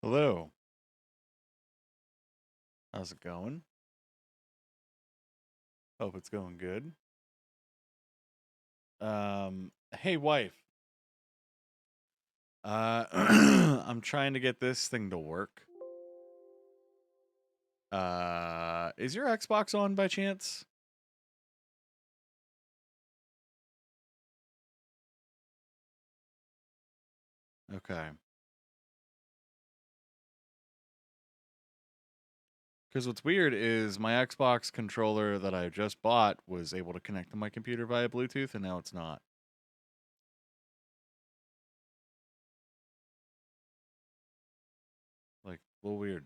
Hello. How's it going? Hope it's going good. Hey wife. I'm trying to get this thing to work. Is your Xbox on by chance? Okay. Because what's weird is my Xbox controller that I just bought was able to connect to my computer via Bluetooth, and now it's not. Like, a little weird.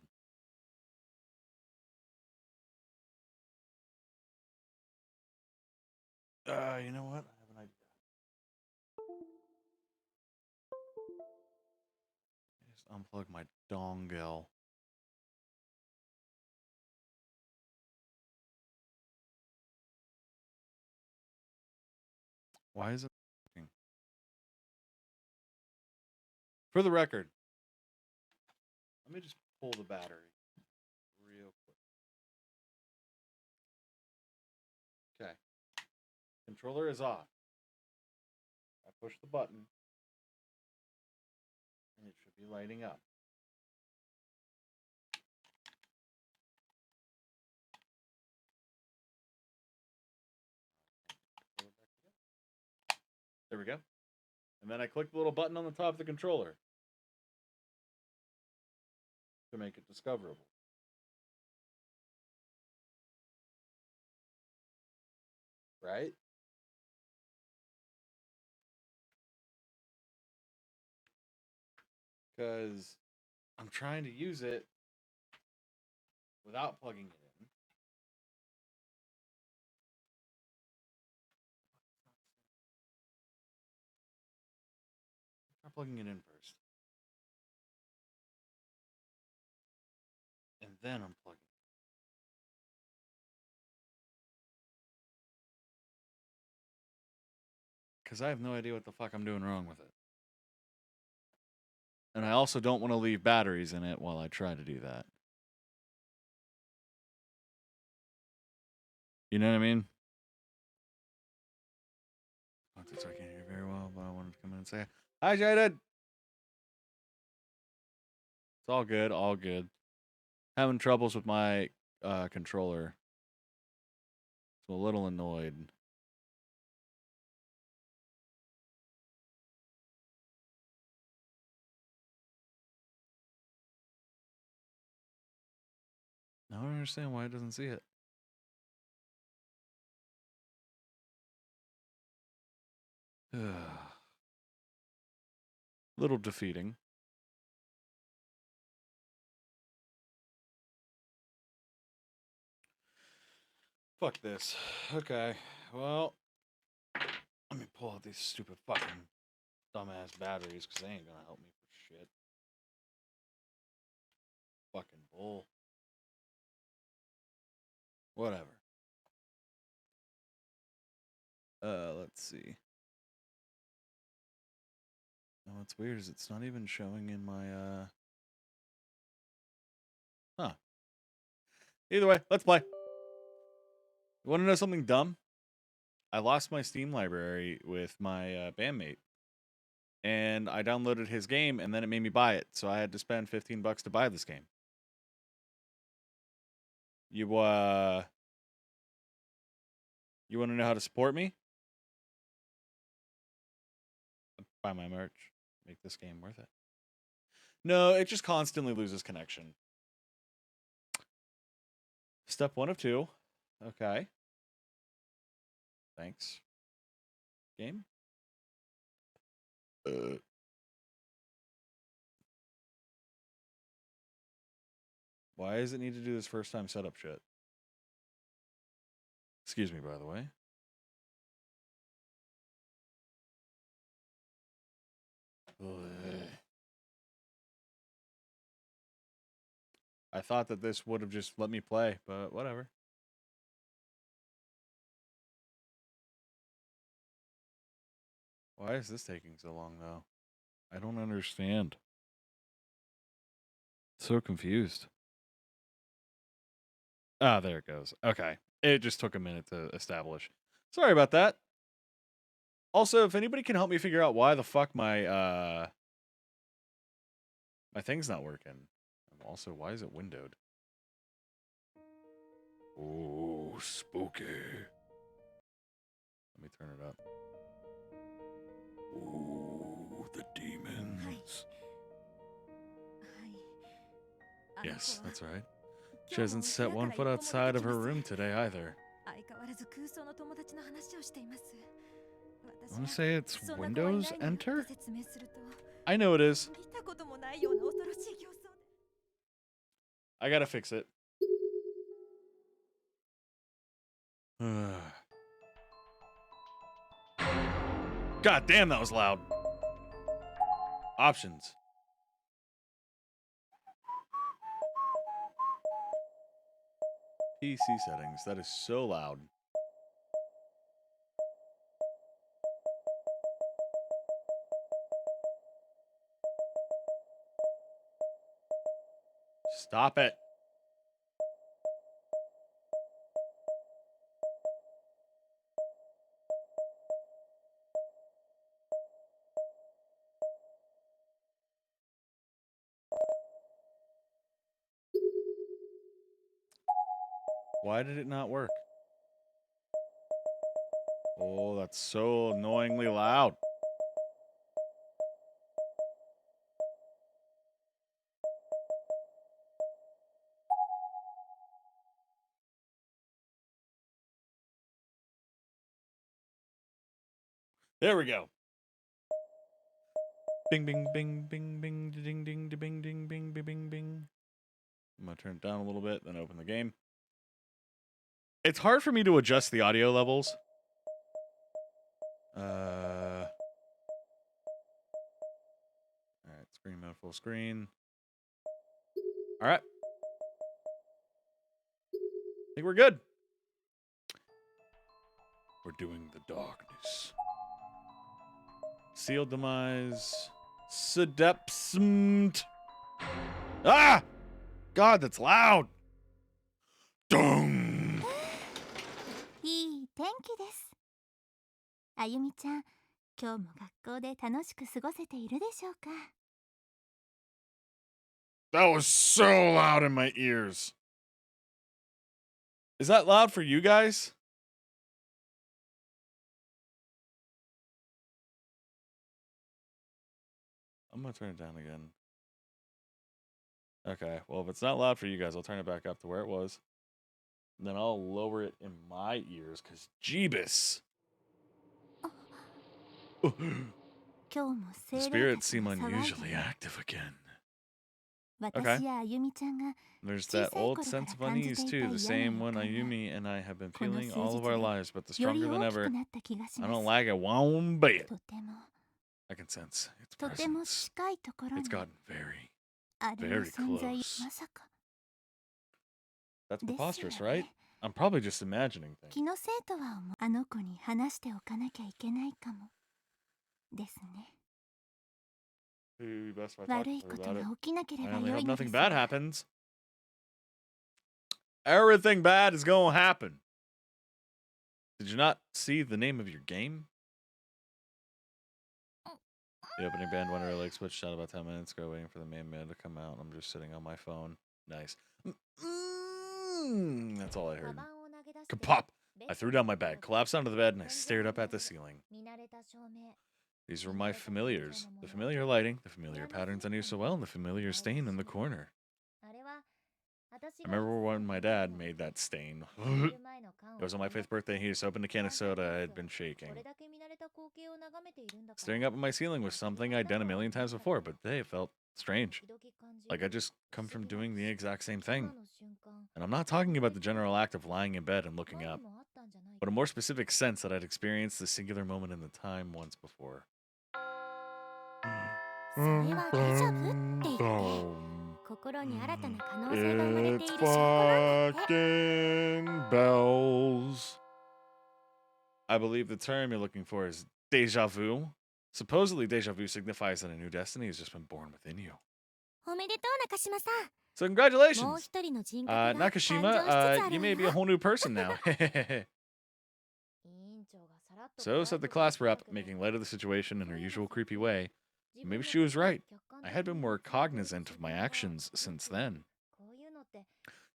You know what? I have an idea. Just unplug my dongle. Why is it working? For the record, let me just pull the battery real quick. Okay. Controller is off. I push the button and it should be lighting up. There we go. And then I click the little button on the top of the controller to make it discoverable. Right? Because I'm trying to use it without plugging it in. Try plugging it in first. And then unplugging. Because I have no idea what the fuck I'm doing wrong with it. And I also don't want to leave batteries in it while I try to do that. You know what I mean? I can't hear very well, but I wanted to come in and say, hi, Jaden. It's all good, all good. Having troubles with my controller. So a little annoyed. I don't understand why it doesn't see it. Little defeating. Fuck this. Okay. Well, let me pull out these stupid fucking dumbass batteries because they ain't gonna help me for shit. Fucking bull. Whatever. Let's see. Oh, what's weird is it's not even showing in my Huh. Either way, let's play. You wanna know something dumb? I lost my Steam library with my bandmate. And I downloaded his game and then it made me buy it. So I had to spend $15 to buy this game. You you want to know how to support me? Buy my merch. Make this game worth it. No, it just constantly loses connection. Step 1 of 2. Okay. Thanks. Game. Why does it need to do this first time setup shit? Excuse me, by the way. I thought that this would have just let me play, but whatever. Why is this taking so long, though? I don't understand. So confused. Ah, there it goes. Okay. It just took a minute to establish. Sorry about that. Also, if anybody can help me figure out why the fuck my thing's not working. And also, why is it windowed? Oh, spooky. Let me turn it up. Ooh, the demons. Yes, that's right. She hasn't set one foot outside of her room today either. I want to say it's Windows Enter? I know it is. I gotta fix it. God damn, that was loud. Options. PC settings. That is so loud. Stop it. Why did it not work? Oh, that's so annoyingly loud. There we go. Bing, bing, bing, bing, bing, ding, ding, ding, ding, bing, bing, bing, bing. I'm going to turn it down a little bit, then open the game. It's hard for me to adjust the audio levels. All right, screen mode, full screen. All right. I think we're good. We're doing the darkness. Sealed demise. Sedepsmt. Ah! God, that's loud. Dung. いい天気です。あゆみちゃん、今日も学校で楽しく過ごせているでしょうか。That was so loud in my ears. Is that loud for you guys? I'm gonna turn it down again. Okay, well, if it's not loud for you guys, I'll turn it back up to where it was. And then I'll lower it in my ears, because Jeebus. The spirits seem unusually active again. Okay. There's that old sense of unease, too. The same one Ayumi and I have been feeling all of our lives, but the stronger than ever. I don't like it one bit. I can sense its presence. It's gotten very, very close. That's preposterous, right? I'm probably just imagining things. Maybe best if I talk to her about it. I only hope nothing bad happens. Everything bad is gonna happen. Did you not see the name of your game? The opening band went early, switched out about 10 minutes ago, waiting for the main band to come out. I'm just sitting on my phone. Nice. That's all I heard. Kapop! I threw down my bag, collapsed onto the bed, and I stared up at the ceiling. These were my familiars. The familiar lighting, the familiar patterns I knew so well, and the familiar stain in the corner. I remember when my dad made that stain. It was on my 5th birthday, and he just opened a can of soda I had been shaking. Staring up at my ceiling was something I'd done a million times before, but today it felt strange. Like I just come from doing the exact same thing. And I'm not talking about the general act of lying in bed and looking up, but a more specific sense that I'd experienced the singular moment in the time once before. It's fucking bells. I believe the term you're looking for is déjà vu. Supposedly, déjà vu signifies that a new destiny has just been born within you. おめでとう中島さん。 So もう congratulations, 一人の人格が誕生しつつ Nakashima. ある You ん may be だ a whole new person now. 委員長がさらっと So said the class rep, making light of the situation in her usual creepy way. Maybe she was right. I had been more cognizant of my actions since then.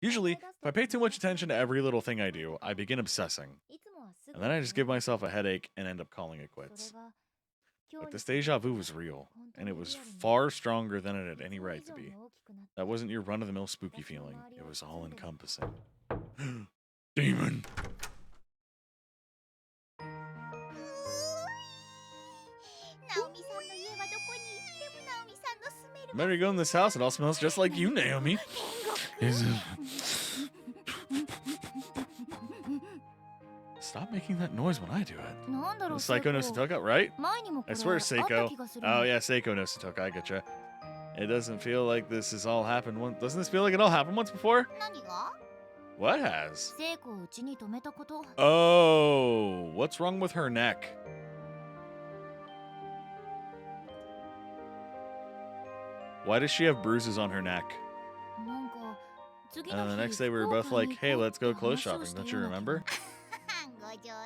Usually, if I pay too much attention to every little thing I do, I begin obsessing. And then I just give myself a headache and end up calling it quits. But this deja vu was real, and it was far stronger than it had any right to be. That wasn't your run-of-the-mill spooky feeling. It was all-encompassing. Demon! ナオミさんの家はどこに行ってもナオミさんの住める Remember you go in this house, it all smells just like you, Naomi. Is it? Stop making that noise when I do it. なんだろう Seiko no Satoka, right? 前にもこれ I swear あった Seiko. 気がする Oh yeah, Seiko no Satoka, I getcha. It doesn't feel like this has all happened once. Doesn't this feel like it all happened once before? 何が What has? 聖子をうちに泊めたこと Oh, what's wrong with her neck? Why does she have bruises on her neck? なんか次 And の then the 日 next day we were 福 both 岡 like, に hey, 行こう let's go って clothes 話を shopping. して Don't い you るんだけ remember? ど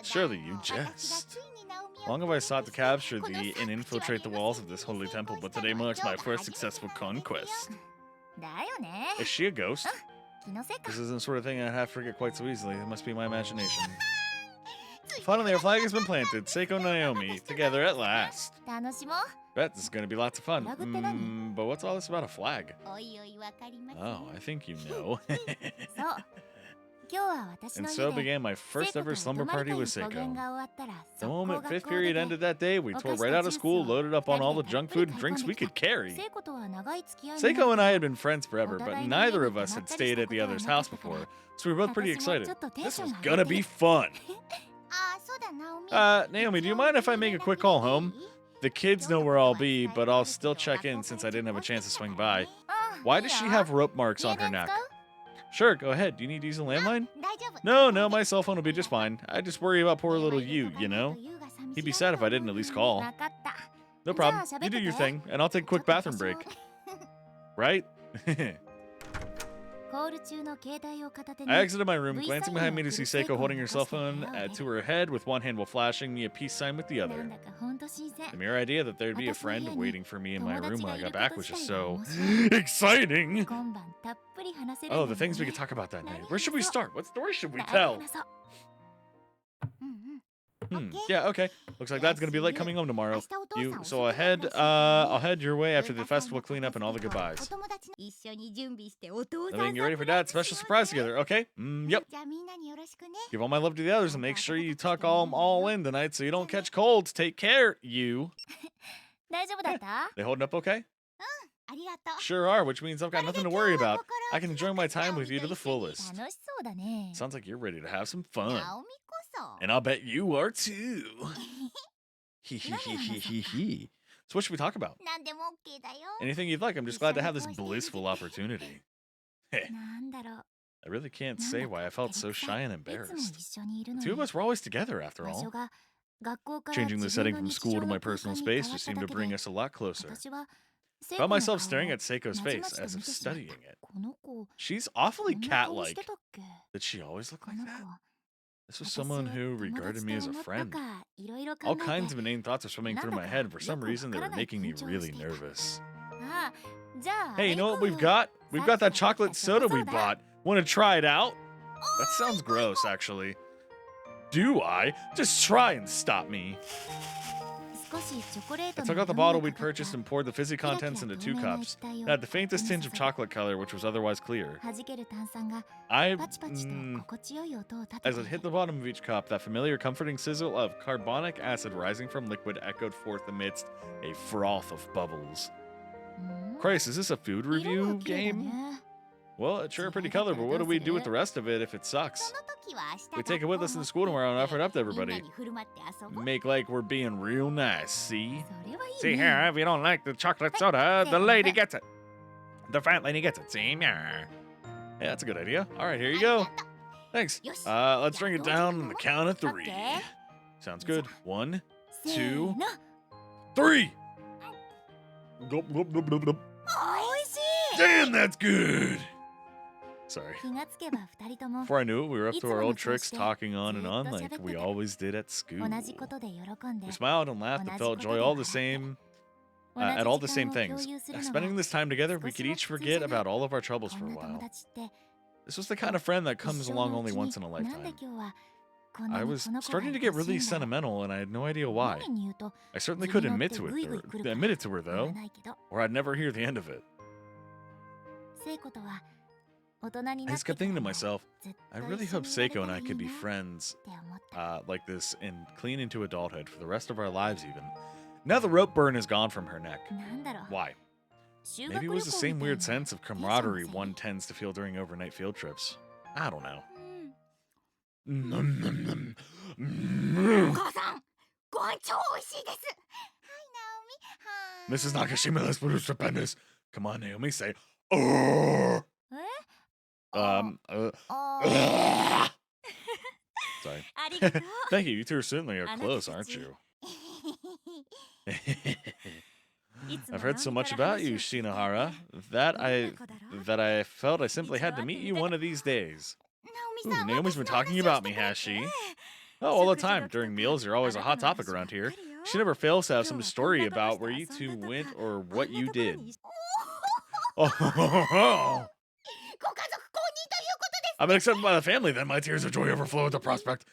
Surely you jest. Long have I sought to capture thee and infiltrate the walls of this holy temple, but today marks my first successful conquest. だよね Is she a ghost? 気のせいか This isn't the sort of thing I'd have to forget quite so easily. It must be my imagination. Finally, our flag has been planted. Seiko and Naomi, together at last. 楽しもう Bet this is going to be lots of fun. Flagって何？ But what's all this about a flag? おいおいわかります Oh, I think you know. そう今日は私 And の so 家で began my first ever slumber party with 語源 Seiko. が終わったら The 速攻 moment 学 fifth 校 period 出て ended that day, we tore right out of school, loaded up on all the junk food and drinks we could carry. 聖子とは長い付き合いに Seiko な and っ I て had been friends forever, but neither of us had stayed at the other's house before, so we were both pretty excited. This was gonna be fun. ああそうだナオミ Naomi, do you mind if I make a quick call home? The kids know where I'll be, but I'll still check in since I didn't have a chance to swing by. あ Why does she have rope marks on her 家電 neck? 使う Sure, go ahead. Do you need to use a landline? 大丈夫 No, my cell phone will be just fine. I just worry about poor little you, you know? He'd be sad if I didn't at least call. わかった No problem. You do your thing, and I'll take a quick bathroom break. Right? コール中の携帯を片手に I exited my room, glancing behind me to see Seiko holding her cell phone to her head with one hand while flashing me a peace sign with the なん other. だかほんと新鮮 The mere idea that there'd be a friend waiting for me in my room when I got back was just so 友 exciting. 今晩たっぷり話せる Oh, んだ the よ things we ね could talk about that night. Where should we start? What story should we 何 tell? 話そううんうん Yeah, okay. Looks like Dad's gonna be late coming home 明 tomorrow. 日お父さん You, 遅 so く I'll なるらしい head, から I'll head your way after the 文化祭 festival の cleanup and all the お goodbyes. 友達一緒に準備してお父さ I ん think you're ready for Dad's special surprise together. Okay. Yep. じゃあみんなによろしくね Give all my love to the others and make sure you tuck all in tonight so you don't catch colds. Take care, you. 大丈夫だった They holding up okay? ありがとう Sure are, which means I've got これで nothing to 今 worry 日は about. 心 I can enjoy my time with you to the 楽 fullest. しそうだね Sounds like you're ready to have some fun. ナオミこそ And I'll bet you are too. Hee hee hee hee hee hee. So what should we talk about? 何でも OK だよ Anything you'd like. I'm just glad to have this blissful opportunity. なんだろう I really can't say why I felt so shy and いつも embarrassed. 一緒にいるの The に two of us were always together after 場所 all. が学校から Changing the 自分 setting の from 日 school 常 to の my 空 personal 間に space 変わ just った seemed だ to け bring で us a lot closer. 私は Found myself 聖子の staring 顔を at Seiko's まじま face じと as 見 if てしまった studying it. この子 She's こ awfully んな顔し cat-like. てたっけ Did she always look こ like の that? 子 This was 私を someone who 友 regarded 達 me と as a 思った friend. かいろいろ考 All え kinds て of inane thoughts are swimming through my head. For some reason, they were making me really nervous. ああじゃあ Hey, you know what あれ we've 行こう got? We've got that さっき chocolate 買ったチョ soda コ we ソーダ bought. Want to try it out? That sounds gross, actually. Do I? Just try and stop me. 少しチョコレート I の took out the 色味 bottle が we'd かかった purchased and poured the fizzy キラキラ contents 透 into two 明な cups. 液体 It を had the faintest 口に tinge of 注ぐ chocolate color, which was otherwise clear. 弾ける炭酸が I, パチパチと mm, 心地よい音を立て as て it い hit る the bottom of each cup, that familiar comforting sizzle of carbonic acid rising from liquid echoed forth amidst a froth of bubbles. うん Christ, is this a food 色も review 綺麗だ game? ね Well, it's sure a pretty color, but what do we do with the rest of it if it そ sucks? の時は明日 We take it with us into school tomorrow and offer it up to みんな everybody. に振る舞って遊ぼう Make like we're being real nice, see? それはいい See ね here, if you don't like the chocolate soda, the lady gets it. The fat lady gets it, see? Yeah, that's a good idea. All right, here you go. Thanks. Let's drink it down on the count of three. Okay. Sounds good. 1, せー two, の 3. Gulp, gulp, gulp, gulp, gulp. おいしい Damn, that's good. Sorry. 気がつけば二人とも Before I knew it, we were up to our old tricks, いつもの調子で talking on and on ずっと like 喋って we た。 always did at 同 school. じことで喜んで We smiled and laughed and 同 felt じこと joy で all the 笑って same 同 at じ all the 時 same 間を共 things. 有するの Spending が this time together, we 少 could しも each 苦痛じゃ forget ない about all of our troubles こ for ん a な友 while. 達って This was the kind of friend that 一 comes 生 along のう only ち once に in a なんで lifetime. 今日はこんな I に was この子が starting to 愛 get しい really んだろう sentimental, and I had no idea why. 何に言うと I certainly 図 couldn't に乗っ admit て to グイ it, グイ or 来るか admit ら it to her 言わ though, ないけど or I'd never hear the end of it. 聖子とは大人に I なっ just て kept か thinking ら to も myself, ずっ I と really 一緒 hope にいられ Seiko た and ら I いい could be な friends って思った like this and clean into adulthood for the rest of our lives even. Now the rope burn is gone from her neck. なんだろう Why? 修 Maybe 学 it 旅 was the 行 same みたい weird な sense of テンションの camaraderie せい one tends to feel during overnight field trips. I don't know. お Mm. 母さんご飯超美味しいですはいナオミ Mrs. はーい Nakashima, let's put stupendous. Come on, Naomi, say, oh. え Um, あ sorry. ありがとう Thank you. You two certainly are あなた close, た aren't ち you? いつ I've も heard so ナオミ much から about you, 話を聞いて Shinohara, ど that んな I 子だろう that I felt I simply 一度 had 会 to って meet み you た one か of these days. ナオミ Ooh, さん Naomi's 私 been の talking 話を about して me, くれ has て she? ね Oh, all 食 the 事 time. 時 During と meals, か you're あ always な a た hot の topic 話ばっ around here. かりよ She never fails to have 今 some 日はこん story なところ about に where 遊 you ん two だと went か or あ what んな you ところ did. に Oh, ご家族公認ということです I've been accepted by the family, then my tears of joy overflow at the prospect.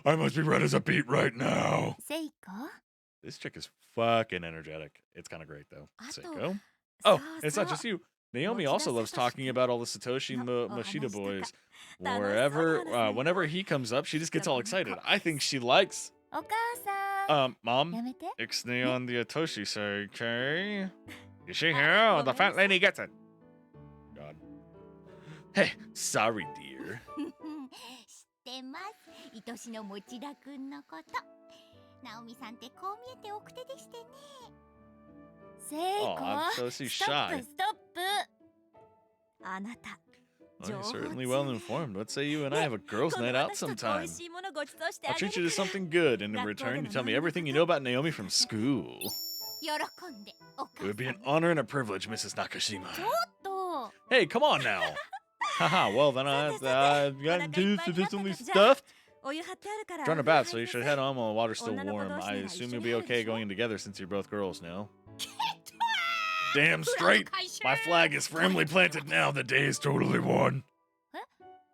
I must be red as a beet right now. セイコ This chick is fucking energetic. It's kind of great, though. あと Seiko? そ Oh, う it's そ not う just you. Naomi 持田 also 聡 loves talking 君 about all the Satoshi のお Moshida 話とか boys. 楽しそうに Wherever, 話すのよ whenever he comes up, she just gets ど all この excited. 子 I think she likes. お母さん Mom, やめて ixnay on the Atoshi, say, okay? You see あ here? ご The めんな fat さい lady gets it. God. Hey, sorry, dear. 知ってます愛しの持田くんのことナオミさんってこう見えて奥手でしてねセイ Oh, コ I'm so ストップ shy. ストップあなた Well, you're 上 certainly 手 well informed. Let's say you and I have a girls' 今 night 度 out 私たち美 sometime. 味しいものごちそうしてあ I'll げ treat る you to something good, and in 学校で return, も you tell me 何のこ everything you と know about Naomi from school. 喜んでお It 母 would be さ an ん honor and a privilege, Mrs. Nakashima. ちょっと Hey, come on now. Haha, well then I've gotten too sufficiently stuffed. お湯張ってあるから Join a お風呂 bath, 入 so り you な should さい head on while the water's still 女の子 warm. 同士な I ら一緒 assume に you'll 入 be るで okay しょ going together since you're both girls now. けど Damn フラ straight. の回収 My flag is firmly planted now. The day is totally won.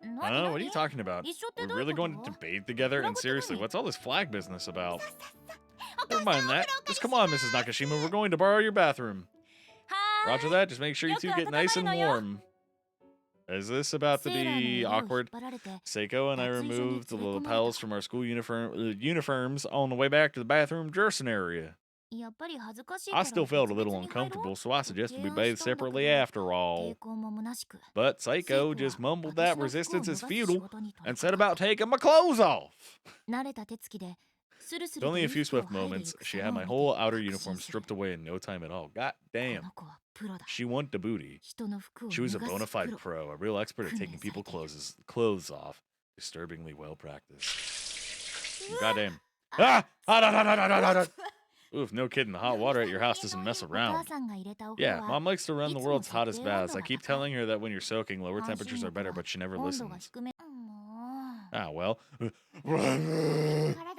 何 What are you talking about? 一緒って We're どういう really こ going と to bathe together? And フラグって seriously, 何 what's all this flag business about? お Never 母さん mind お風 that. 呂お借り Just し come ま on, Mrs. Nakashima. We're going to borrow your bathroom. は Roger ーい that. Just make sure you two get nice and よく温まるのよ。 warm. Is this about to セーラーの be 家を引っ awkward? 張られて Seiko and I 脱衣所に removed the 連れ込まれた。 lapels from our school uniforms on the way back to the bathroom dressing area. やっぱり恥ずかしいか I ら still felt a 別 little 々に入ろう uncomfortable, so I suggested we 提案 bathe したんだけど separately after 抵 all. 抗も虚しく But セイ Seiko コ just は mumbled 私 that の服を resistance 脱 is がす仕 futile 事に取り and 掛 said かっ about taking my clothes off. た慣れた手つきでスルス With ルと only a 衣 few 服を swift 剥いでい moments, く she 様 had を my 見て whole outer 確 uniform 信する stripped away in no time at all. God こ damn. の子はプロだ She want the booty. 人の服を She was 脱 a が bona すプ fide ロ pro, a real expert at taking 訓練され people's ている clothes off. Disturbingly well practiced. うわ Goddamn. あ Ah! Oof, no kidding. The hot water at your house doesn't mess お母 around. さんが入れたお風呂 Yeah, は Mom likes to run the いつも world's 設 hottest 定温 baths. 度 I が keep 高い telling her that when you're soaking, lower 半 temperatures 身 are 浴 better, は but she never 温度が listens. 低めもう Ah, well. 体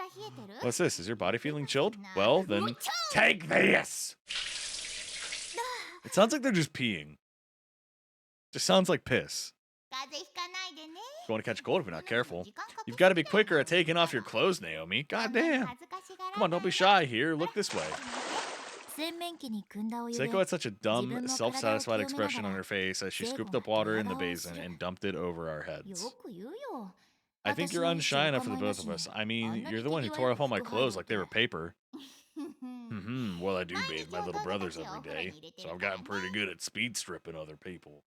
冷えてる What's this? Is your body feeling chilled? Well, then take this! It sounds like they're just peeing. Just sounds like piss. 風邪ひかないでね Going to catch a cold if you're not careful. You've got to be quicker at taking off your clothes, Naomi. God damn. Come on, don't be shy here. Look this way. 洗面器に汲んだお湯で Seiko had such a dumb, self-satisfied expression on her face as she scooped up water in the basin and dumped it over our よ heads. く言うよ I think you're unshy enough for the both of us. I mean, you're the one who tore off all my clothes like they were paper. Well, I do bathe my little brothers every day, so I've gotten pretty good at speed stripping other people.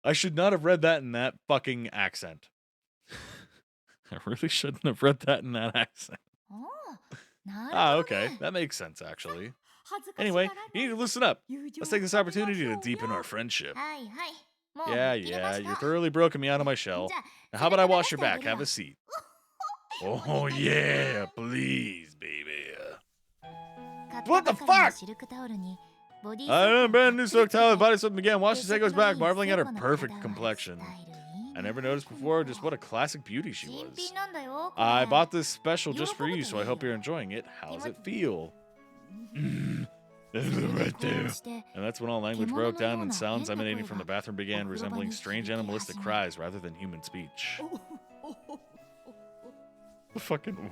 I should not have read that in that fucking accent. I really shouldn't have read that in that accent. おうなる Ah, ほど okay. ね That makes sense, actually. 恥ずかしが Anyway, らない you need to listen up. 友情 Let's take this を深めま opportunity しょ to うよ deepen our friendship. はいはいもう Yeah, 吹っ切れ yeah, ました you're thoroughly broken me out of my shell. じゃ Now, あ how about I それ wash から your 出してあ back? げる Have わ a seat. Oh, yeah, please, baby. 買った What ば the かりの fuck? シルクタオルに I don't know, brand new silk towel with body soap began. Watch the Seiko's back, marveling at her perfect complexion. I never noticed before just what a classic beauty she was. I bought this special just for you, so I hope you're enjoying it. How's it feel? Right there. And that's when all language broke down and sounds emanating from the bathroom began resembling strange animalistic cries rather than human speech. Fucking.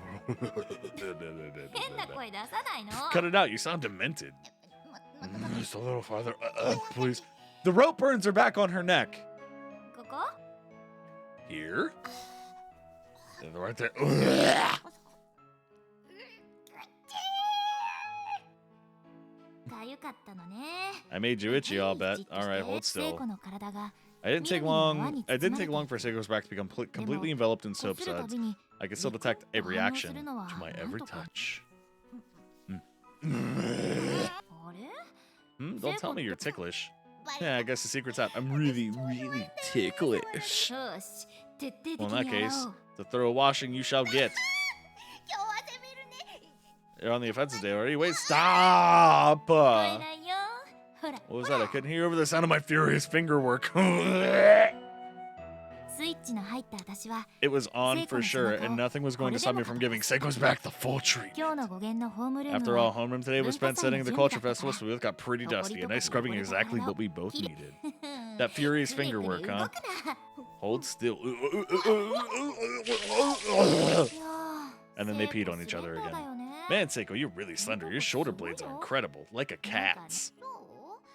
Cut it out, you sound demented. Just a little farther, please. The rope burns are back on her neck. Here? And right there. I made you itchy, I'll bet. Alright, hold still. I didn't take long for Seiko's back to become completely enveloped in soap suds. I can still detect a reaction to my every touch. Don't tell me you're ticklish. Yeah, I guess the secret's out. I'm really, really ticklish. Well, in that case, the thorough washing you shall get. You're on the offensive day already. Wait, stop! What was that? I couldn't hear over the sound of my furious finger work. It was on for sure, and nothing was going to stop me from giving Seiko's back the full treatment. After all, homeroom today was spent setting the culture festival, so we both got pretty dusty. A nice scrubbing exactly what we both needed. That furious finger work, huh? Hold still. And then they peed on each other again. Man, Seiko, you're really slender. Your shoulder blades are incredible, like a cat's.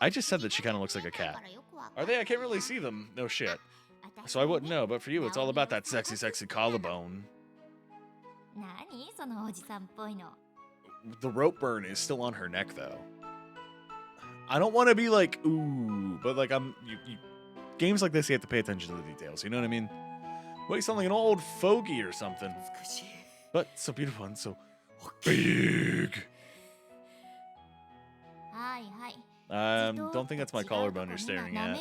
I just said that she kind of looks like a cat. Are they? I can't really see them. No shit. So I wouldn't know, but for you, it's all about that sexy, sexy collarbone. The rope burn is still on her neck, though. I don't want to be like, ooh, but like games like this, you have to pay attention to the details. You know what I mean? Well, you sound like an old fogey or something. But so beautiful and so big. Don't think that's my collarbone you're staring at.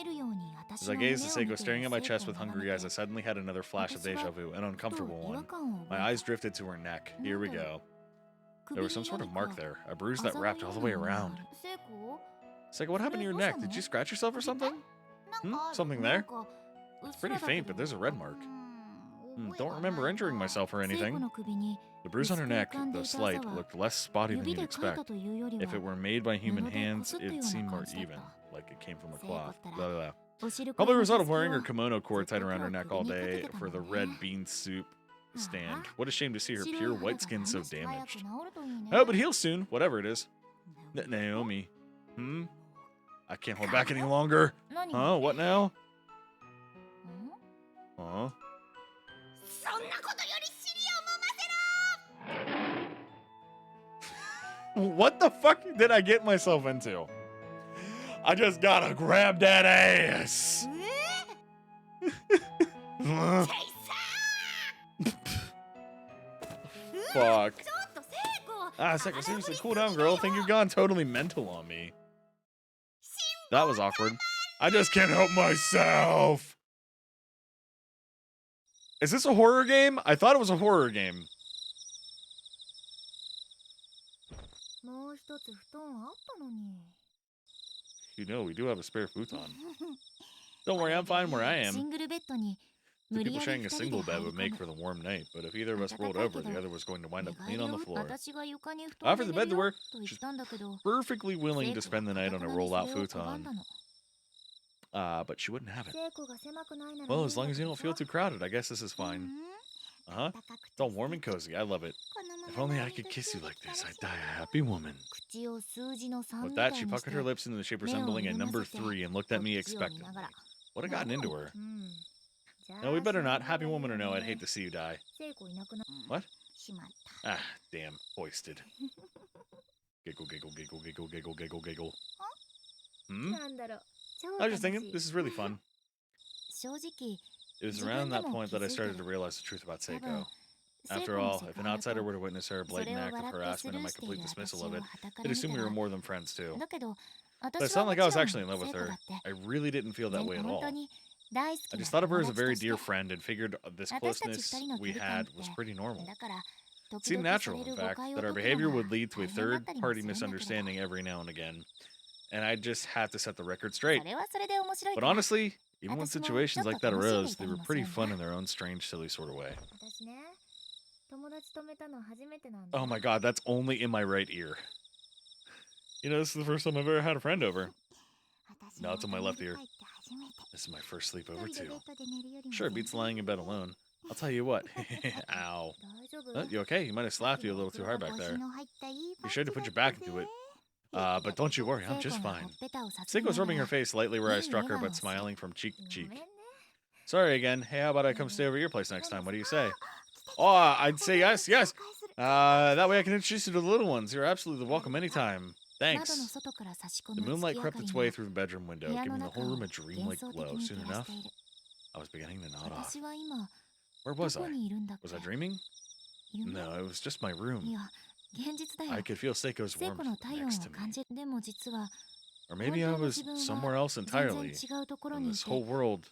As I gazed at Seiko staring at my chest with hungry eyes, I suddenly had another flash of deja vu, an uncomfortable one. My eyes drifted to her neck. Here we go. There was some sort of mark there, a bruise that wrapped all the way around. Seiko, what happened to your neck? Did you scratch yourself or something? Something there? It's pretty faint, but there's a red mark. Don't remember injuring myself or anything. The bruise on her neck, though slight, looked less spotty than you'd expect. If it were made by human hands, it'd seem more even, like it came from a cloth. Blah, blah, blah. Probably a result of wearing her kimono cord tied around her neck all day for the red bean soup stand. What a shame to see her pure white skin so damaged. I hope it heals soon, whatever it is. Naomi. I can't hold back any longer. Huh? What now? Huh? What the fuck did I get myself into? I just gotta grab that ass. Fuck. Seiko, seriously, cool down, girl. Think you've gone totally mental on me. That was awkward. I just can't help myself. Is this a horror game? I thought it was a horror game. You know, we do have a spare futon. Don't worry, I'm fine where I am. The people sharing a single bed would make for the warm night, but if either of us rolled over, the other was going to wind up clean on the floor. I offered the bed to her. She's perfectly willing to spend the night on a roll-out futon. But she wouldn't have it. Well, as long as you don't feel too crowded, I guess this is fine. It's all warm and cozy. I love it. If only I could kiss you like this, I'd die a happy woman. With that, she puckered her lips into the shape resembling a number 3 and looked at me expectantly. What had gotten into her? No, we better not. Happy woman or no, I'd hate to see you die. What? Ah, damn. Hoisted. Giggle, giggle, giggle, giggle, giggle, giggle, giggle. I was just thinking, this is really fun. It was around that point that I started to realize the truth about Seiko. After all, if an outsider were to witness her blatant act of harassment and my complete dismissal of it, they'd assume we were more than friends too. But it sounded like I was actually in love with her. I really didn't feel that way at all. I just thought of her as a very dear friend and figured this closeness we had was pretty normal. It seemed natural, in fact, that our behavior would lead to a third-party misunderstanding every now and again. and I just had to set the record straight. それはそれで面白い But から honestly, even when 私も situations ちょっ like と that 楽しんで arose, いた they り were もする pretty んだ fun in their own strange, silly sort of way. 私ね、友達とめたの初めてなんだ。 Oh my god, that's only in my right ear. You know, this is the first time I've ever had a friend over. 私 No, it's on my も left アメリ ear. カ行って初めて This is my first sleepover 一人で too. ベッドで寝るよりも Sure, it 全 beats 然 lying in bed alone. I'll tell you what. Ow. 大丈夫 You okay? You might have slapped you a little too hard back 帽 there. 子の入ったいい Be パン sure チ to put your だっ back た into ぜ it. But don't you worry, I'm 聖 just 子が fine. ほっぺたをさすり Seiko's な rubbing が her ら face lightly where I いい struck her, 笑顔 but をする smiling from cheek to ご cheek. めんね。 Sorry again. Hey, how about I come stay over at your place next time? What do you say? Oh, I'd say yes, yes. That way I can introduce you to the little ones. You're absolutely welcome anytime. 窓の Thanks. 外から差し込 The む moonlight 月明 crept かり its が way through the bedroom window, 部屋の giving the 中 whole を room a 幻 dreamlike 想的 glow. に Soon 照ら enough, している I was beginning to nod off. 私は今 Where ど was こ I? にいるんだっけ Was I dreaming? 夢 No, it was just my い room. や現実だよ I could feel Seiko's 聖子の warmth 体温 next を to 感 me. じでも実は Or 本 maybe 当 I の was 自分 somewhere は else 全然 entirely. 違うところ And にい this て whole world,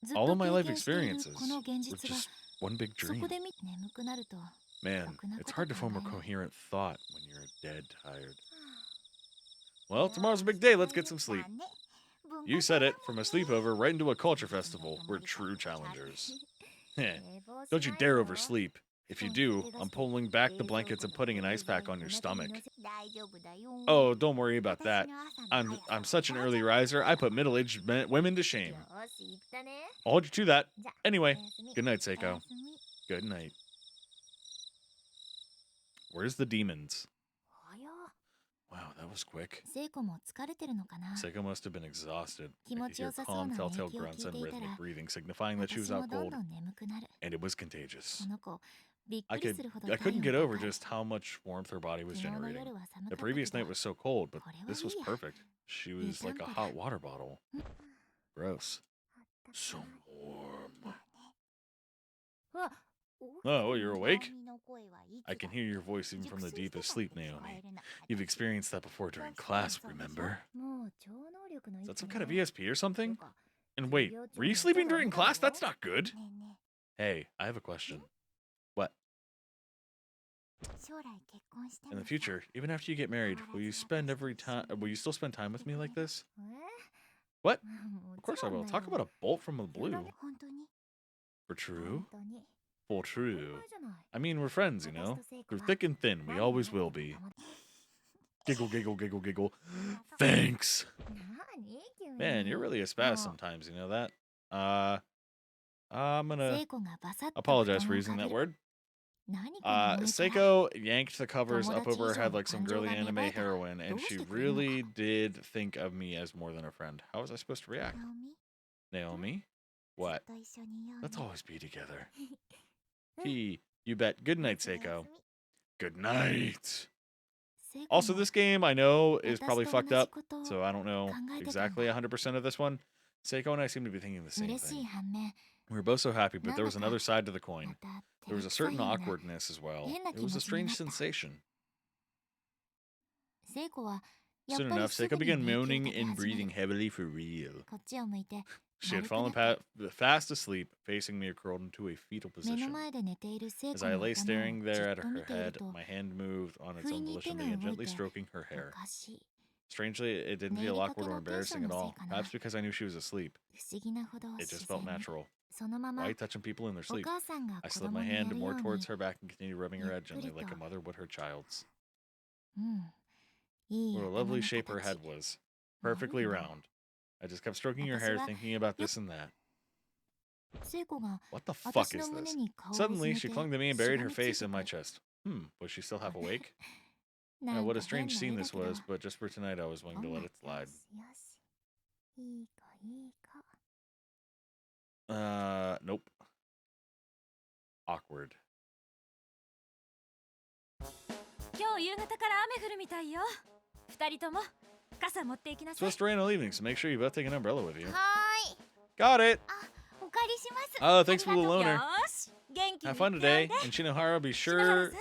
ずっ all と of my 経 life 験している experiences この現 were 実が just one big そ dream. こで眠くなると Man, ろくな it's こと hard to 考 form a えない coherent thought when you're dead tired. Well, tomorrow's a big day. Let's get some sleep. You said it, from a sleepover right into a culture festival. We're true challengers. Heh. 寝坊し Don't you ない dare よ oversleep. If you do, I'm pulling back the blankets and putting an ice pack on your stomach. 大丈夫だよ Oh, don't worry about 私 that. の朝の I'm 速さ I'm は such an おばあちゃ early ん riser. I put middle-aged women to shame. よし、行ったね。 I'll hold you to that. じゃあ、 Anyway, おやすみ。 good night, おや Seiko. すみ Good night. Where's the demons? 早っ Wow, that was quick. 聖子も疲れてるのかな Seiko must have been exhausted. I could hear 気持ちよさそうな calm 寝 telltale 息を grunts 聞い and ていたら rhythmic breathing, signifying that she 私 was も out どん cold, どん眠くなる and it was contagious. この子びっ I くりするほど I 体 couldn't 温 get が over 高い just how much warmth her body was 昨日の generating. 夜は寒 The かった previous け night ど was so cold, but これは this い was いや perfect. She was like a hot water bottle. Gross. あったかい So warm. うわ、 Oh, you're awake? ナオミの声はいつ I can だ hear your voice even from the 熟睡して deepest たっ sleep, て聞こ Naomi. えるの You've experienced that before during class, remember? もう超能力の Is 域 that some ね kind of ESP or something? てか And wait, were you sleeping during class? That's not good. ねえね Hey, I have a question. What? え将来結婚して In も the future, even after you get married, will you spend every time? Will you still spend time with me like this? え What? も Of course I ちろ will. んだ Talk よ about a bolt from the blue. 本当に For true? 本当に For 当たり true. 前じゃない I mean, we're friends, you 私 know? と聖子 Through は thick and thin, we 何 always 年 will も be. 友達 Giggle, giggle, giggle, giggle. Thanks. 何急に Man, you're really a spaz Oh. sometimes, you know that? I'm gonna 聖子がバサッと apologize 布 for 団を using か that ぶる word. 何かに燃えた Seiko yanked the covers up 友達 over her 以上 head の like some 感情 girly が芽 anime 生えたら heroine, ど and うし she てくれるのか really did think of me as more than a friend. How was I supposed to react? ナオミ Naomi? ずっ What? と一緒にいようね Let's always be together. He, you bet. Good night, おやすみ Seiko. Good night. 聖子 Also, も this game I know is 私 probably と fucked 同じ up, ことを so I don't know 考えてたんだ exactly 100% of this one. Seiko and I seem to be thinking the same 嬉しい thing. 反面 We were both so happy, but there was なんだか another side to the ま coin. た There 照 was れ a くさい certain ような awkwardness as well. 変な It was a 気持ちに strange なった sensation. 聖子はやっ Soon ぱり enough, すぐ Seiko に began 寝息を moaning 立て and 始め breathing る heavily for real. こっちを向いて She had 丸く fallen なって fast asleep, facing me curled into a fetal 目の position. 前で寝ている聖 As 子 I の lay 頭を staring じ there っ at と見 her ている head, と my hand moved on its 不意 own に volition, 手 began が動い gently て stroking her お hair. かしい Strangely, it didn't 寝 feel るだけ awkward or のテンショ embarrassing ン at のせ all. いかな Perhaps because I knew she was asleep. 不思議なほど It just 自 felt 然に natural. そのまま Why touching people in their お sleep? 母さんが I 子 slid 供 my にや hand るよ more うに towards her back and continued rubbing her head ゆっくり gently like a と mother would her child's. うんいい What a 頭 lovely の shape her 形 head was. な Perfectly んだ round. I just kept stroking her hair, 私は thinking about this and that. 聖子が What the fuck 私 is の胸 this? に顔をう Suddenly, ず she め clung to て me and し buried が her みつい face て in く my る chest. Was she still half awake? な Now, ん what か a 変 strange な scene 絵だ this けど was, but just for tonight, I was willing to 音 let 楽 it slide. よしよしいい子いい子 Nope. Awkward. 今日夕方から雨降るみたいよ。二人とも傘持っていきな It's さい。 supposed to rain all evening, so make sure you both take an umbrella with you. はーい Got it! お借りします Oh, thanks for the よ loaner. ーし、元気に Have fun 行っておい today. で。 And Shinohara, be 篠原 sure さん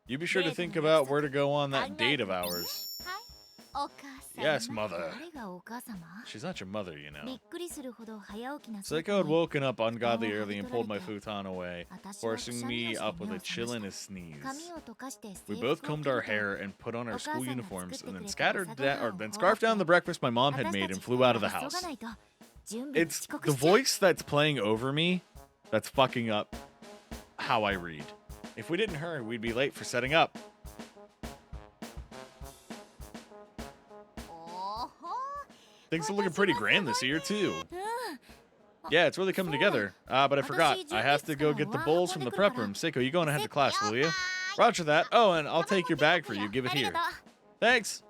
you be sure to Date thinkの約 about 束 where to go on 考 that え date て of みてね。 ours. はいお母さん Yes, mother. 誰がお母様？ She's not your mother, you び know. っくりするほど早起きな Seiko had woken up ungodly early and pulled my futon away, 私はくし forcing ゃみを me して up 目 with を a 覚ま chill し and a た sneeze. 髪を溶かして We 制 both 服を combed 着 our ると hair and put on our school お母さんが uniforms 作って and く then れた scattered 朝ご that はん or を then 頬張っ scarfed て down the breakfast my mom had 私 made た and ち flew 今 out 日 of the は急 house. がないと準備に It's 遅刻 the しちゃう voice that's playing over me that's fucking up how I read. If we didn't hurry, we'd be late for setting up. おーほ Things are looking pretty grand this year, too. うん Yeah, it's really coming together. But I forgot. I have to go get the bowls from the prep room. Seiko, you going ahead to class, will you? Roger that. Oh, and I'll take your bag for you. Give it ありが here. と Thanks.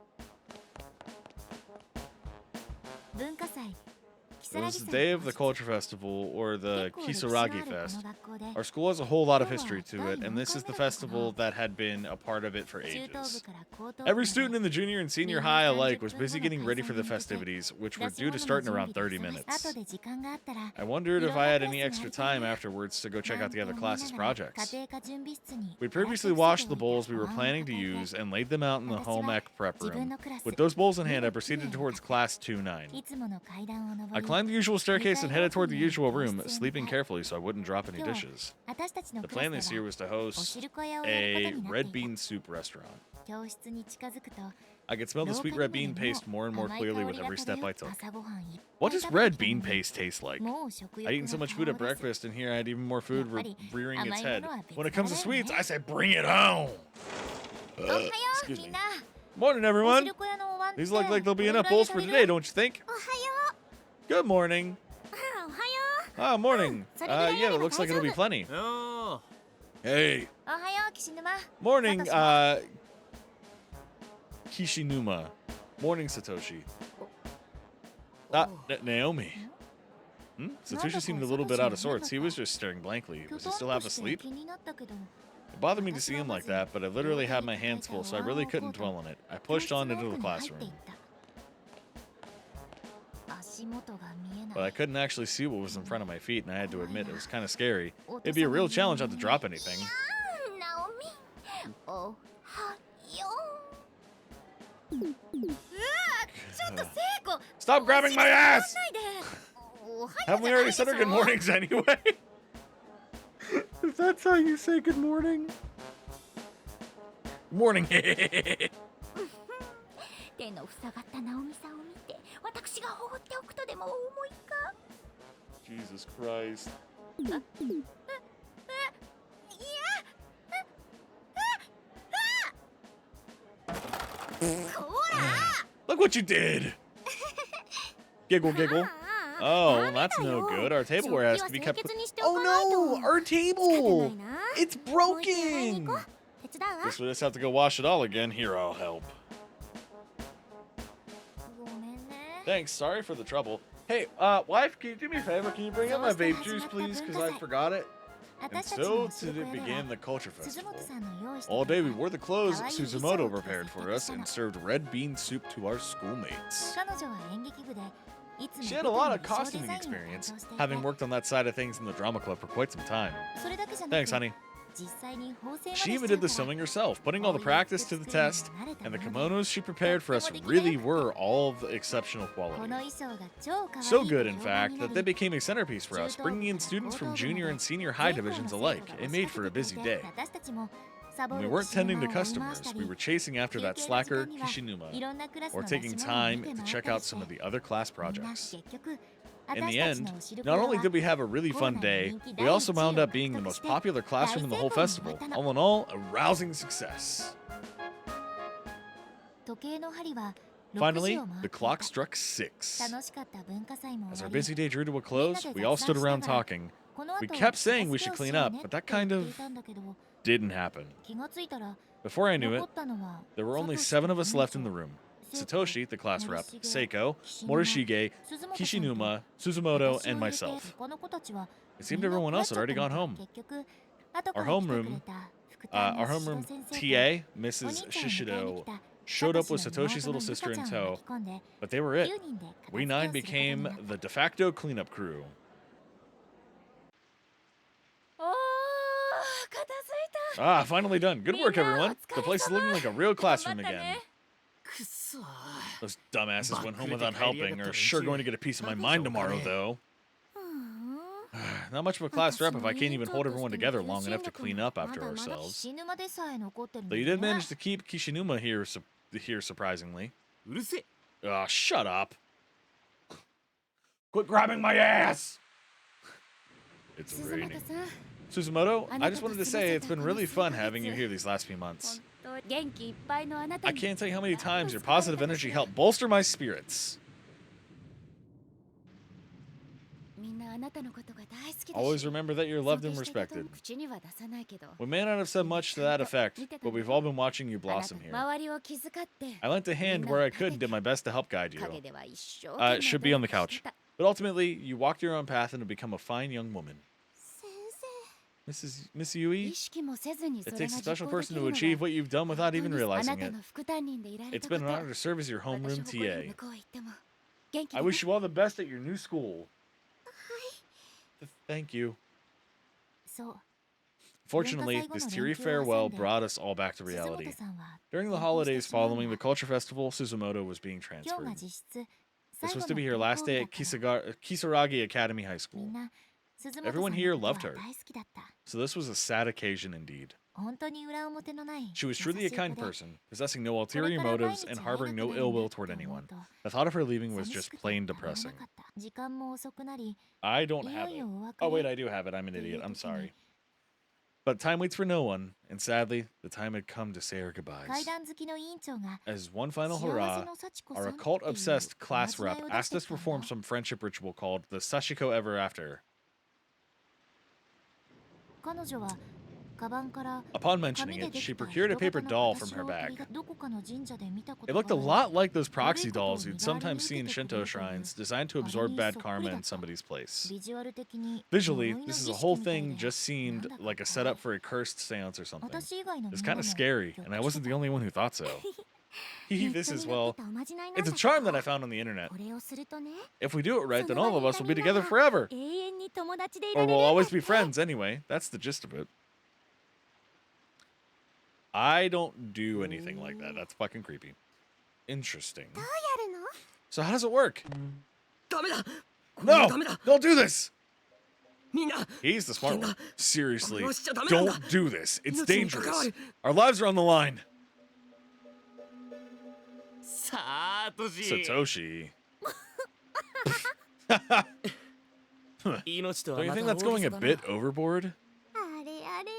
う文化祭 It was the day of the culture festival, or the 結構歴史のある Kisaragi この Fest. 学校で Our school has a whole lot of history to it, and this is the festival that had been a part of it for 中等部 ages. から高等部 Every まで student in the junior and senior high alike was busy getting ready for the festivities, which were 出し due 物 to の start in 準 around 備で 30 忙し minutes. 後で時間があったら I wondered if I had any extra time afterwards to go check な out ん the て other 思いな classes' がら projects. 家庭科準備室に We 早く previously 伏せ washed て the おい bowls た we were ご飯を planning to 片手 use and laid them out in the 私 home は ec prep 自分 room. のクラス With those bowls in hand, I 目 proceeded が綺麗 towards に class 2-9. いつもの階段を上 I り climbed the usual staircase and headed toward the usual room, 教室へ sleeping 向かい carefully so I wouldn't drop any 今日 dishes. 私たちの The クラ plan ス this で year は was to お host 汁粉屋をやること a になっ red てい bean た soup restaurant. 教室に近づくと I could smell the 廊 sweet 下 red に bean までも paste more and more 甘い clearly 香 with りが every step 漂 I う took. 朝ごはんいっぱ What い does 食べ red てた bean のに paste taste like? もう食 I'd 欲 eaten so が much 顔 food を at 出す breakfast, and here I had even more food やっぱり rearing its 甘い head. ものは別 When it comes to 物だよね sweets, I say bring it on! おはよ Excuse うみん me. な Morning, お everyone! 汁粉屋のお椀って These look like they'll be どれ enough ぐらいで bowls 食 for べる today, don't you think? おはよ Good morning! おはよ Ah, morning! Sorry, Yeah, it looks like it'll be plenty. Oh, Hey! うおはよう岸沼 Morning, Satoshi. Kishinuma. Morning, Satoshi. Naomi. Satoshi seemed a little bit out of sorts. He was just staring blankly. きょ Was と he ん still と half して asleep? 気になったけど It bothered me to see him like that, but I literally had my hands full, so I really couldn't dwell on it. I 教 pushed 室 on の into 奥 the に入ってい classroom, った足元が見えな but I い couldn't actually see what was in front of my feet, and I had to admit it was kind of scary. It'd be a real challenge not to drop anything. ナオミおはよ Stop grabbing my ass! ないでうおはよ Haven't we already said our good mornings anyway? If that's how you say good morning. Morning. 手の塞がったナオミさんを見て私が放っておくとでもお思いか Jesus Christ. こら Look what you did! Giggle, giggle. ああ Oh, well, that's no good. Our tableware has to be 食器は kept. 清潔にしてお Oh かないと no! Our 仕方 table! ないな It's もう一回洗いに broken! 行こう手伝うわ Guess we just have to go wash it all again. Here, I'll help. ごめんね Thanks. Sorry for the trouble. Hey, wife, can you do me a favor? Can you bring up my vape juice, please? Because I forgot it. And 私たち so のお to 汁粉屋で begin は the culture 鈴 festival. 本さんの用意してく All れ day た we wore the clothes Kawaii Suzumoto Miso prepared for us and Kyoto served red bean soup to our schoolmates. 彼女は演劇部でいつも She had a 舞 lot 台 of の衣装デ costuming ザインを担 experience, 当していて having worked on that side of things in the drama club for quite some time. それだけじゃな Thanks, く honey. 実際に縫製まで She し even ちゃ did う the から sewing herself, putting all the practice to the test, and the こ kimonos she prepared for us really were all of exceptional の quality. 衣装が超可愛い So と good, in 評判に fact, な that they り became a centerpiece for us, bringing in students from junior and senior high divisions alike. It made for a busy day. 私たちもサボ When る we weren't 岸沼 tending to を追い回 customers, した we り were chasing after 休憩 that の時 slacker 間にはい Kishinuma, ろんなクラス or の出し taking 物を time 見て to 回っ check たり out し some of て the other class みんな projects. 結局 In 私 the たち end, のお汁粉 not 屋 only は did we have a really fun day, we also wound up being the most popular classroom in the whole festival. All in all, a rousing success. 時計の針は6 Finally, 時を回って the い clock た struck 6. 楽しかった文化祭も As 終 our わ busy り day drew to a close, we all stood around talking. この後 We kept saying we 片 should 付け clean を up, しよう but that ね kind って言っ of ていたんだけど didn't happen. 気がついたら Before I knew 残 it, ったのは there were only サトシ 7 of us と left in the room. Satoshi, the class rep, Seiko, Morishige, 鈴本さんと Kishinuma, Suzumoto, 私を and 入れて myself. 他の子たちは It seemed everyone else had already gone home. 結局後か Our ら来てくれ homeroom, た副担 our の homeroom 指導先生と TA, お Mrs. 兄ちゃんを迎えに Shishido, 来た showed up with サトシ Satoshi's の little sister 妹 in の tow, リカちゃんを巻き込んで but they were it. 9人で片付け We を nine することに became なった the de facto cleanup crew. おー片付いた Ah, finally done. Good work, everyone. The place is looking like a real classroom 頑張った again. ねくそ Those dumbasses went home バックレて without 帰りやが helping った are 連 sure 中 going to get a piece of my バカじゃ mind んお tomorrow, 金 though. ふーん Not much of a class rep if I can't 私 even の hold 委員長 everyone として together の long 求 enough to 心 clean 力 up が after まだまだ ourselves. 菱沼でさえ残ってるん Though だ you よ did ね manage to keep Kishinuma here surprisingly. うるせえ Shut up. Quit grabbing my ass! It's 鈴本 raining. さん Suzumoto, I just wanted to say it's been really fun having you here these last few 本 months. 当元気いっぱいのあなた I に can't tell you how many times your positive energy helped bolster my spirits. みんなあなたのことが大好きだし Always remember that you're 尊 loved 敬 and していたと respected. 口には出さないけど We may not have said much to that effect, but we've all been watching you あなた blossom here. 周りを気遣って I lent a hand where I could and did my best to help guide you. 陰では一生 It should be on the couch. But ultimately, you walked your own path and have become a fine young woman. 先 Miss Yui, 意識もせずにそ it れが takes a 実 special 行で person きる to のが achieve what you've done without even あ realizing なた it. の副担任でいられ It's たこ been と an honor to serve as your 私 homeroom もここに TA. 向こう行っても元気 I でね wish you all the best at your new school. Thank you. そう Fortunately, this teary farewell brought us all back to 鈴本 reality. さんは During the holidays following the culture festival, Suzumoto was being 今日が transferred. 実質 This 最後 was の to be her 登 last 校 day 日 at だから Kisaragi Academy High み School. んな鈴本さん Everyone の here ことは loved her. 大好きだった So this was a sad occasion indeed. 本当に裏表のない She was 優し truly い a 子 kind で person, possessing no これ ulterior から毎 motives 日 and 会えな harboring く no なる ill んだ will って toward 思 anyone. うと The thought of her leaving was 寂し just くて plain たまらな depressing. かった時間も遅くなり I don't い have よ it. いよお別 Oh, wait, れ I do have it. I'm an idiot. I'm という時に sorry. But time waits for no one, and sadly, the time had come to say our 階 goodbyes. 段好きの委員長が As one final 幸せ hurrah, の幸子さ our んっていう occult obsessed お class まじ rep ないを出 asked して us き to たん perform だ some friendship ritual called the Sashiko Ever After. 彼女はカバンから Upon 紙 mentioning で it, で she きた procured a 人 paper 型 doll の from 形 her の鳥 bag. がどこかの神社で見たこ It と looked a がある lot like those 悪い proxy ことを dolls you'd 身代わりに sometimes 受 see け in てくれ Shinto るという shrines designed to あれ absorb に bad そっく karma りだ in った somebody's place. ビジュアル的に Visually, 呪いの this 儀 is a 式 whole みたい thing で just なん seemed だか like a 怖い setup for a cursed seance or something. 私以外の It's みんな kind も of scary, ひょっ and I として wasn't the た only one who thought so. ネ Hehe, ッ this ト is, に載 well, ってたおまじないなん it's a だけ charm that ど I found on the internet. これをするとね If we do it right, そ then の all 場 of にい us た will み be んな together が forever. 永遠に友達でいら Or れる we'll んだっ always be て friends anyway. That's the gist of it. I don't do anything like that. That's fucking creepy. Interesting. どうやるの So how does it work? ダメだこれは No! ダメだ Don't do this! みんな He's the smart one. Seriously, 殺しちゃダメなんだ don't do this. It's 命に関わ dangerous. る Our lives are on the line. さとし Satoshi. 命と Don't は you また think 大 that's げ going さ a だ bit な overboard? あれあれ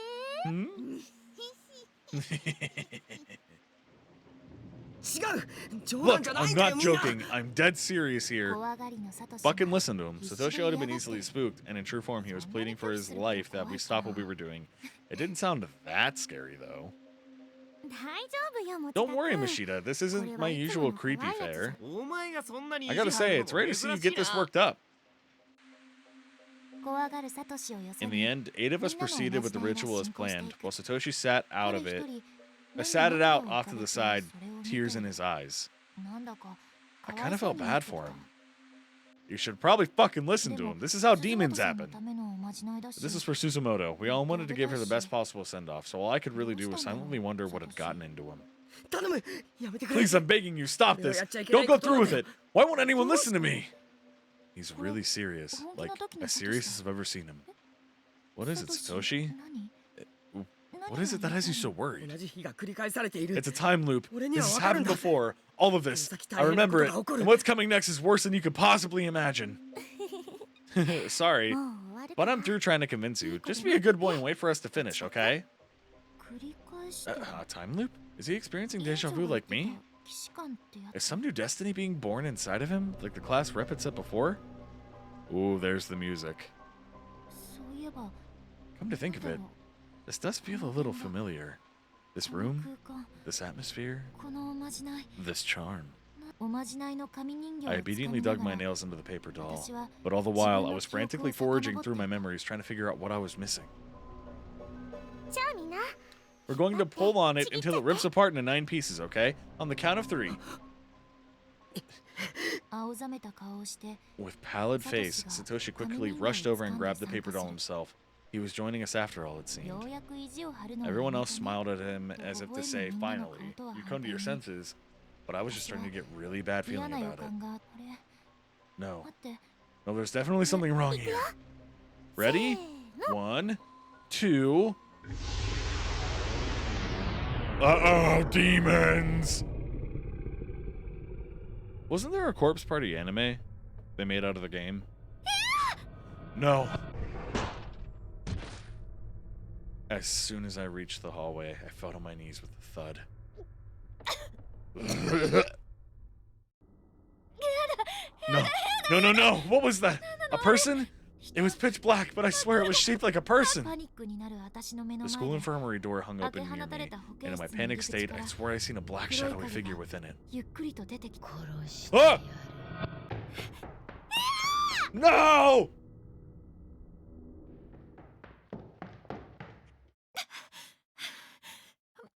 Hmm? 違う冗 Look, 談じゃない I'm んだよ not みんな joking. I'm dead serious here. 怖がりのサトシ Fucking が listen to him. Satoshi would have been easily spooked, and in true form, he was pleading for his life that we stop what we were doing. It didn't sound that scary, though. 大丈夫よ持 Don't worry, Mashida. This isn't my usual creepy fare. お前がそんなに I gotta say, it's rare to see you get this worked up. 怖がるサトシをよそ In に the end, 8 of us みんなの proceeded with the おまじない ritual は as 進行してい planned, く while Satoshi sat out of 一 it. 人 I 目に sat it 涙 out を off 浮か to べ the て side, それを見て tears in his eyes. なんだか I かわ kind い of そう felt になっ bad て for た him. You should probably fucking listen で to も him. This is how 鈴 demons 本さんの happen. ためのおまじないだし This is for Suzumoto. We all wanted to give her the best possible send off, so all I could really do was silently wonder what had gotten into him. 頼むやめてくれ Please, I'm begging you, stop this. Don't go through with it. Why won't anyone listen to me? He's really serious. Like, as serious as I've ever seen him. What is it, サトシ Satoshi? 何 What is it that has you so 同 worried? じ日が繰り返されている It's a time loop. 俺には This has わかるん happened だ before. All of this. I remember it. And what's coming next is worse than you could possibly imagine. Sorry, もう終わる but I'm through trying to convince you. Just be a good boy and wait for us to finish, okay? 繰り返して A time loop? Is he experiencing deja vu like me? 騎士官ってやつ Is some new destiny being born inside of him, like the class rep had said before? Ooh, there's the music. そういえば Come to think of it, this does feel a little familiar. This この room, 空間 this atmosphere, このおまじない this charm. おまじないの紙人形を I 掴み obediently な dug が my ら nails into the paper doll, 私は but all the while I 自分の was 記憶を frantically 遡って foraging through my memories trying to figure out what I was missing. じゃあみんな We're going to pull on it until it rips apart into 9 pieces, okay? On the count of 3. 青ざめた顔をして With pallid face, Satoshi quickly rushed over and grabbed the paper doll himself. He was joining us after all, it よ seemed. うやく意地を張るのを Everyone やめ else たね smiled at him as if to say, finally, you come to your senses. but I was just starting to get really bad 嫌 feeling な予 about it. 感があれ No. 待って No, there's definitely something wrong here. Ready? せーの 1, 2. Uh-oh, demons! Wasn't there a Corpse Party anime they made out of the game? No. As soon as I reached the hallway, I fell on my knees with a thud. No. No, no, no. What was that? A person? It was pitch black, but I swear it was shaped like a person. パニックになる私の目の The 前 school で infirmary door hung open near me, and in my panic state, I swore I seen a black shadowy figure within it. ゆっくりと出てき Ah! No!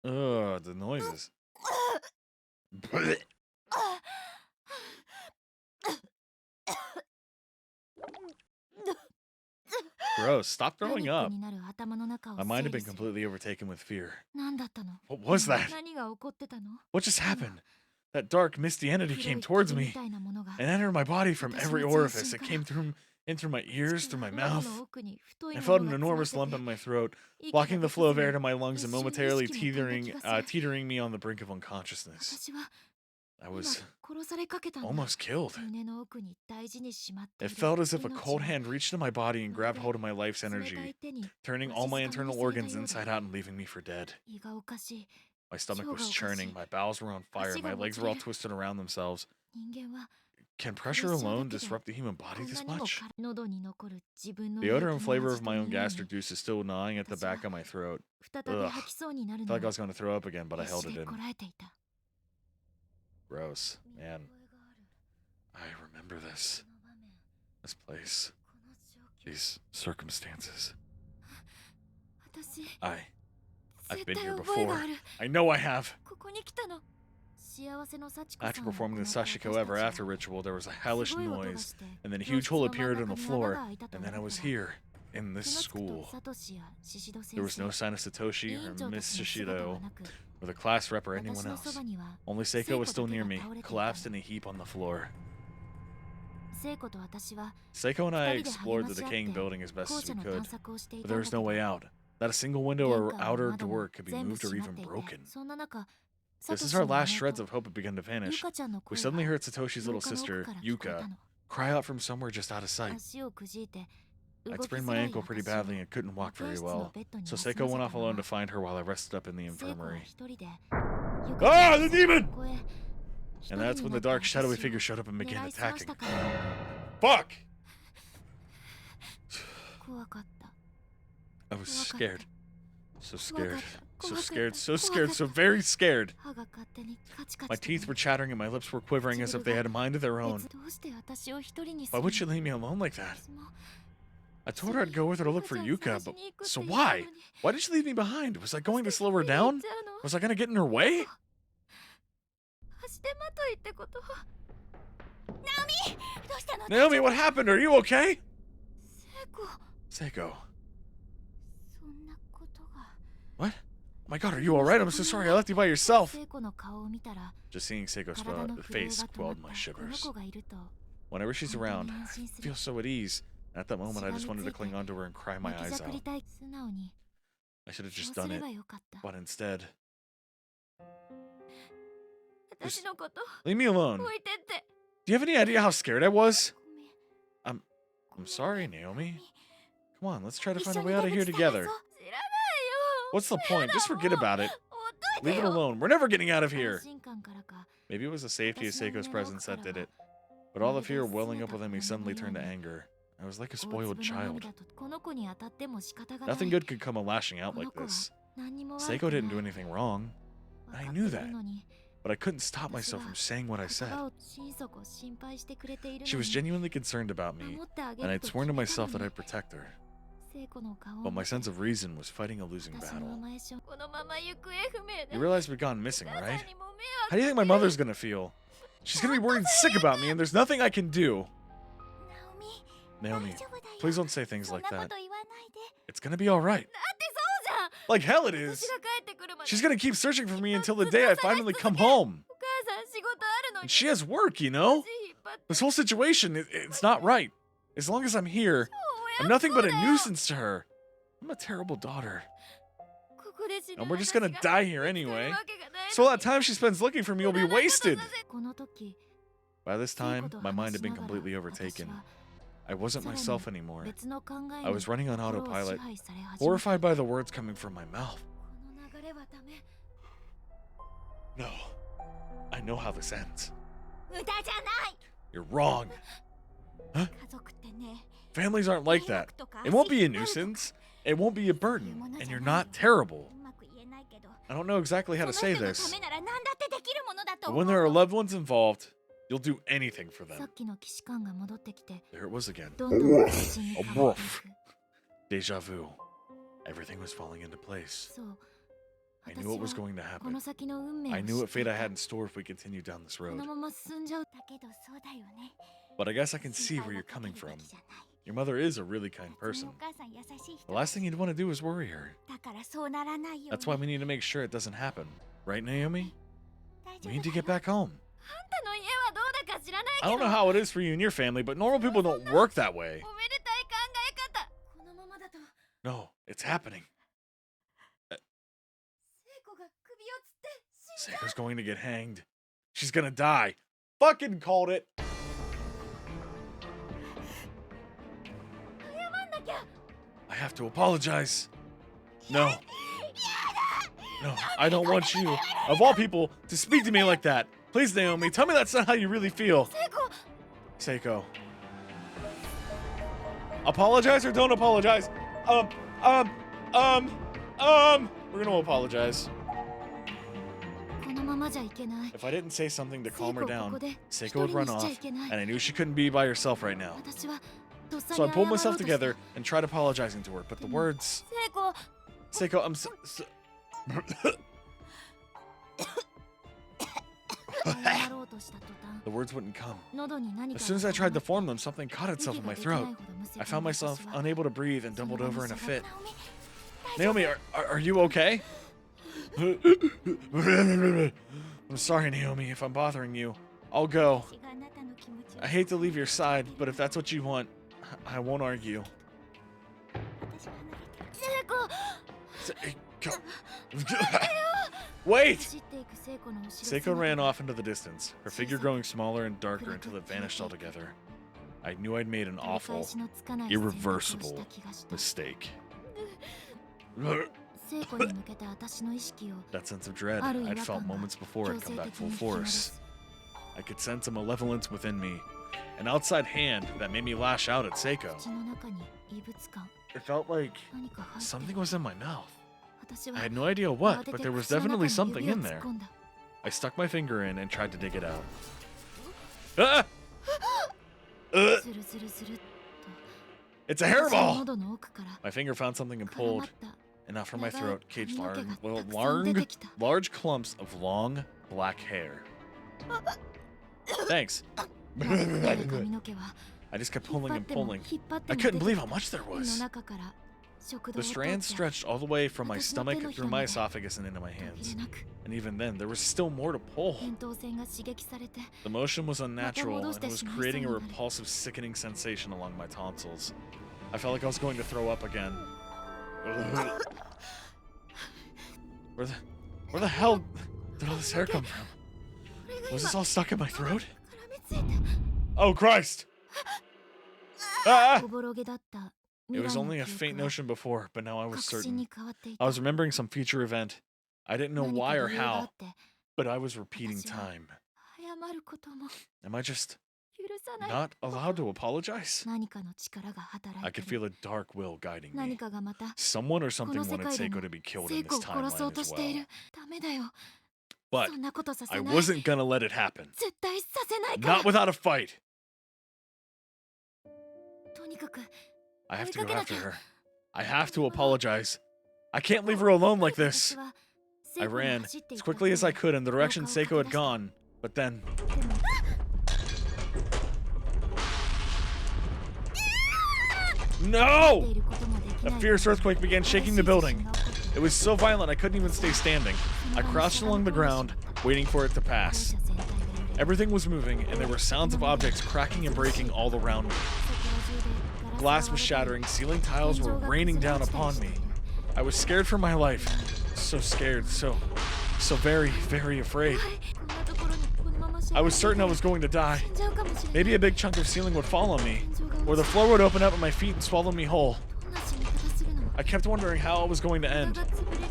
Ugh, the noises. Gross, stop パニ throwing ック up. になる頭の中を My mind had 整 been 理する completely overtaken with fear. 何だったの What was that? 何が起こってたの What just happened? That dark, misty entity 黒い came towards 霧み me たいなものが and entered my body from every 私の全身 orifice. It から came through in through my ears, through my 喉 mouth. の奥に太い I も felt の an が enormous 詰ま lump って in て my throat, 息が blocking the でき flow of ず air to my lungs 一 and 瞬で momentarily 意識も飛んだ気がする teetering me on the brink of unconsciousness. 私は I 今 was 殺されかけたんだ almost killed. 胸の奥に大事にしまってい It る felt as if a 命 cold を hand reached into my body and grabbed hold of my life's 冷たい energy, 手に turning all my internal organs inside out and leaving me for dead. 胃がおかしい My stomach was 腸がおかしい churning, my bowels were on fire, 足が my も legs つ were れ all る twisted around themselves. 人間は Can pressure プレッシャーだ alone けで disrupt the human こ body んな this にも much? 喉に残る自分の The 胃 odor 液 and の flavor 味 of my と own いうの gastric に juice is still gnawing at the 私は back of my throat. 再び Ugh. 吐きそうになる I の felt like I を was going to throw up again, but I 必 held 死 it で in. こらえていた Gross. 見覚 Man, えがある I remember this. この場面 This place. この状況 These circumstances. 私 I've 絶 been 対 here 覚えが before. ある I know I have. ここに来たの幸せの幸子 After さんを performing the 殺した Sashiko 私 ever たち after は ritual, there was a す hellish ごい音が noise, して and then a 教 huge 室 hole の真ん appeared in 中 the に穴 floor, が開いたと and then 思 I っ was たら here, in 気 this がつくと school. サトシやシシド There 先 was 生 no sign of 委 Satoshi 員 or 長た Miss ちの姿は Shishido, なく or the class rep or 私 anyone のそ else. ばには Only 聖 Seiko 子 was だ still け near が me, 倒れていた collapsed in a heap on the floor. 聖子と私は Seiko and I 二人で explored 励 the まし合っ decaying て building as best 校 as 舎 we の could, 探索をしてい but た there ん was だ no け way ど out. Not a single window 玄 or 関も outer 窓も door could be 全部 moved or 閉まっ even ていて broken. そんな中サ This ト is シ our の last shreds 妹 of hope had begun to ゆ vanish. かちゃんの We 声 suddenly が heard Satoshi's 廊 little 下の奥 sister, から聞こえた Yuka, の cry out from somewhere just out of sight. 足をくじいて I'd 動き sprained づ my らい ankle pretty 私を badly and couldn't 保 walk 健 very 室の well, ベッドに so 休ま Seiko せ went た off ま alone ま to find her while I rested up in the 聖子は infirmary. 一人で Ah, the demon! こへ And that's when the dark shadowy figure 一 showed up and 人に began なって私を狙いす attacking. ましたから Fuck! 怖かった I was 怖かった scared. So 怖か scared. った So 怖かった scared. So 怖 scared. か So った very scared. 歯が勝手にカチカ My チと teeth were chattering and my lips were quivering as if they had a mind of their own. どうして私を一人にす Why る would she leave me alone like that? いつも I told her I'd go with her to look for ゆか Yuka, ちゃん but 探しに行くって so 言ったの why? に Why did she leave me behind? Was I going to slow her どこ down? に行っちゃうの Was I gonna get in her way? 足手まといってこと どうしたの Naomi, what happened? Are you okay? 聖子 Seiko. そんなことが What? Oh my god, are you alright? I'm so sorry I left you by yourself. 聖子の顔を見たら Just seeing Seiko's 体の震え face が止まっ quelled た my この shivers. 子がいると Whenever she's 本当 around, に I 安心す feel る so at ease. At that moment, I just wanted to cling onto her and cry my 泣き eyes じゃくり out. たい素直に I should have そ just うす done れ it, ばよかった but instead, 私のこと leave me alone. 置いてって Do you have any idea how scared I was? ごめん I'm sorry, Naomi. Come on, let's try to 一 find 緒 a に way out 出 of 口 here 探 together. 知らない そうよ What's the point? Just forget about it. ほっとい Leave て it よ alone. We're never getting out of 安 here. 心感からか Maybe it was the safety of Seiko's presence that did it. But all the fear welling up within me suddenly turned to anger. I was like a 大 spoiled 粒の child. 涙とこの子に当たっても仕方がない Nothing good could come of lashing out この like 子は this. 何にも悪 Seiko くない didn't do anything wrong, 分 I か knew って that. るのに but I couldn't stop myself from saying what I 言 said. 葉を心底心配してくれている She の was に genuinely concerned about me, 守ってあげ and る I'd と sworn to 決めた myself that の I'd に protect her. 聖子の顔を But my 見て sense of reason was fighting a losing 私の battle. 甘えしょこのまま行方不明で You realize we've gone missing, お母 right? さんにも迷 How do you think my mother's gonna feel? She's gonna be worried sick about me, and the's nothing I can do. ナオミ Naomi, 大丈夫だよ please don't say things そん like なこ that. と言わないで It's gonna be alright. だってそうじゃん Like hell it 私 is. が帰ってくるまで She's gonna keep searching for me until the day I finally come home. お母さん仕事あるの And に she has work, you know? 足引っ張って This whole situation, it's not right. As long as I'm here, I'm nothing but a nuisance to her. I'm a terrible daughter. ここで死ぬ And we're just 私 gonna が die here 見つかる anyway. わけがない So の all に that time she spends looking for me will be 無駄なこと wasted. させこの時 By this 聖子 time, と my mind 話 had し been ながら completely 私 overtaken. は I wasn't さらに myself anymore. 別の考え I に was running on 心を autopilot, 支配され始めた horrified by the words coming from my mouth. この流れはダメ No, I know how this ends. 無駄じゃない。 You're wrong. 家族ってね、 Families aren't like 迷 that. 惑とか It won't be a 足引っ張るとか nuisance. It won't be a burden. And you're not terrible. うまく言えないけど、 I don't know exactly how to その say 人のた this, めなら何だってできるものだと but 思う when there are loved ones involved, you'll do anything for さ them. っきの騎士官が戻ってきて There it was again. どんどん形に変わっていく Deja vu. Everything was falling into place. そう I knew what was 私は going to この happen. 先の運命を I 知 knew っ what てい fate I た had in store if we continued down this こ road. のまま進んじゃうだけどそうだよね。 But I guess I can 心 see 配 where は you're かけ coming るべ from. きじゃない Your mother is a really kind 別に person. お母さん優しい The 人 last thing you'd want to do is worry her. だからそうならないよう That's why we need to make sure it doesn't happen. Right, Naomi? 大丈 We need 夫 to だ get よ back home. あんたの家はどうだか知らない I け don't ど know how it is for you and your family, but normal people don't work that way. おめでたい考え方このままだと No, it's happening. 聖子が首をつって死んじゃう Seiko's going to get hanged. She's gonna die. Fucking called it. 謝んなきゃ I have to apologize. No. No, I don't want you, of all people, to speak to me like that. Please, Naomi, tell me that's not how you really feel. 聖子 Seiko. Apologize or don't apologize? We're gonna apologize. このままじゃいけない If I didn't say something to 聖 calm 子 her をこ down, こで Seiko would 一人 run にしちゃ off, いけない and I knew she couldn't be by herself right now. 私はとっさ So に I 謝 pulled ろう myself とした together and tried apologizing to her, but the words, 聖子 Seiko, I'm so 謝ろうとした途端 the words wouldn't come. 喉に何か As soon as I tried to form them, something caught itself in my 息ができな throat. いほどむせてい I た found myself 私は unable to breathe and その doubled 場に over in a しゃが fit. ナオミ Naomi, are you okay? I'm sorry, Naomi, if I'm bothering you. I'll go. 私があなたの気持ちを I hate to leave your side, but if that's what you want, I won't argue. 私が離れて聖子 Wait! 走っていく聖子の後ろ Seiko ran off into the distance, her figure growing smaller and darker until it vanished altogether. I knew I'd made an 取り awful 返しのつかない選択を irreversible した気がした mistake. 聖子に向けた私の意識を That sense of dread ある違 I'd 和 felt 感が moments before 強 had 制 come back 的 full に引き戻 force. す I could sense a malevolence within me, an outside hand that made me lash out at Seiko. 口の中に異物感 It felt like 何か入って something る was in my mouth. 私は I had no idea 慌 what, て but て there was 口の definitely 中に something 指を in 突 there. っ込んだ I stuck my finger in and tried to dig it out. Ah! Uh, スルスルスルっ it's と a 私の hairball! 喉の奥から My finger found something and 絡ま pulled, った and out from my 長い throat caged 髪の毛 large, が well, たくさん出て large, きた large clumps of long black hair. Thanks. 長い髪の毛は I just kept 引っ pulling 張っ and ても pulling. 引っ張って I も couldn't 出て believe き how た much there 胃の was. 中から食道 The を通っ strands て stretched all the way from my 私の手 stomach の through ひ my らまで esophagus and into my 途切 hands. れなく And even then, there was still more to pull. 扁桃腺が刺激されて The motion was unnatural and it was また戻してしまいそうになる。 creating a repulsive, sickening sensation along my tonsils. I felt like I was going to throw up again. Where the hell did all this hair come from? Was this all stuck in my throat? 絡みついて Oh Christ! Ah! おぼろげだった It 未 was 来の only a 記 faint 憶が notion before, but now I was 確信 certain. に変わっていた I was remembering some future event. I didn't know 何 why か or 理由があ how, って but I was repeating 私は time. 謝ることも Am I just 許さない not allowed to apologize? 何かの力が働 I いて could る feel a dark will guiding 何 me. かがまた Someone or something この世 wanted 界で Seiko も to be killed 聖 in 子 this を殺そう timeline と as してい well. るダメだよ But そんなことさ I せない wasn't gonna let it happen. 絶対させないから Not without a fight. とにかく I have to go 追いかけなき after ゃ her. I have to apologize. I can't leave her alone like this. 私は I 聖子に ran 走ってい as った quickly as I 方 could in the direction 廊下を Seiko 駆 had け出した gone, but then でも no! 出ることもでき A ない fierce earthquake began shaking the 激しい地震 building. が起こって It was so violent I couldn't even stay standing. その I 場に crouched しゃがみ along the 込んでしま ground, った waiting for it to 校 pass. 舎全体が Everything was moving, and there were sounds of objects cracking and breaking all around me. Glass was shattering, ceiling tiles were raining down upon me. I was scared for my life. So scared, so very, very afraid. I was certain I was going to die. Maybe a big chunk of ceiling would fall on me, or the floor would open up at my feet and swallow me whole. I kept wondering how it was going to end.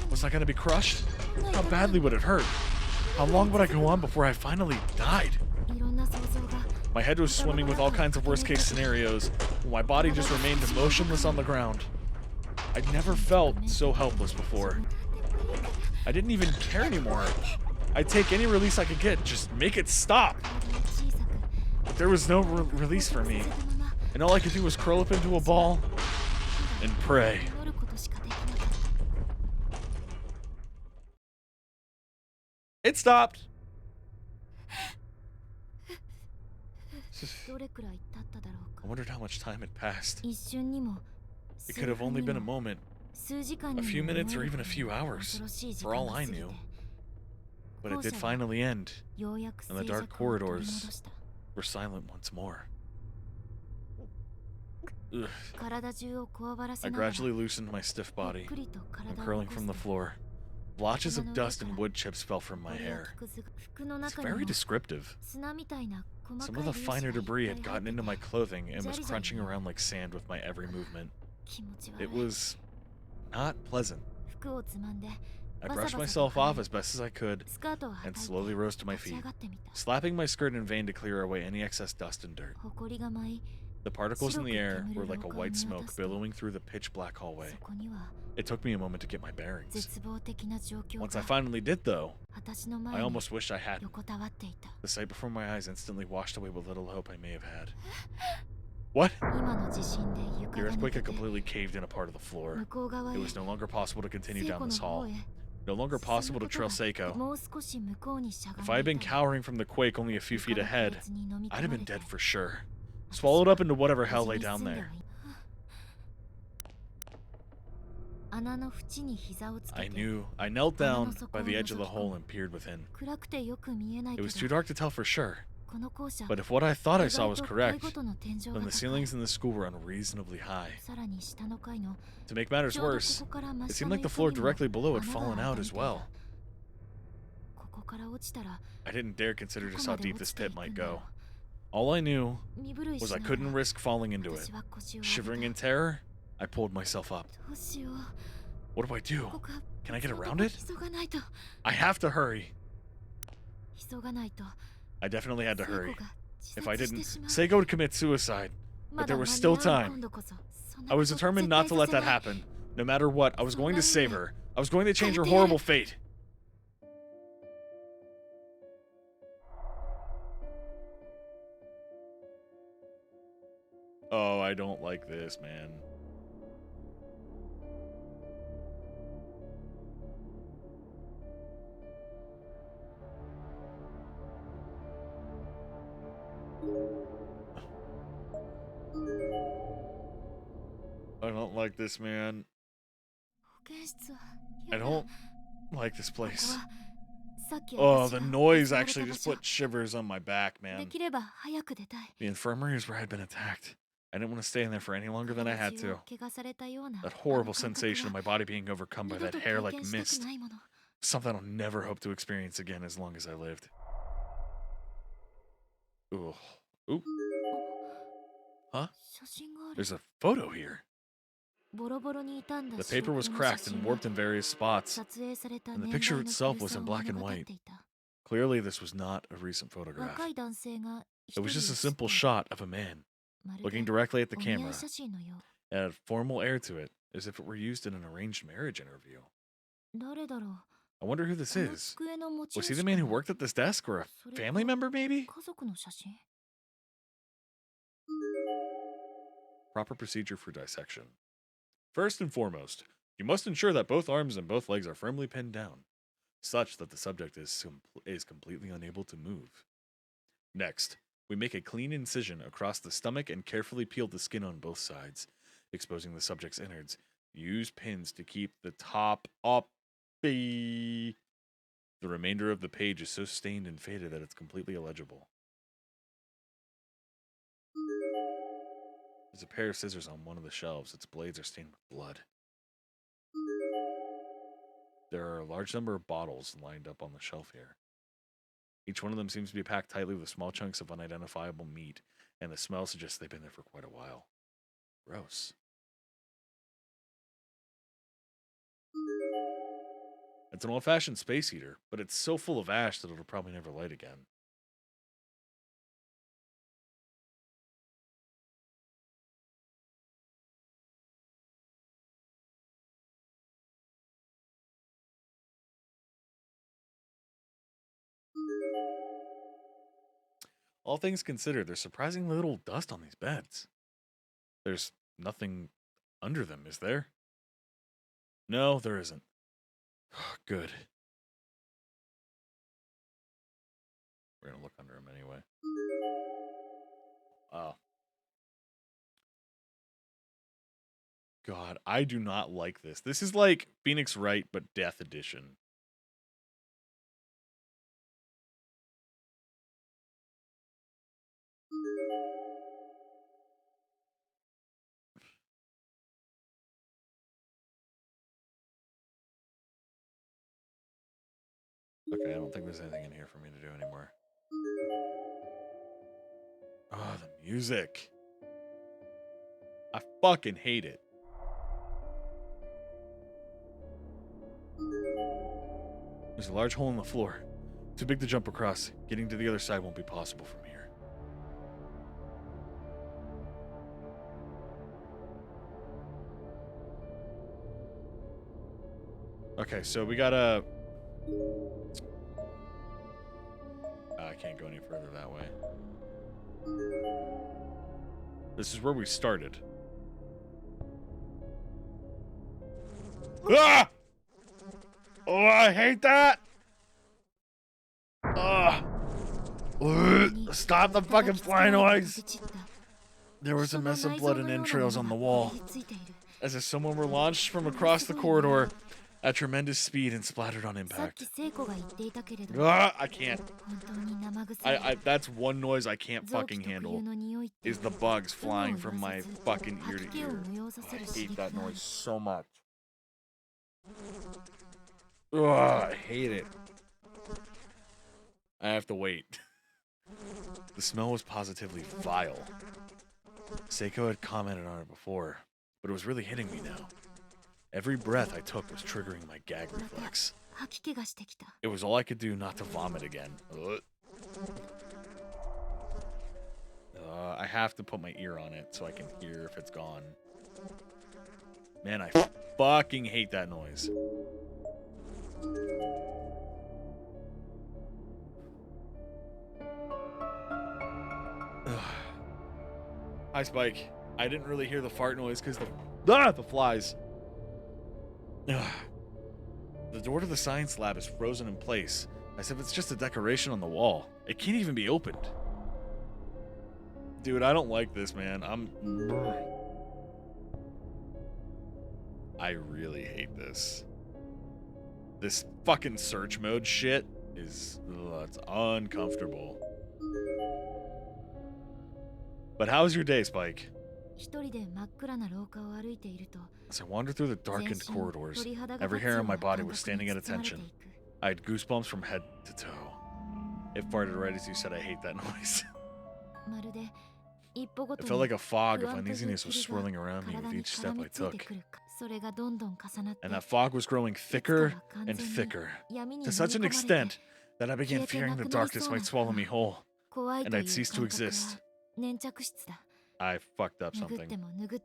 Was I going to be crushed? How badly would it hurt? How long would I go on before I finally died? My head was swimming with all kinds of worst-case scenarios, while my body just remained motionless on the ground. I'd never felt so helpless before. I didn't even care anymore. I'd take any release I could get, just make it stop. But there was no release for me, and all I could do was curl up into a ball and pray. It stopped. I wondered how much time had passed. It could have only been a moment, a few minutes, or even a few hours, for all I knew. But it did finally end, and the dark corridors were silent once more. Ugh. I gradually loosened my stiff body and curling from the floor. Blotches of dust and wood chips fell from my hair. It's very descriptive. Some of the finer debris had gotten into my clothing and was crunching around like sand with my every movement. It was not pleasant. I brushed myself off as best as I could and slowly rose to my feet, slapping my skirt in vain to clear away any excess dust and dirt. The particles in the air were like a white smoke billowing through the pitch-black hallway. It took me a moment to get my bearings. Once I finally did, though, I almost wished I hadn't. The sight before my eyes instantly washed away what little hope I may have had. What? The earthquake had completely caved in a part of the floor. It was no longer possible to continue down this hall. No longer possible to trail Seiko. If I had been cowering from the quake only a few feet ahead, I'd have been dead for sure. Swallowed up into whatever hell lay down there. I knelt down by the edge of the hole and peered within. It was too dark to tell for sure. But if what I thought I saw was correct, then the ceilings in the school were unreasonably high. To make matters worse, it seemed like the floor directly below had fallen out as well. I didn't dare consider just how deep this pit might go. All I knew was I couldn't risk falling into it. Shivering in terror, I pulled myself up. What do I do? Can I get around it? I have to hurry. I definitely had to hurry. If I didn't, Seiko would commit suicide. But there was still time. I was determined not to let that happen. No matter what, I was going to save her. I was going to change her horrible fate. Oh, I don't like this, man. I don't like this, man. I don't like this place. Oh, the noise actually just put shivers on my back, man. The infirmary is where I'd been attacked. I didn't want to stay in there for any longer than I had to. That horrible sensation of my body being overcome by that hair-like mist. Something I'll never hope to experience again as long as I lived. Ooh. Oop. Huh? There's a photo here. The paper was cracked and warped in various spots, and the picture itself was in black and white. Clearly, this was not a recent photograph. It was just a simple shot of a man, looking directly at the camera. It had a formal air to it, as if it were used in an arranged marriage interview. I wonder who this is. Was he the man who worked at this desk, or a family member, maybe? Proper procedure for dissection. First and foremost, you must ensure that both arms and both legs are firmly pinned down, such that the subject is completely unable to move. Next, we make a clean incision across the stomach and carefully peel the skin on both sides, exposing the subject's innards. Use pins to keep the top up. The remainder of the page is so stained and faded that it's completely illegible. There's a pair of scissors on one of the shelves. Its blades are stained with blood. There are a large number of bottles lined up on the shelf here. Each one of them seems to be packed tightly with small chunks of unidentifiable meat, and the smell suggests they've been there for quite a while. Gross. It's an old-fashioned space heater, but it's so full of ash that it'll probably never light again. All things considered, there's surprisingly little dust on these beds. There's nothing under them, is there? No, there isn't. Good. We're gonna look under them anyway. Oh. God, I do not like this. This is like Phoenix Wright, but Death Edition. Okay, I don't think there's anything in here for me to do anymore. Oh, the music. I fucking hate it. There's a large hole in the floor. Too big to jump across. Getting to the other side won't be possible from here. Okay, so we gotta... I can't go any further that way. This is where we started. Ah! Oh, I hate that! Stop the fucking fly noise! There was a mess of blood and entrails on the wall, as if someone were launched from across the corridor at tremendous speed and splattered on impact. I can't. That's one noise I can't fucking handle, is the bugs flying from my fucking ear to ear. I hate that noise so much. I hate it. I have to wait. The smell was positively vile. Seiko had commented on it before, but it was really hitting me now. Every breath I took was triggering my gag reflex. It was all I could do not to vomit again. I have to put my ear on it so I can hear if it's gone. Man, I fucking hate that noise. Hi, Spike. I didn't really hear the fart noise because the flies. The door to the science lab is frozen in place, as if it's just a decoration on the wall. It can't even be opened. Dude, I don't like this, man. I really hate this. This fucking search mode shit is... it's uncomfortable. But how's your day, Spike? As I wandered through the darkened corridors, every hair on my body was standing at attention. I had goosebumps from head to toe. It farted right as you said I hate that noise. It felt like a fog of uneasiness was swirling around me with each step I took. And that fog was growing thicker and thicker, to such an extent that I began fearing the darkness might swallow me whole, and I'd cease to exist. I fucked up something.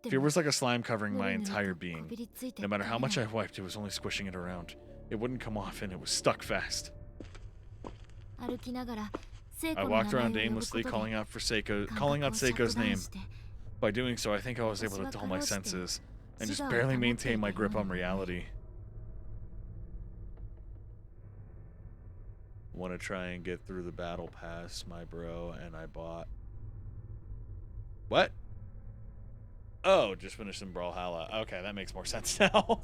Fear was like a slime covering my entire being. No matter how much I wiped, it was only squishing it around. It wouldn't come off, and it was stuck fast. I walked around aimlessly, calling out Seiko's name. By doing so, I think I was able to dull my senses and just barely maintain my grip on reality. Want to try and get through the battle pass, my bro, and I bought... What? Oh, just finished some Brawlhalla. Okay, that makes more sense now.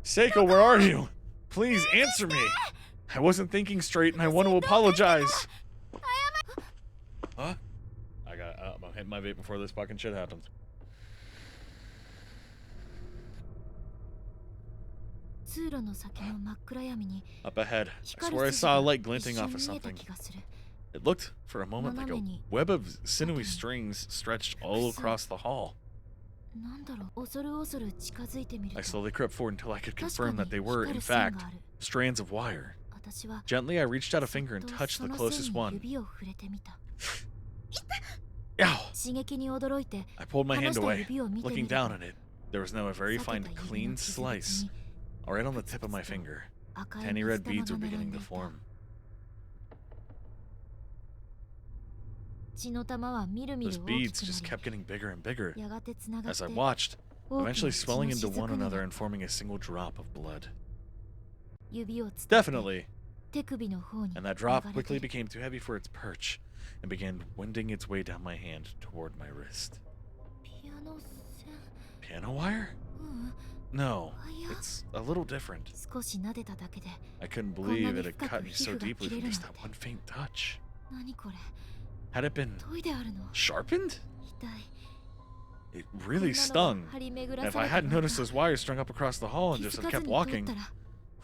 Seiko, where are you? Please answer me. I wasn't thinking straight and I want to apologize. Huh? I'm hitting my vape before this fucking shit happens. 通路の先の真っ暗闇に Up ahead, I 光 swear る I 筋 saw a が light 一 glinting 瞬 off of 見えた something. 気がする。 It looked for a moment like a web of sinewy strings stretched all across the hall. なんだろう、恐る恐る近づいてみる I と slowly crept forward until I could 確か confirm に that they were, 光 in る線 fact, がある。 strands of wire. 私は Gently, I reached out a そっ finger and と touched そ the の closest 線に one. 指を触れてみた。 Ow! 刺激に驚いて I pulled my 離 hand した away, 指を見てみ looking ると down at it. There was now a very 裂 fine, けた指 clean の傷口 slice, に right on the tip of my finger. 赤い Tiny 水 red 玉 beads が were 並 beginning んで to いた。 form. 血の玉はみるみ Those る大 beads き just くな kept getting bigger and bigger り、やがてつながっ as て I watched, 大きな eventually 血の swelling 雫 into one にな another っ and た。 forming a single drop of blood. 指をつって Definitely, 手首の方に and that 流 drop れ quickly て became too heavy for its perch and began winding its way down my hand toward my wrist. ピアノ線 Piano wire? うん No, あいや it's a little different. 少し撫でただけで I couldn't believe it had こんな cut に me 深 so く皮膚が deeply 切れ from る just なん that て one faint touch. 何これ Had it been 研いであるの sharpened? 痛い It こん really なの stung. が張り巡 And ら if さ I れた hadn't まま noticed those wires strung up across the hall and 気 just づ had か kept ずに通っ walking, たら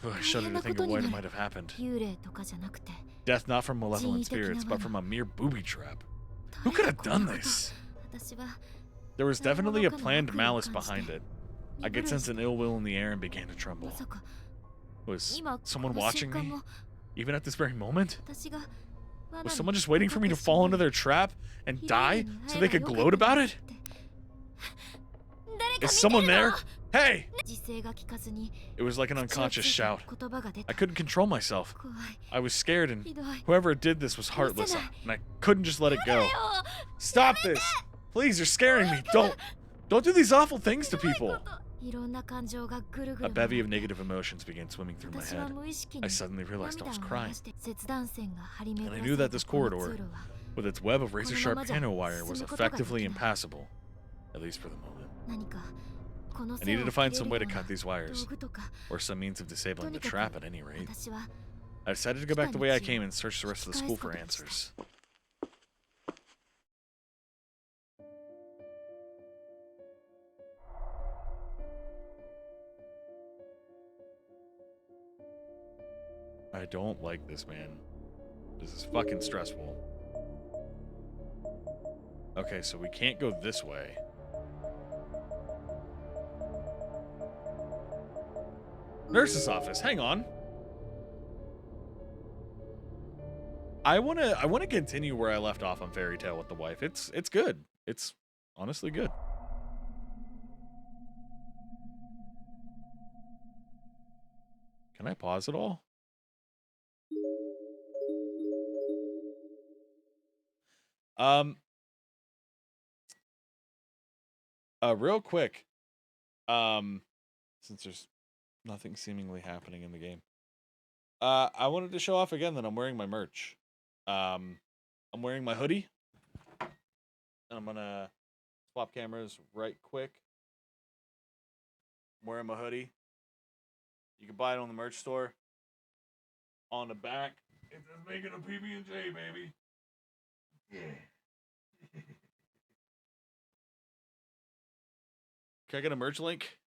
I shudder to think of what might have happened. 幽霊とかじゃなくて Death not from malevolent spirits, but from a mere booby trap. Who could have done this? 私は There was definitely a planned malice behind it. I could sense an ill will in the air and began to tremble. まさか Was 今こ someone の watching 瞬間 me? も Even at this very moment? 私が罠 Was に someone just waiting for me to かかってしま fall う into their trap and ひどい die 目に so 遭 they えば could よか gloat った about な it? って。誰か Is 見て someone るの there? Hey! 時勢が効かずに It was like an 口を unconscious つい shout. た言葉が出 I た。 couldn't control myself. 怖い。 I was scared, and ひどい。 whoever did this was heartless, Listen, and I couldn't just let it だ go. よ Stop this! Please, you're scaring me. Don't do these awful things to ひどい people. こといろんな感情がぐるぐ A る bevy 回 of って negative emotions began swimming through my 私は head. 無意識 I に suddenly realized I 涙 was を流 crying. して切断線が張り巡 And ら I さ knew れ that た this この corridor, 通路は with its web of razor sharp このままじゃ piano wire, was 進むことができない。 effectively impassable, at least for the moment. 何かこの I 線 needed を to 切 find れ some る way よ to うな cut these 道 wires, 具とか or some means of disabling the とにかく trap at any rate. 私は I decided to go back the way I came and search the rest of the school for answers. I don't like this, man. This is fucking stressful. Okay, so we can't go this way. Nurse's office. Hang on. I wanna continue where I left off on Fairy Tale with the wife. It's good. It's honestly good. Can I pause it all? Real quick. Since there's nothing seemingly happening in the game. I wanted to show off again that I'm wearing my merch. I'm wearing my hoodie. And I'm gonna swap cameras right quick. I'm wearing my hoodie. You can buy it on the merch store. On the back, it says making a PB&J, baby. Yeah. Can I get a merch link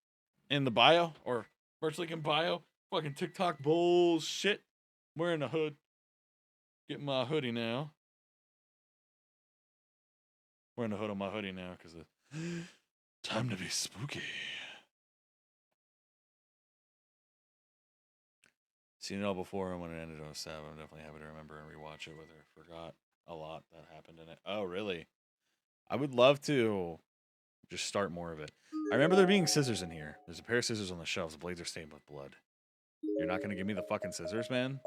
in the bio? Or merch link in bio? Fucking TikTok bullshit. I'm wearing a hood. Getting my hoodie now. Wearing a hood on my hoodie now because time to be spooky. Seen it all before, and when it ended on 7, I'm definitely happy to remember and rewatch it, whether I forgot a lot that happened in it. Oh, really? I would love to just start more of it. I remember there being scissors in here. There's a pair of scissors on the shelves. The blades are stained with blood. You're not gonna give me the fucking scissors, man?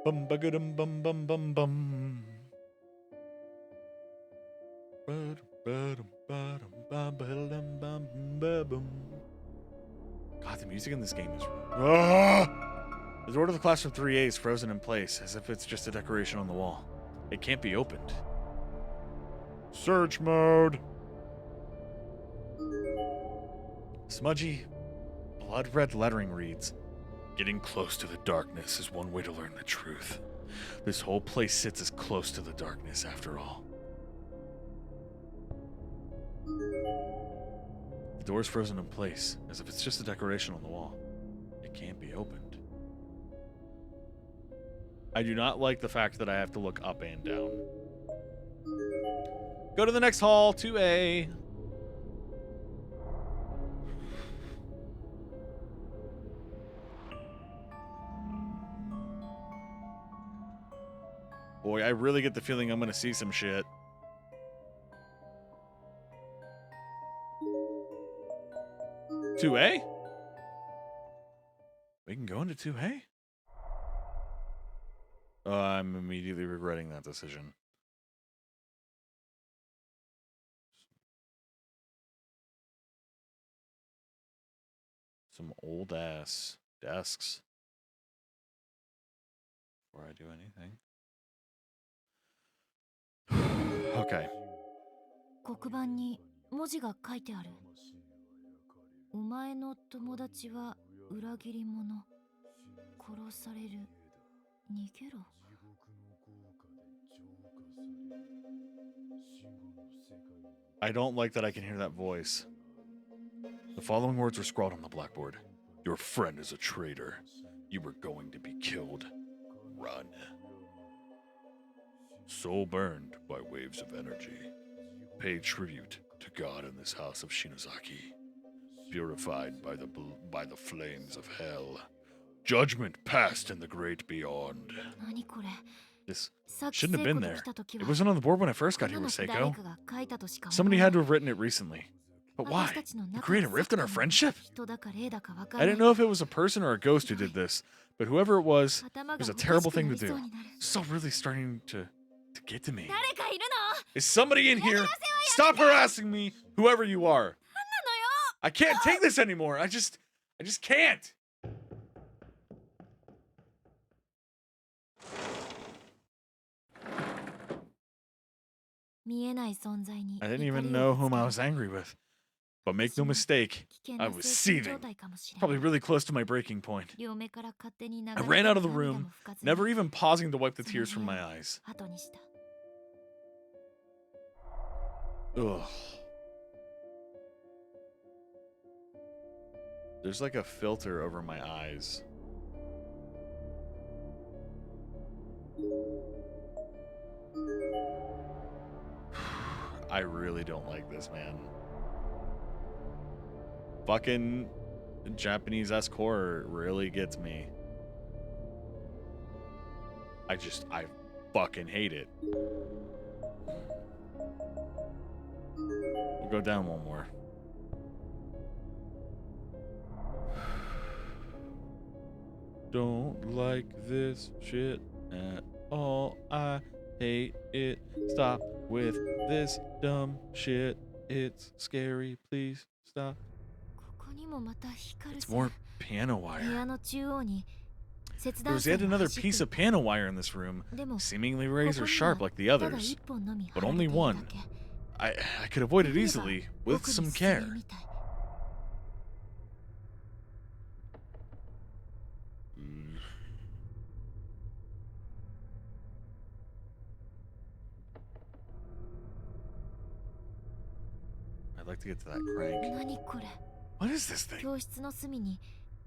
Bum ba dum bum bum bum bum. God, the music in this game is... The door to the classroom 3A is frozen in place, as if it's just a decoration on the wall. It can't be opened. Search mode. Smudgy, blood red lettering reads, Getting close to the darkness is one way to learn the truth. This whole place sits as close to the darkness after all. The door's frozen in place, as if it's just a decoration on the wall. It can't be opened. I do not like the fact that I have to look up and down. Go to the next hall, 2A. Boy, I really get the feeling I'm gonna see some shit. Two A? We can go into 2A? Oh, I'm immediately regretting that decision. Some old ass desks. Before I do anything. Okay. 黒板に文字が書いてある。お前の友達は裏切り者。殺される。逃げろ。I don't like that I can hear that voice. The following words were scrawled on the blackboard. Your friend is a traitor. You were going to be killed. Run. Soul burned by waves of energy. Pay tribute to God in this house of Shinozaki. Purified by the flames of hell. Judgment passed in the great beyond. 何これ。 This さっき shouldn't have 聖 been 子と there. 来た時 It は wasn't on the board when I first got こ here の with 誰 Seiko. かが書いたとしか思 Somebody えない had to have written it recently. But why? 私たちの To 中 create で a rift in our サッカーの friendship? 人だか霊だかわか I ら didn't ない know if it was a person or a ghost who did this, but whoever it was, 頭 it が was お a かし terrible くな thing to りそう do. になる It's all really starting to get to me. 誰かいるの Is somebody in here? Stop harassing me, whoever you are. I can't take this anymore. I just can't. I didn't even know whom I was angry with. But make no mistake, I was seething. Probably really close to my breaking point. I ran out of the room, never even pausing to wipe the tears from my eyes. Ugh. There's like a filter over my eyes. I really don't like this, man. Fucking Japanese-esque horror really gets me. I fucking hate it. We'll go down one more. Don't like this shit at all. I hate it. Stop with this dumb shit. It's scary. Please stop. It's more piano wire. There was yet another piece of piano wire in this room, seemingly razor sharp like the others, but only one. I could avoid it easily with some care. I'd like to get to that crank. What is this thing?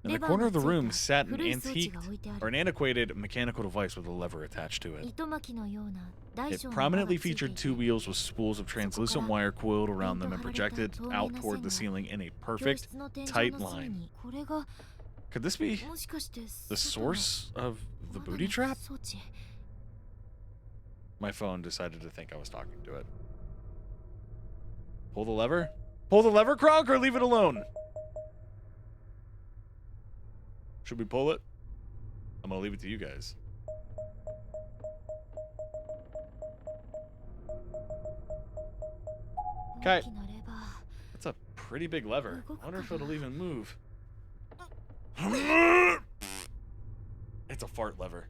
In the corner of the room sat an antiqued or an antiquated mechanical device with a lever attached to it. It prominently featured two wheels with spools of translucent wire coiled around them and projected out toward the ceiling in a perfect, tight line. Could this be the source of the booty trap? My phone decided to think I was talking to it. Pull the lever? Pull the lever, Kronk, or leave it alone? Should we pull it? I'm gonna leave it to you guys. Okay. That's a pretty big lever. I wonder if it'll even move. It's a fart lever.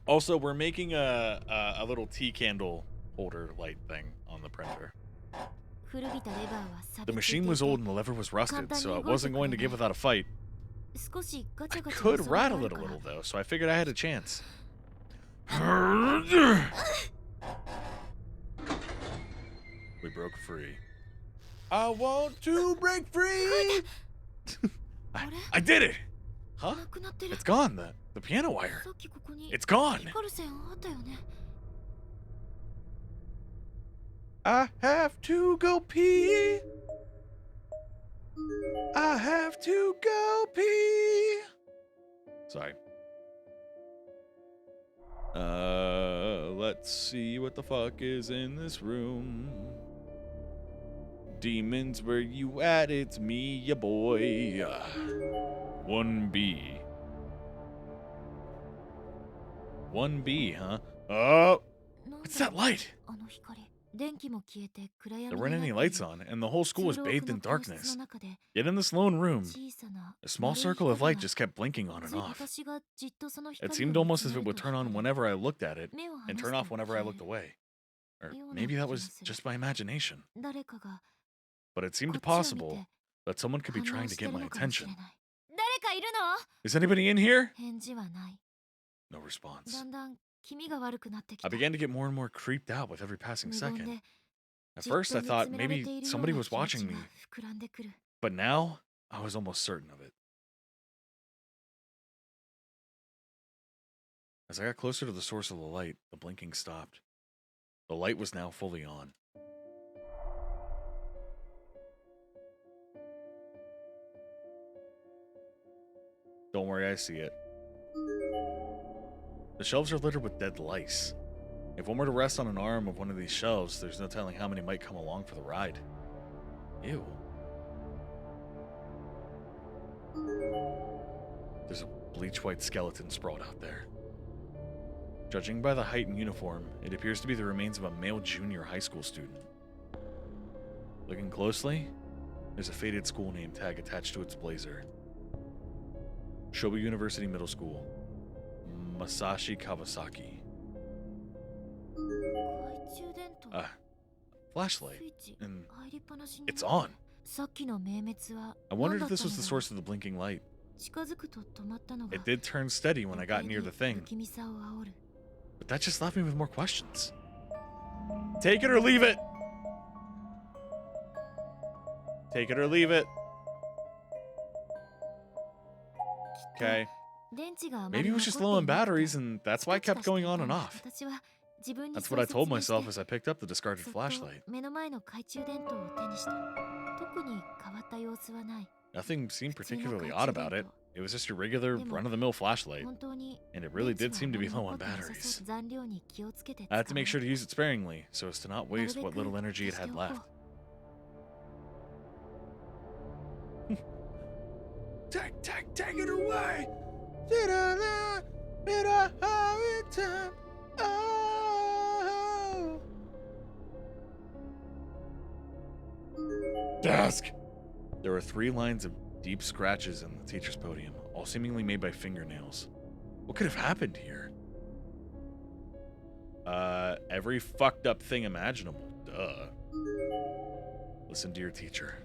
Also, we're making a little tea candle holder light thing on the printer. 古びたレバーは錆 The びついてい machine was て old and the lever was rusted, so it wasn't going to give without a fight. 少しガ I チャガチャ could の触りが rattle あ it る a から little though, so I figured I had a chance. We broke free. I want to break free! I did it! Huh? なくなってる It's gone, the piano wire. さっきここに It's gone! 光る線あったよね I have to go pee. I have to go pee. Sorry. Let's see what the fuck is in this room. Demons, where you at? It's me, ya boy. 1B. 1B, huh? Oh! なん What's だ that light? あの光電気も消えて暗闇 There に weren't な any ってい lights る on, and the whole school was 通路 bathed 奥 in の教室 darkness. の中で Yet in this lone room, 小さな a small 丸い circle of 光 light が just kept blinking on and off. 私がじっとその It 光 seemed を見 almost つ as め if it る would と turn on 光 whenever I looked at it 目を and 離 turn す off と whenever I 消 looked え away. Or ような maybe that 気が was する just my imagination. 誰かが But it seemed こっちを見 possible て that someone could be 反 trying 応 to して get る my のかもし attention. れない誰かいるの Is anybody in here? 返事はない No response. だんだん気味が悪くなってき I た began to get more and more creeped out with every passing 無言 second. で At じっと first, I 見 thought つめられて maybe いるよう somebody な was 気持 watching ち me, が膨らんでくる but now I was almost certain of it. As I got closer to the source of the light, the blinking stopped. The light was now fully on. Don't worry, I see it. The shelves are littered with dead lice. If one were to rest on an arm of one of these shelves, there's no telling how many might come along for the ride. Ew. There's a bleach white skeleton sprawled out there. Judging by the height and uniform, it appears to be the remains of a male junior high school student. Looking closely, there's a faded school name tag attached to its blazer. Showa University Middle School. Masashi Kawasaki. 懐中電灯 Flashlight. スイッチ And 入りっぱなしに it's な on. ってるさっきの明滅は I 何 wondered だ if った this の was the だ source of the blinking light. 近づくと止まったのが It did turn steady when I got near the 不 thing, 気味さを煽る but that just left me with more questions. Take it or leave it! Take it or leave it. きっと Okay. 電池があまり Maybe it was just 残 low っ on ていなくて batteries, and that's why I チカ kept チカして going い on た and んだ off. 私は自分に That's そう what I 説 told 明して myself as I picked up the discarded そっと flashlight. 目の前の懐中電灯を手にした特に変わった様子はない Nothing seemed 普通の particularly 懐 odd 中 about 電 it. 灯 It was just your regular Demo. run-of-the-mill flashlight, 本当に and it really 電 did 池 seem to be はあ low ま on り残ってなさ batteries. そう残量に気をつけて I had to make 使 sure to use it sparingly, so as to not うなる waste べ what く little energy it 消して had おこ left. う Take it away! Desk! There were 3 lines of deep scratches in the teacher's podium, all seemingly made by fingernails. What could have happened here? Every fucked up thing imaginable. Duh. Listen to your teacher.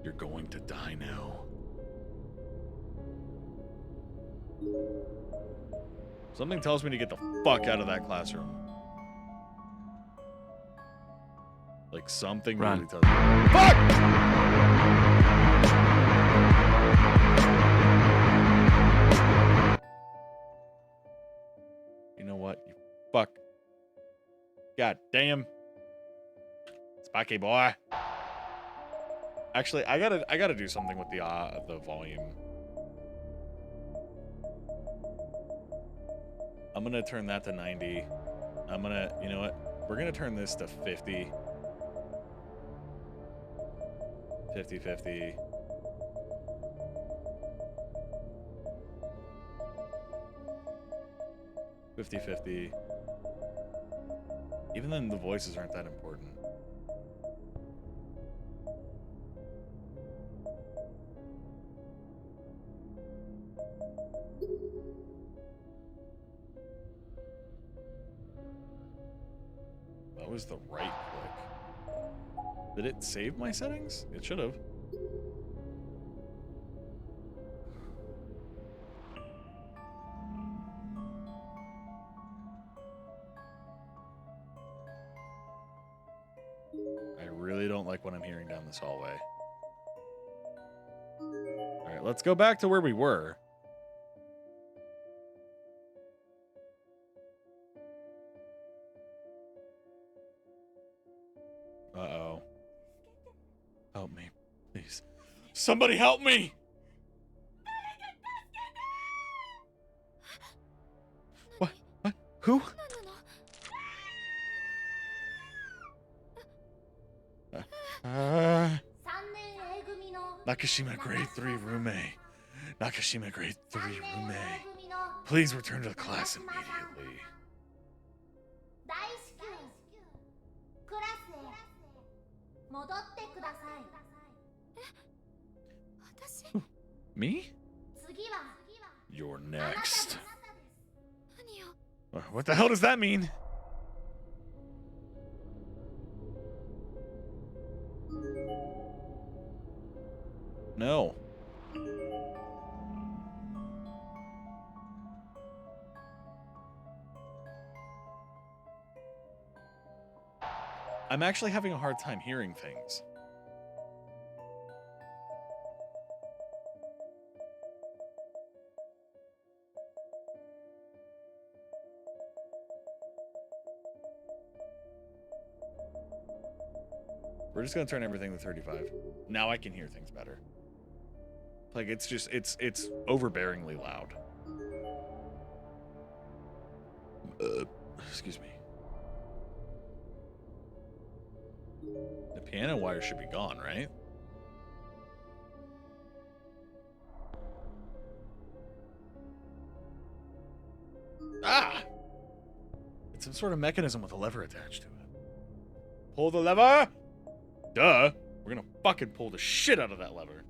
You're going to die now. Something tells me to get the fuck out of that classroom. Like something Run. really tells me. Fuck! You know what? You fuck. God damn. Spiky boy. Actually, I gotta do something with the volume. I'm gonna turn that to 90. I'm gonna, you know what? We're gonna turn this to 50. 50-50. Even then, the voices aren't that important. That was the right click. Did it save my settings? It should have. I really don't like what I'm hearing down this hallway. All right, let's go back to where we were. Uh-oh. Help me, please. Somebody help me! What? What? Who? Nakashima grade 3 roommate. Nakashima grade 3 roommate. Please return to the class immediately. 大至急クラスへ戻ってください。私 Me? 次は You're あなた next. です。何よ What the hell does that mean? No. I'm actually having a hard time hearing things. We're just gonna turn everything to 35. Now I can hear things better. Like it's just it's overbearingly loud. Excuse me. The piano wire should be gone, right? Ah! It's some sort of mechanism with a lever attached to it. Pull the lever! Duh! We're gonna fucking pull the shit out of that lever.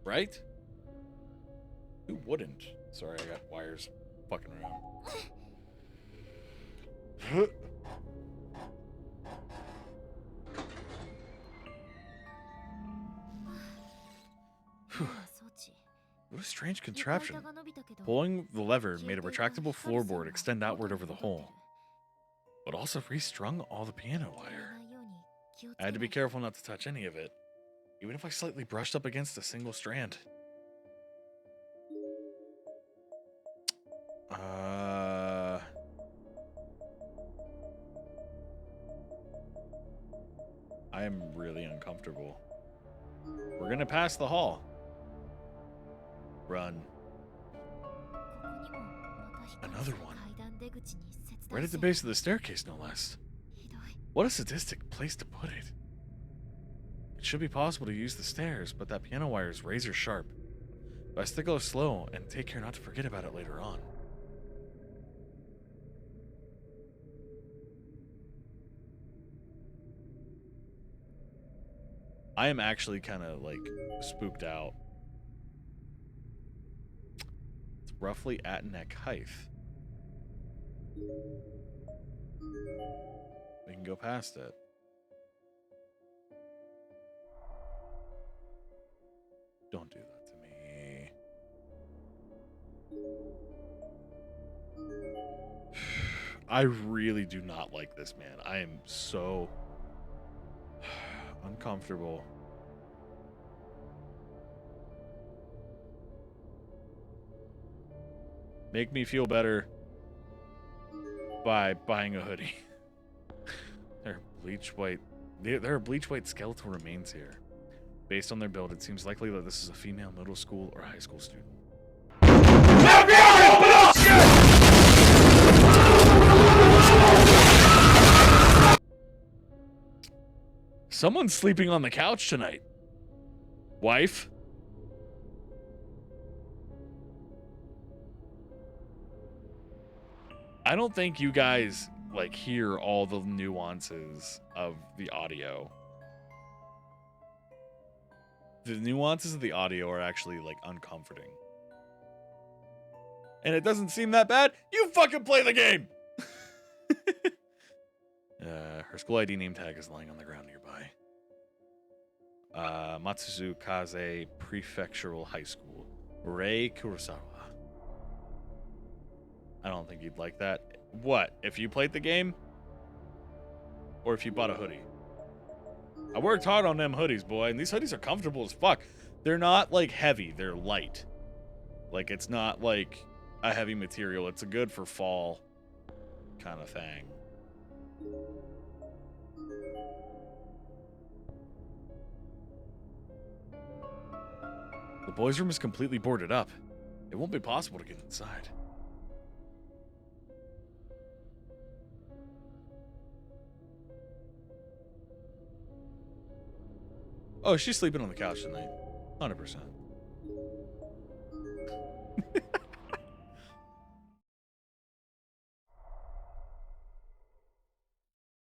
Right? Who wouldn't? Sorry, I got wires fucking around. What a strange contraption. Pulling the lever made a retractable floorboard extend outward over the hole, but also restrung all the piano wire. I had to be careful not to touch any of it, even if I slightly brushed up against a single strand. I am really uncomfortable. We're gonna pass the hall. Run. Another one. Right at the base of the staircase, no less. What a sadistic place to put it. It should be possible to use the stairs, but that piano wire is razor sharp. But I still go slow and take care not to forget about it later on. I am actually kind of like spooked out. It's roughly at neck height. We can go past it. Don't do that to me. I really do not like this, man. I am so uncomfortable. Make me feel better by buying a hoodie. There are bleach white skeletal remains here. Based on their build, it seems likely that this is a female middle school or high school student. Someone's sleeping on the couch tonight. Wife? I don't think you guys like hear all the nuances of the audio. The nuances of the audio are actually like uncomforting. And it doesn't seem that bad. You fucking play the game. Her school ID name tag is lying on the ground nearby. Matsukaze Prefectural High School. Rei Kurosawa. I don't think you'd like that. What? If you played the game? Or if you bought a hoodie? I worked hard on them hoodies, boy, and these hoodies are comfortable as fuck. They're not, like, heavy. They're light. Like, it's not, like, a heavy material. It's a good for fall kind of thing. The boys' room is completely boarded up. It won't be possible to get inside. Oh, she's sleeping on the couch tonight. 100%.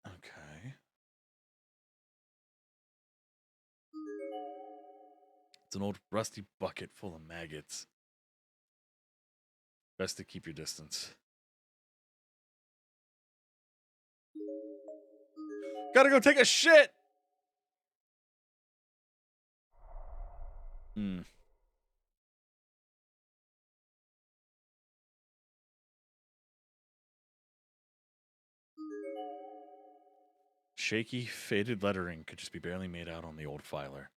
Okay. It's an old rusty bucket full of maggots. Best to keep your distance. Gotta go take a shit! Shaky, faded lettering could just be barely made out on the old flyer.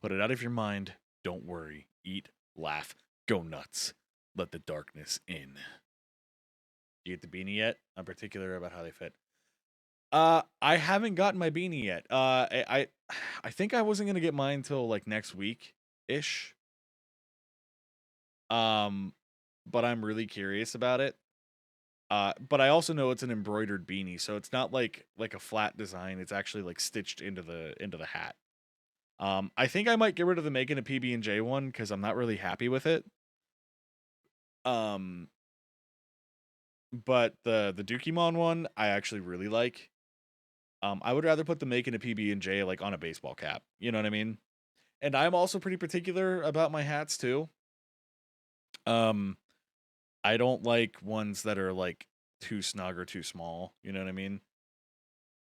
Put it out of your mind. Don't worry. Eat, laugh, go nuts. Let the darkness in. You get the beanie yet? I'm particular about how they fit. I haven't gotten my beanie yet. I think I wasn't gonna get mine till like next week ish. But I'm really curious about it. But I also know it's an embroidered beanie, so it's not like a flat design. It's actually like stitched into the hat. I think I might get rid of the making a PB&J one because I'm not really happy with it. But the Dukemon one I actually really like. I would rather put the making a PB&J like on a baseball cap. You know what I mean? And I'm also pretty particular about my hats too. I don't like ones that are like too snug or too small. You know what I mean?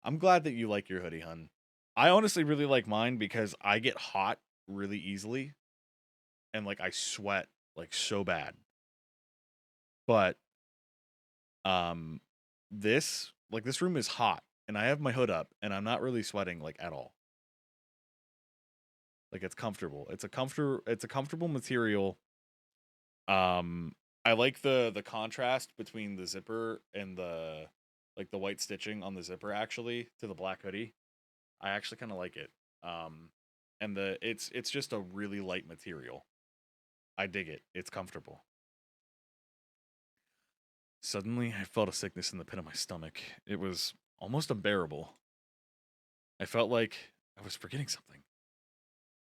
I'm glad that you like your hoodie, hun. I honestly really like mine because I get hot really easily. And like I sweat like so bad. But this room is hot and I have my hood up and I'm not really sweating like at all. Like it's comfortable. It's a comfortable material. I like the contrast between the zipper and the white stitching on the zipper actually to the black hoodie. I actually kind of like it. And it's just a really light material. I dig it. It's comfortable. Suddenly, I felt a sickness in the pit of my stomach. It was almost unbearable. I felt like I was forgetting something.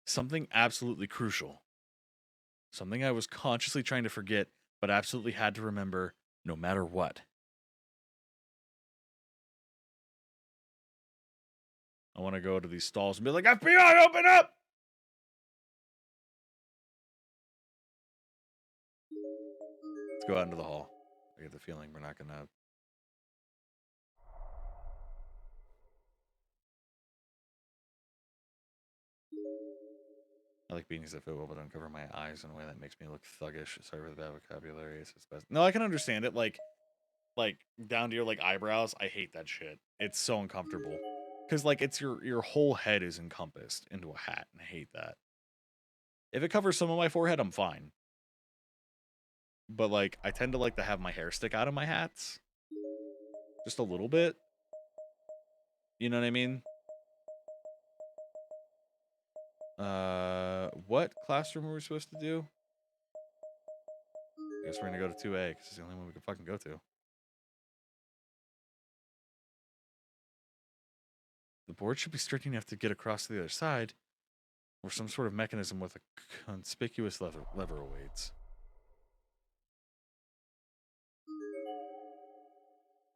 Something absolutely crucial. Something I was consciously trying to forget, but absolutely had to remember no matter what. I want to go to these stalls and be like, FBI, open up! Let's go out into the hall. I get the feeling we're not gonna... I like beanies that fit well but don't cover my eyes in a way that makes me look thuggish. Sorry for the bad vocabulary. It's best. No, I can understand it. Like down to your like eyebrows. I hate that shit. It's so uncomfortable. Because like it's your whole head is encompassed into a hat, and I hate that. If it covers some of my forehead, I'm fine. But like I tend to like to have my hair stick out of my hats. Just a little bit. You know what I mean? What classroom were we supposed to do? I guess we're gonna go to 2A because it's the only one we can fucking go to. The board should be strict enough to get across to the other side, or some sort of mechanism with a conspicuous lever awaits.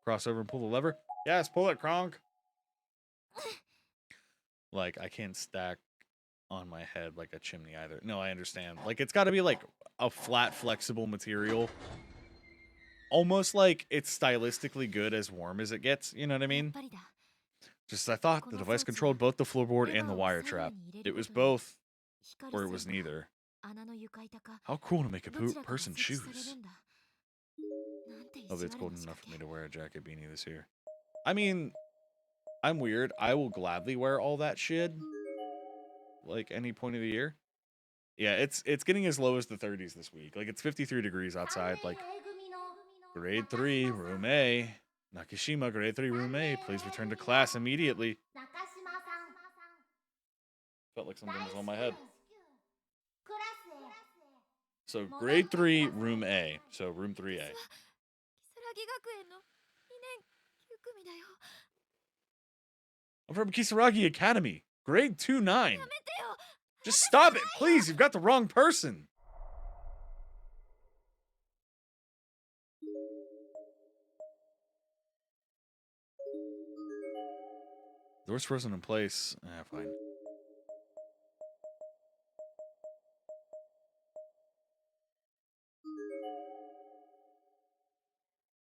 Cross over and pull the lever? Yes, pull it, Kronk! Like, I can't stack on my head like a chimney either. No, I understand. Like, it's gotta be like a flat, flexible material. almost like it's stylistically good as warm as it gets. You know what I やっ mean? ぱりだ。 Just I thought the device controlled both the floorboard レ and バ the ーを wire 左 trap. 右に入れ It る was ことで both, 光 or る it was 線が neither. 穴の床板か How cool to make a どちらかが person's 設置され shoes. るんだ。なんて意 Oh, 地 it's 悪 cold な仕 enough 掛 for me け。 to wear a jacket beanie this year. I mean, I'm weird. I will gladly wear all that shit, like any point of the year. Yeah, it's getting as low as the 30s this week. Like it's 53 degrees outside. Like grade 3, room A. Nakashima, grade 3, room A. Please return to class immediately. Felt like something was on my head. So grade 3, room A. So room 3A. 私は如月学園の2年9組だよ。 I'm from Kisaragi Academy. Grade 2-9. やめてよ。 Just stop it, please. You've got the wrong person. Door's frozen in place. Fine.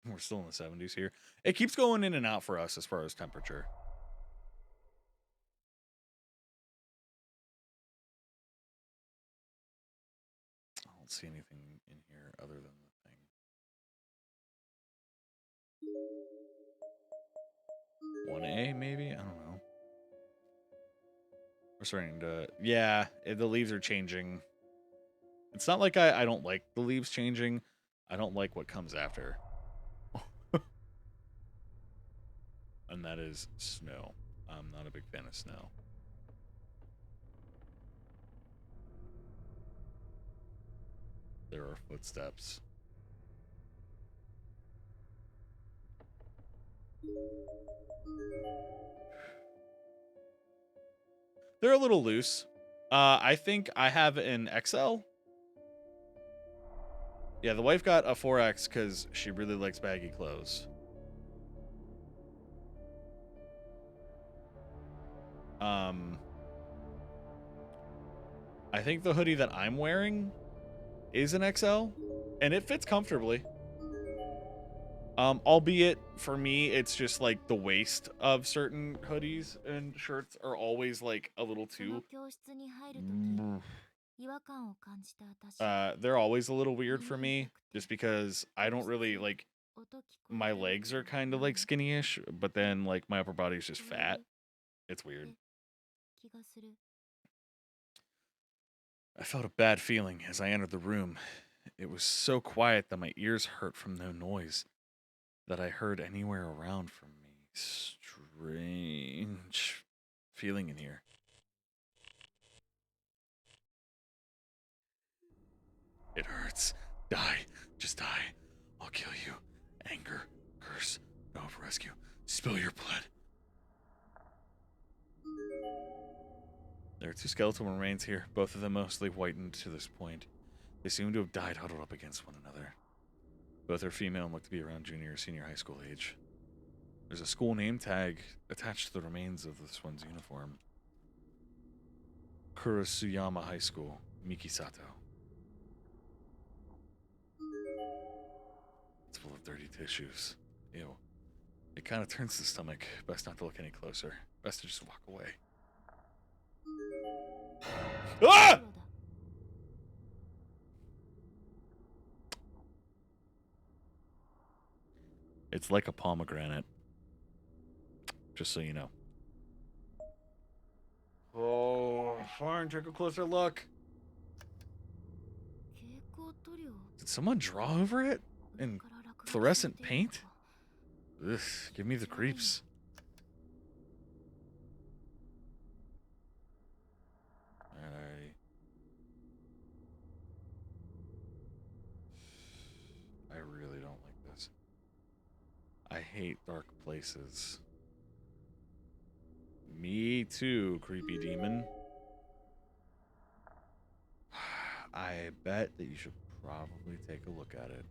We're still in the 70s here. It keeps going in and out for us as far as temperature. I don't see anything in here other than the thing. 1A, maybe? I don't know. We're starting to... Yeah, the leaves are changing. It's not like I don't like the leaves changing. I don't like what comes after. And that is snow. I'm not a big fan of snow. There are footsteps. They're a little loose. I think I have an XL. Yeah, the wife got a 4X because she really likes baggy clothes. I think the hoodie that I'm wearing is an XL, and it fits comfortably. Albeit for me, it's just like the waist of certain hoodies and shirts are always like a little その too. 教室に入るとき、違和感を感じた私。 They're always a little weird for me, just because I don't really like 音聞こえ my る legs are kind of like skinny-ish, but then like my upper body is just fat. It's weird. 気がする。 I felt a bad feeling as I entered the room. It was so quiet that my ears hurt from no noise that I heard anywhere around from me. Strange feeling in here. It hurts. Die. Just die. I'll kill you. Anger. Curse. No hope for rescue. Spill your blood. There are 2 skeletal remains here, both of them mostly whitened to this point. They seem to have died huddled up against one another. Both are female and look to be around junior or senior high school age. There's a school name tag attached to the remains of this one's uniform. Kurosuyama High School, Mikisato. It's full of dirty tissues. Ew. It kind of turns the stomach. Best not to look any closer. Best to just walk away. Ah! 黒だ。 It's like a pomegranate. Just so you know. Oh, fine. Take a closer look. 蛍光塗料。 Did someone draw over it? 上 In から落書き fluorescent されているの paint? か。 Ugh, give me the creeps. I really don't like this. I hate dark places. Me too, creepy demon. I bet that you should probably take a look at it.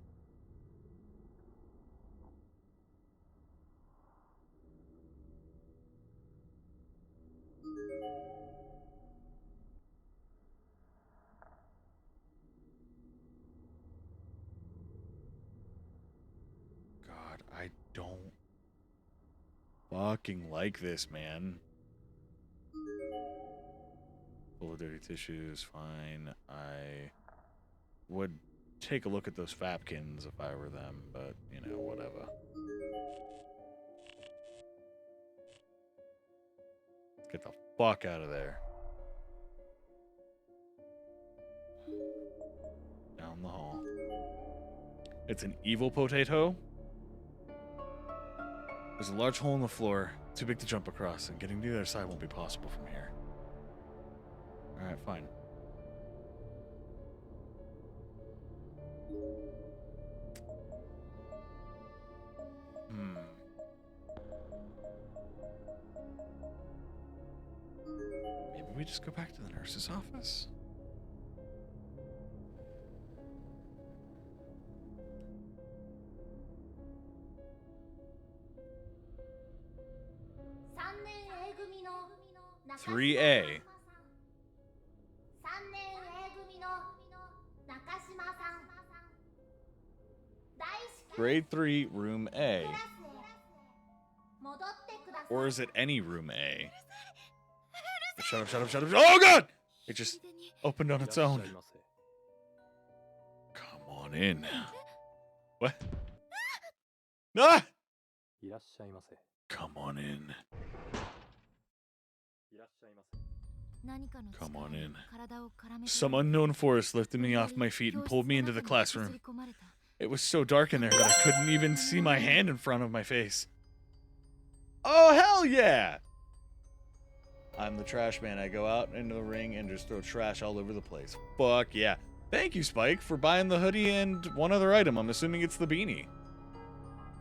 don't fucking like this, man. Full of dirty tissues, fine. I would take a look at those Fapkins if I were them, but, you know, whatever. Let's get the fuck out of there. Down the hall. It's an evil potato. There's a large hole in the floor, too big to jump across, and getting to the other side won't be possible from here. Alright, fine. Maybe we just go back to the nurse's office? Three A. Grade 3, room A. Or is it any room A? Shut up, shut up, shut up. Oh god! It just opened on its own. Come on in. What? Ah! Come on in. Come on in. Some unknown force lifted me off my feet and pulled me into the classroom. It was so dark in there that I couldn't even see my hand in front of my face. Oh, hell yeah! I'm the trash man. I go out into the ring and just throw trash all over the place. Fuck yeah. Thank you, Spike, for buying the hoodie and one other item. I'm assuming it's the beanie.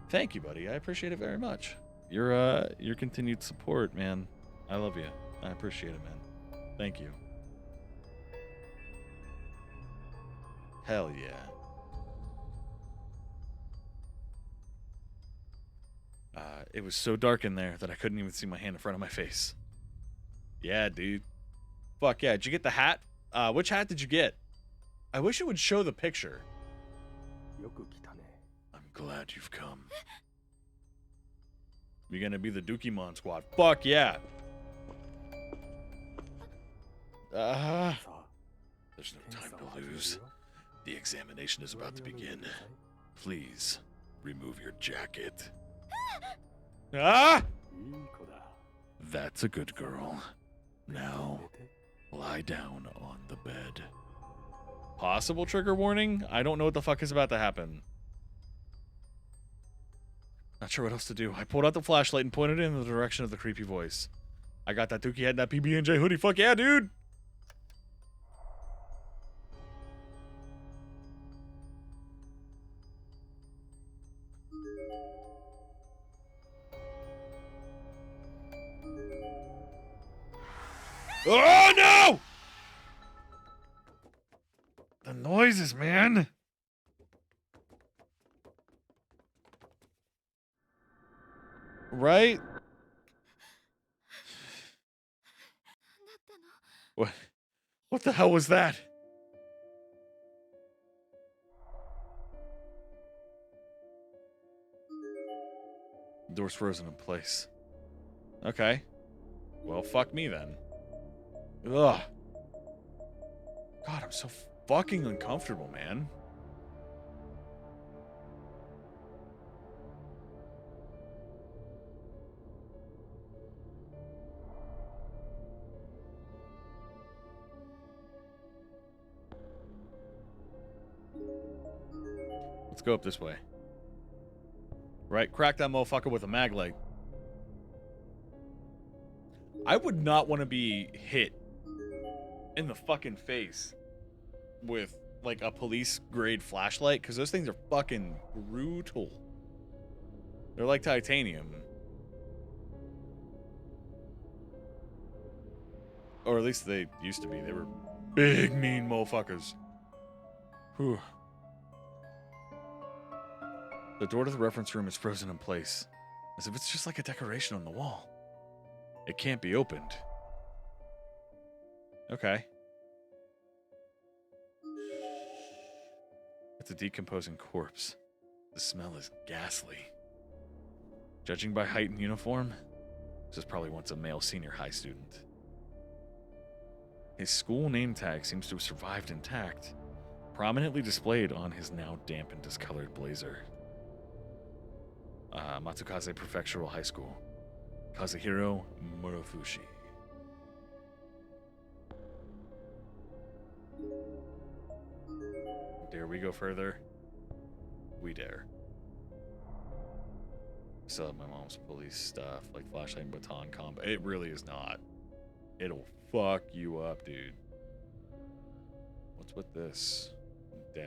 Thank you, buddy. I appreciate it very much. Your continued support, man. I love you. I appreciate it, man. Thank you. Hell yeah. It was so dark in there that I couldn't even see my hand in front of my face. Yeah, dude. Fuck yeah. Did you get the hat? Which hat did you get? I wish it would show the picture. I'm glad you've come. You're gonna be the Dukemon squad. Fuck yeah. There's no time to lose. The examination is about to begin. Please, remove your jacket. Ah! That's a good girl. Now, lie down on the bed. Possible trigger warning? I don't know what the fuck is about to happen. Not sure what else to do. I pulled out the flashlight and pointed it in the direction of the creepy voice. I got that Dookie head and that PB&J hoodie. Fuck yeah, dude! Oh no! The noises, man. Right? What the hell was that? The door's frozen in place. Okay. Well, fuck me then. Ugh. God, I'm so fucking uncomfortable, man. Let's go up this way. Right, crack that motherfucker with a mag light. I would not want to be hit in the fucking face with like a police grade flashlight, because those things are fucking brutal. They're like titanium. Or at least they used to be. They were big, mean motherfuckers. Whew. The door to the reference room is frozen in place, as if it's just like a decoration on the wall. It can't be opened. Okay. It's a decomposing corpse. The smell is ghastly. Judging by height and uniform, this is probably once a male senior high student. His school name tag seems to have survived intact, prominently displayed on his now damp and discolored blazer. Matsukaze Prefectural High School. Kazuhiro Murafushi. Dare we go further? We dare. Still have my mom's police stuff, like flashlight and baton combo. It really is not. It'll fuck you up, dude. What's with this? Oh,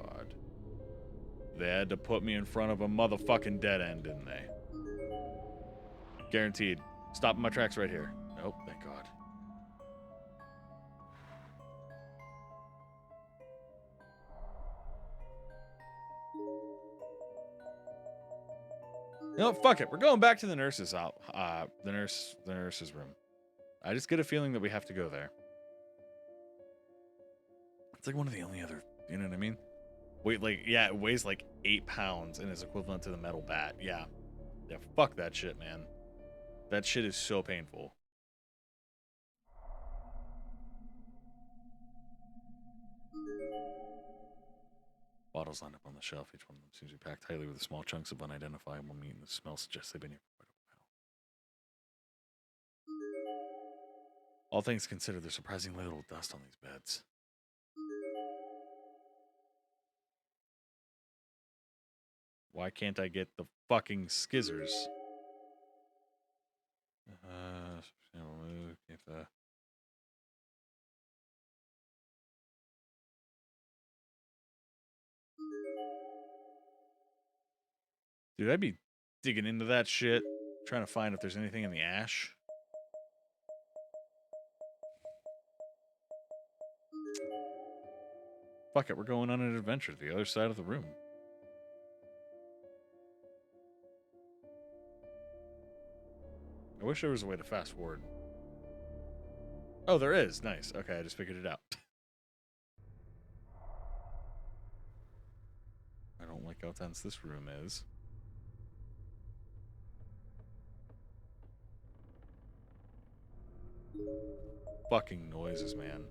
God. They had to put me in front of a motherfucking dead end, didn't they? Guaranteed. Stopping my tracks right here. Nope, thank God. You know, fuck it. We're going back to the nurse's the nurse's room. I just get a feeling that we have to go there. It's like one of the only other, you know what I mean? Wait, like, yeah, it weighs like 8 pounds and is equivalent to the metal bat. Yeah. Yeah, fuck that shit, man. That shit is so painful. Bottles lined up on the shelf. Each one of them seems to be packed tightly with small chunks of unidentifiable meat, and the smell suggests they've been here for quite a while. All things considered, there's surprisingly little dust on these beds. Why can't I get the fucking skizzers? Dude, I'd be digging into that shit, trying to find if there's anything in the ash. Fuck it, we're going on an adventure to the other side of the room. I wish there was a way to fast forward. Oh, there is. Nice. Okay, I just figured it out. I don't like how tense this room is. Fucking noises, man.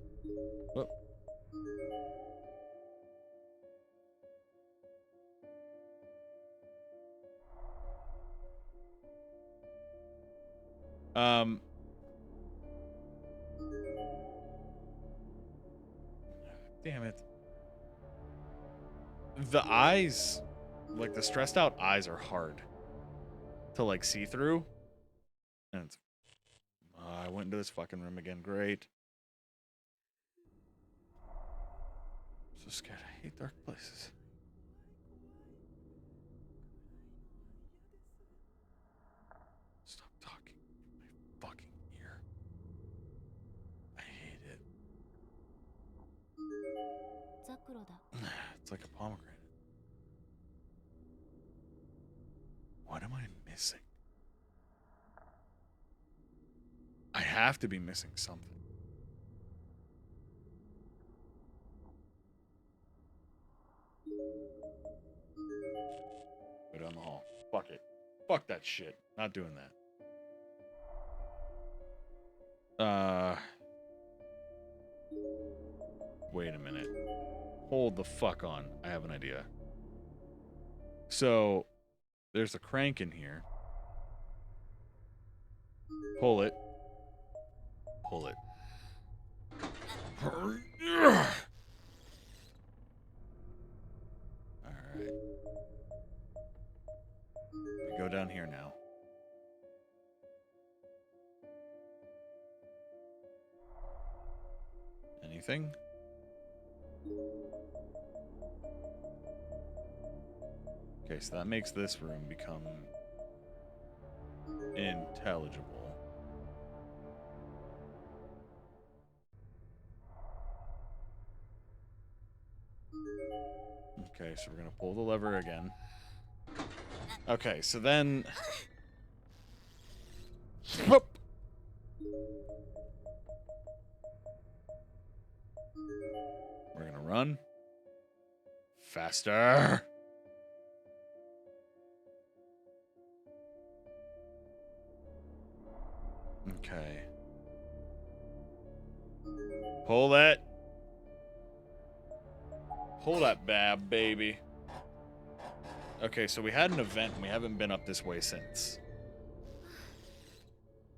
Whoop. Damn it. The eyes, like the stressed out eyes are hard to like see through. And it's, I went into this fucking room again. Great. I'm so scared. I hate dark places. Stop talking in my fucking ear. I hate it. It's like a pomegranate. What am I missing? I have to be missing something. Go down the hall. Fuck it. Fuck that shit. Not doing that. Wait a minute. Hold the fuck on. I have an idea. So, there's a crank in here. Pull it. Pull it. Alright. We go down here now. Anything? Okay, so that makes this room become intelligible. Okay, so we're gonna pull the lever again. Okay, so then... Whoop! We're gonna run. Faster! Okay. Pull that. Pull that bab, baby. Okay, so we had an event and we haven't been up this way since.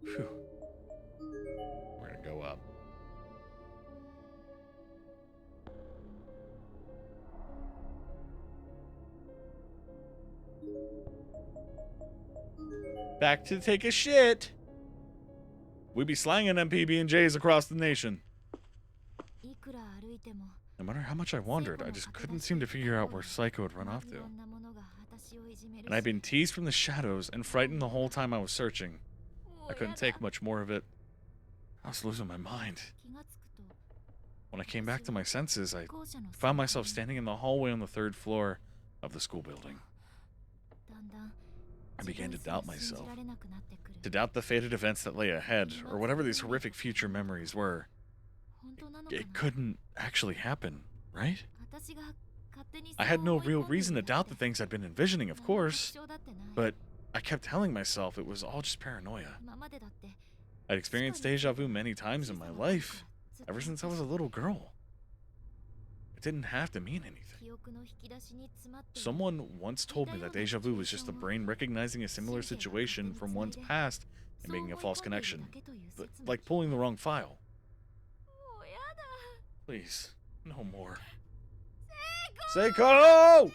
Phew. We're gonna go up. Back to take a shit. We be slanging them PB&Js across the nation. いくら歩いても No matter how much I wandered, I just couldn't seem to figure out where Psycho had run off い to. ろんなものが私をいじめる And I'd been teased from the shadows and frightened the whole time I was searching. I couldn't take much more of it. I was losing my mind. 気がつくと When I came back to my senses, I 校舎の found myself standing in the hallway on the 3rd floor of the school building. だんだん I began to 自分 doubt すら信 myself. じられなくなってくる To doubt the fated events that lay ahead, or whatever these horrific future memories were. 本当なのかな It couldn't actually happen, right? 私が勝手に I had no そう思い real 込んでい reason る to だ doubt け the things I'd been envisioning, of 何も course, 確証だってない but I kept telling myself it was all just paranoia. 今までだって I'd experienced deja vu many times in my life, ever since I was a little girl. It didn't have to mean anything. 記憶の引き出しに詰まっている Someone once told me that deja vu was just the brain recognizing a similar situation from one's past and making a false connection, but like pulling the wrong file. もうやだ Please, no more. Seiko!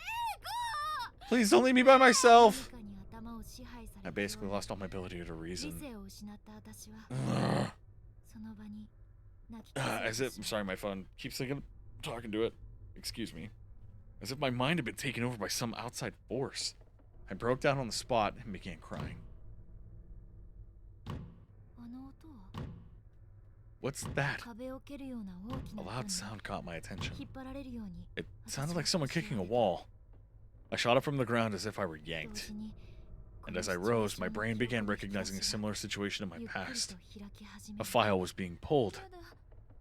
Please don't leave me by myself. 何かに頭を支配され I たよう basically に lost all my ability to 理 reason. 性を失った私は Ugh. その場に泣き崩れ As て if, しま sorry, my phone keeps thinking, talking to it. Excuse me. As if my mind had been taken over by some outside force. I broke down on the spot and began crying. うあの音は What's that? 壁を蹴るような大き A な loud 音 sound caught my に attention. 引っ張られるように It sounded like someone kicking a wall. I shot up from the ground as if I were 同 yanked. 時に And as I rose, my brain began recognizing a similar situation in my ゆっくりと past. 開き始め A る file was being pulled. やだ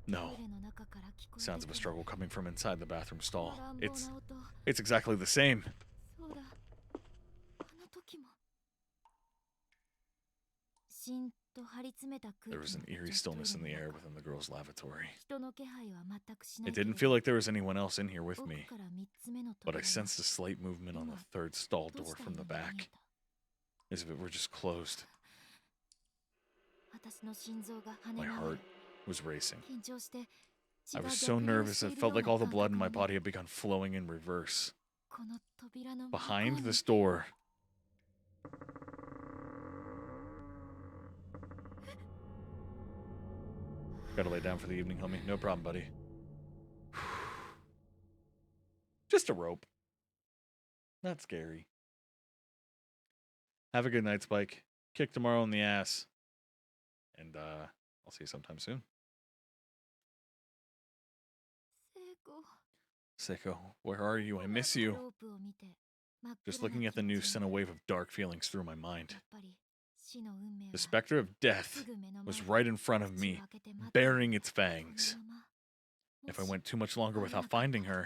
No. トイレの中から聞こえて Sounds of a くる struggle coming from inside the bathroom こ stall. の乱暴 It's な音 it's exactly the same. そうだあの時もしんと張り詰めた空 There was 気 an の eerie 女子トイレ stillness in the の air 中 within the girl's lavatory. 人の気配は全くしない It けれ didn't ど feel like there was anyone else in here with 奥 me, から三つ目の but 扉 I が sensed a slight movement on the third stall どう door した from よ the うに見え back, た as if it were just closed. 私の心臓が跳 My ね heart 回る was racing. 緊張して血 I が was 逆 so 流 nervous してい it る felt よう like な all the 感 blood in my 覚 body に had begun flowing in reverse. この扉の向こう Behind に this door, gotta lay down for the evening, homie. No problem, buddy. Just a rope. Not scary. Have a good night, Spike. Kick tomorrow in the ass. And I'll see you sometime soon. 聖子 Seiko, where are you? I miss you. ロープを見て真っ Just 暗な looking at the キッ news チン sent a で wave of dark feelings through my や mind. っぱり死の運命 The は specter of す death ぐ目の前 was で right in front of 口を me, 開けて待っている baring its この fangs. まま If I もし went too much longer 会え without なかった finding ら her.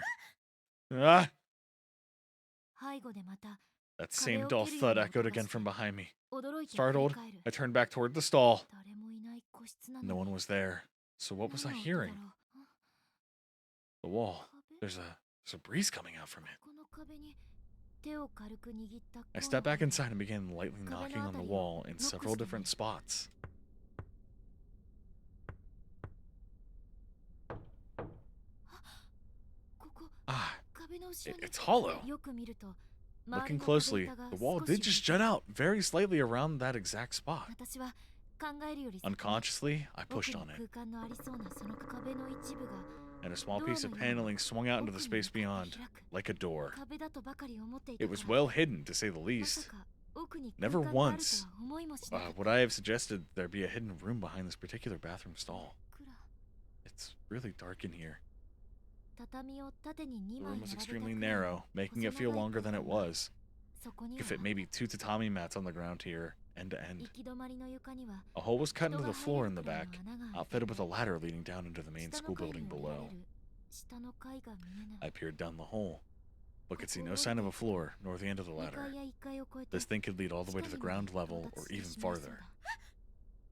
Ah! 背後でまた That 壁 same を dull 蹴るよう thud な echoed 音が again して from behind me. 驚いて振り Startled, 返る I turned back toward the stall. 誰もいない個室なの No に one was there. So what was I 何の音だ hearing? ろう The wall. 壁 There's a breeze coming out from it. この壁に手を軽く握った I 甲 stepped の back 刃 inside and began lightly knocking on the wall in several different spots. ここ Ah, 壁の後ろに it's hollow. よく見ると Looking closely, the wall did just jut out very slightly around that exact spot. 私は考えるより先に Unconsciously, I 奥 pushed に on it, 空間のありそうなその壁の一部が and a small piece of paneling swung out into the space beyond, like a door. 壁だとばかり思っていた It か was ら well hidden, to say the ま least. さか奥に Never 空間があると once は思いもしなかった would I have suggested there be a hidden room behind this particular bathroom stall. 暗 It's really dark in here. 畳を縦に The 2枚 room 並 was べた extremely くらい narrow, making it feel longer than it was. そこに You は could fit maybe 2 tatami mats on the ground here, end to 行 end. き止まりの床には A hole was cut 人 into が the 入 floor れ in る the くらい back, の穴が開いて outfitted with a ladder leading down into the main 下 school の階 building に降り below. られる下の階が見えない I peered down the hole, but could see no sign of a floor nor the end of the 2 ladder. 階や1階を越えて This thing could lead all the way to the 地下にまで ground level 到達 or して even しまいそう farther. だ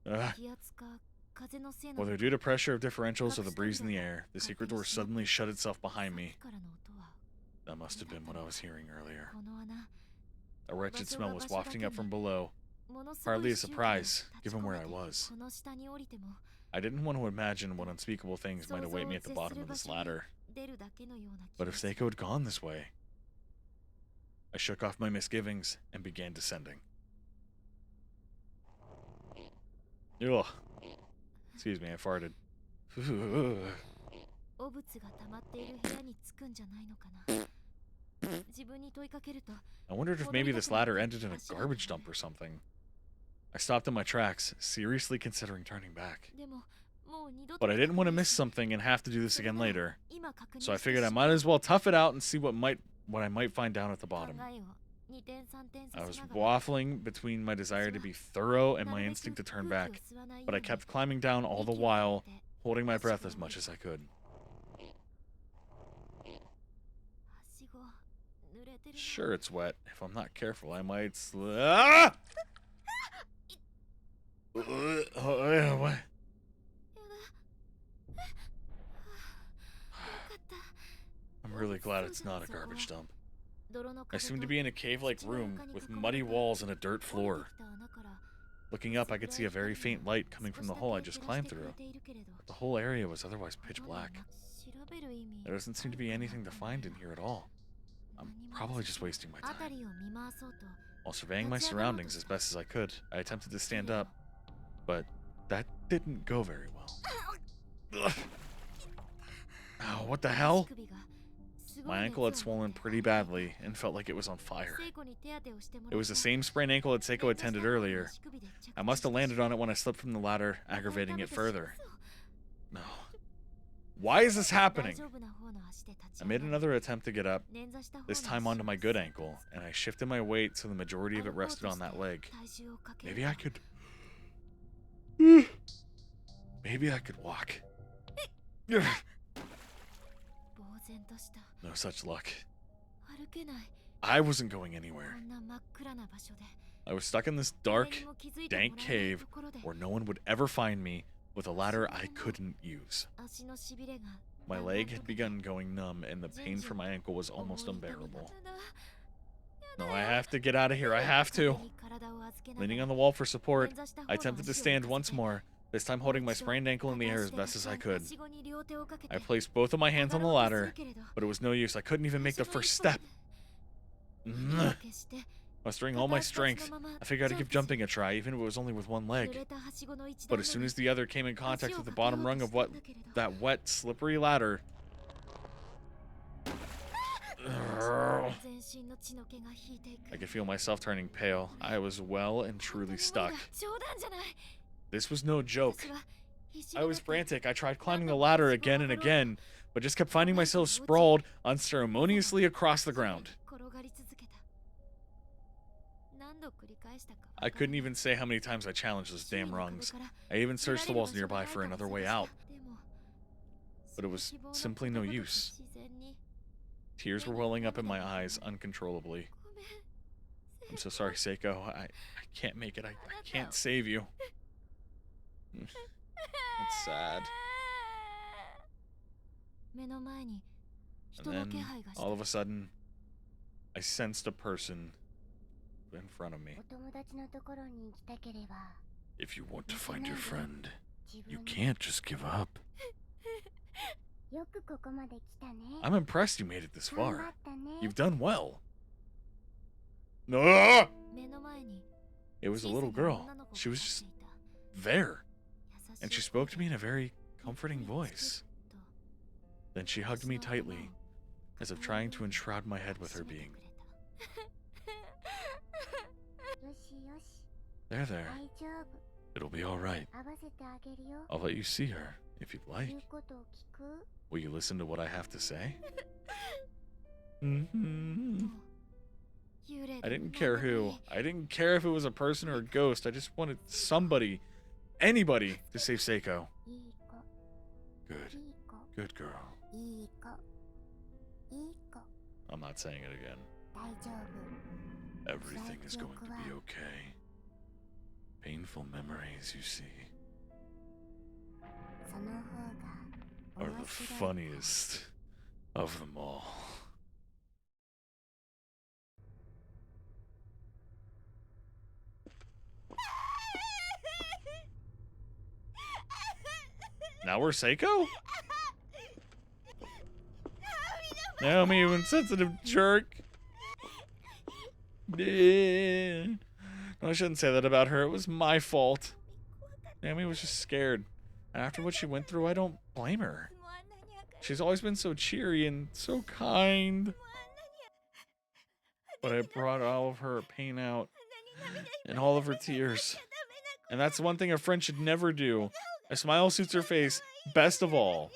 Whether due to pressure of differentials or the breeze in the air, the secret door suddenly shut itself behind me. That must have been what I was hearing earlier. A wretched smell was wafting up from below. Hardly a surprise, given where I was. I didn't want to imagine what unspeakable things might await me at the bottom of this ladder. But if Seiko had gone this way... I shook off my misgivings and began descending. Ugh. Excuse me, I farted. I wondered if maybe this ladder ended in a garbage dump or something. I stopped in my tracks, seriously considering turning back. But I didn't want to miss something and have to do this again later. So I figured I might as well tough it out and see what I might find down at the bottom. I was waffling between my desire to be thorough and my instinct to turn back, but I kept climbing down all the while, holding my breath as much as I could. Sure, it's wet. If I'm not careful, I might Ah! What? I'm really glad it's not a garbage dump. I seem to be in a cave-like room with muddy walls and a dirt floor. Looking up, I could see a very faint light coming from the hole I just climbed through. But the whole area was otherwise pitch black. There doesn't seem to be anything to find in here at all. I'm probably just wasting my time. While surveying my surroundings as best as I could, I attempted to stand up, but that didn't go very well. Ugh. Ow, what the hell? My ankle had swollen pretty badly and felt like it was on fire. It was the same sprained ankle that Seiko attended earlier. I must have landed on it when I slipped from the ladder, aggravating it further. No. Why is this happening? I made another attempt to get up, this time onto my good ankle, and I shifted my weight so the majority of it rested on that leg. Maybe I could... Maybe I could walk. No such luck. I wasn't going anywhere. I was stuck in this dark, dank cave where no one would ever find me with a ladder I couldn't use. My leg had begun going numb and the pain from my ankle was almost unbearable. No, I have to get out of here. I have to. Leaning on the wall for support, I attempted to stand once more, this time holding my sprained ankle in the air as best as I could. I placed both of my hands on the ladder, but it was no use. I couldn't even make the first step. Mustering all my strength, I figured I'd give jumping a try, even if it was only with one leg. But as soon as the other came in contact with the bottom rung of that wet, slippery ladder... I could feel myself turning pale. I was well and truly stuck. This was no joke. I was frantic. I tried climbing the ladder again and again, but just kept finding myself sprawled unceremoniously across the ground. I couldn't even say how many times I challenged those damn rungs. I even searched the walls nearby for another way out. But it was simply no use. Tears were welling up in my eyes uncontrollably. I'm so sorry, Seiko. I can't make it. I can't save you. That's sad. And then, all of a sudden, I sensed a person in front of me. If you want to find your friend, you can't just give up. I'm impressed you made it this far. You've done well. No! It was a little girl. She was just there. And she spoke to me in a very comforting voice. Then she hugged me tightly, as if trying to enshroud my head with her being. There. It'll be alright. I'll let you see her, if you'd like. Will you listen to what I have to say? I didn't care who. I didn't care if it was a person or a ghost. I just wanted somebody, anybody, to save Seiko. Good. Good girl. I'm not saying it again. Everything is going to be okay. Painful memories, you see, その方が are the funniest of them all. Now we're Seiko? Naomi, you insensitive jerk. Yeah. No, I shouldn't say that about her. It was my fault. Naomi was just scared. And after what she went through, I don't blame her. She's always been so cheery and so kind. But I brought all of her pain out and all of her tears. And that's one thing a friend should never do. A smile suits her face best of all.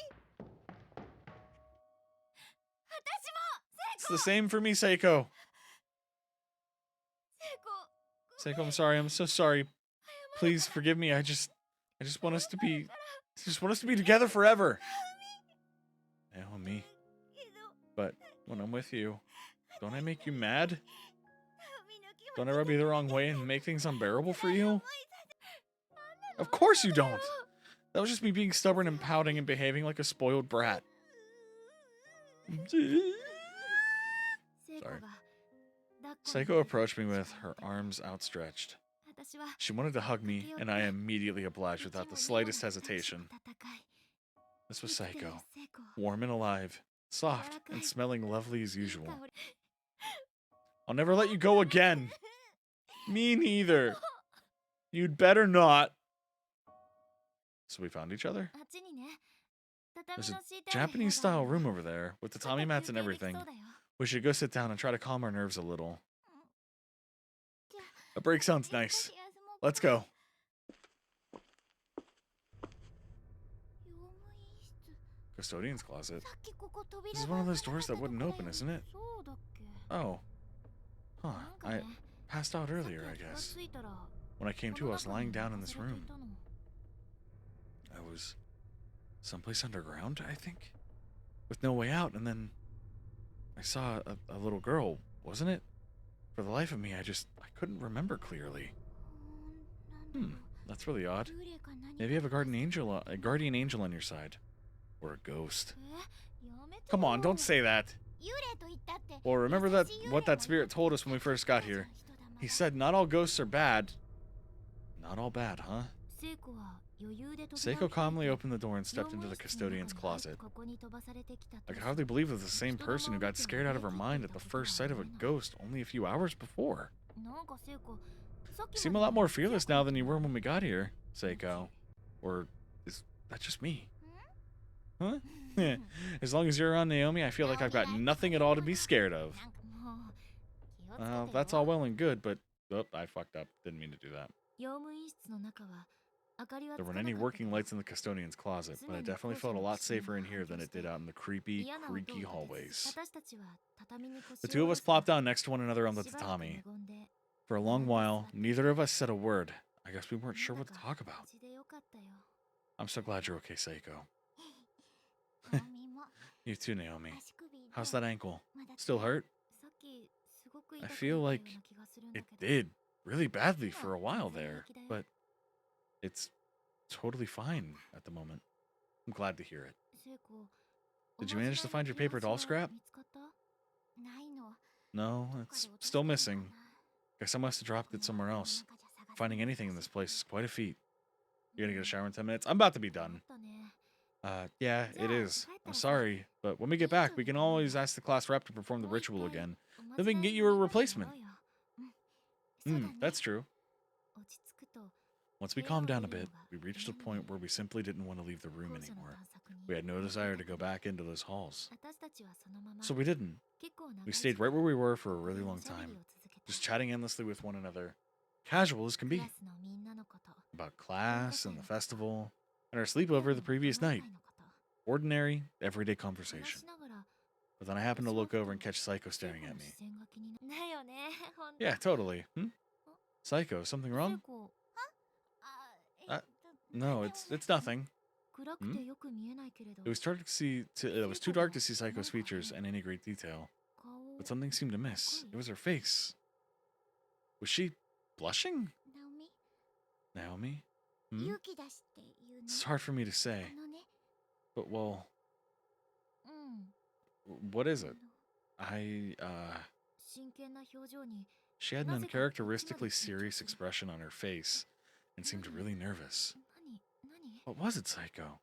It's the same for me, Seiko. Seiko, I'm sorry. I'm so sorry. Please forgive me. I just want us to be together forever. Naomi. But when I'm with you, don't I make you mad? Don't I rub you the wrong way and make things unbearable for you? Of course you don't. That was just me being stubborn and pouting and behaving like a spoiled brat. Sorry. Seiko approached me with her arms outstretched. She wanted to hug me, and I immediately obliged without the slightest hesitation. This was Seiko, warm and alive, soft, and smelling lovely as usual. I'll never let you go again. Me neither. You'd better not. So we found each other? There's a Japanese-style room over there, with the tatami mats and everything. We should go sit down and try to calm our nerves a little. A break sounds nice. Let's go. Custodian's closet. This is one of those doors that wouldn't open, isn't it? Oh. Huh. I passed out earlier, I guess. When I came to, I was lying down in this room. I was someplace underground, I think? With no way out, and then I saw a little girl, wasn't it? For the life of me, I couldn't remember clearly. That's really odd. Maybe you have a guardian angel on your side. Or a ghost. Come on, don't say that. Well, remember what that spirit told us when we first got here. He said not all ghosts are bad. Not all bad, huh? Seiko calmly opened the door and stepped into the custodian's closet. I could hardly believe it was the same person who got scared out of her mind at the first sight of a ghost only a few hours before. You seem a lot more fearless now than you were when we got here, Seiko. Or is that just me? Huh? As long as you're around, Naomi, I feel like I've got nothing at all to be scared of. That's all well and good, but... Oh, I fucked up. Didn't mean to do that. There weren't any working lights in the custodian's closet, but I definitely felt a lot safer in here than it did out in the creepy, creaky hallways. The two of us plopped down next to one another on the tatami. For a long while, neither of us said a word. I guess we weren't sure what to talk about. I'm so glad you're okay, Seiko. You too, Naomi. How's that ankle? Still hurt? I feel like it did really badly for a while there, but it's totally fine at the moment. I'm glad to hear it. Did you manage to find your paper doll scrap? No, it's still missing. Guess I must have dropped it somewhere else. Finding anything in this place is quite a feat. You're gonna get a shower in 10 minutes? I'm about to be done. Yeah, it is. I'm sorry, but when we get back, we can always ask the class rep to perform the ritual again. Then we can get you a replacement. That's true. Once we calmed down a bit, we reached a point where we simply didn't want to leave the room anymore. We had no desire to go back into those halls. So we didn't. We stayed right where we were for a really long time, just chatting endlessly with one another, casual as can be, about class and the festival, and our sleepover the previous night. Ordinary, everyday conversation. But then I happened to look over and catch Seiko staring at me. Yeah, totally. Seiko, something wrong? No, it's nothing. It was too dark to see Seiko's features in any great detail, but something seemed to miss. It was her face. Was she blushing? Naomi? Hmm? 勇気出しっていうの。 It's hard for me to say, あのね、 but well, うん。 what is it? あの 真剣な表情に She had an uncharacteristically serious expression on her face and seemed really nervous. 何 What was it, Psycho?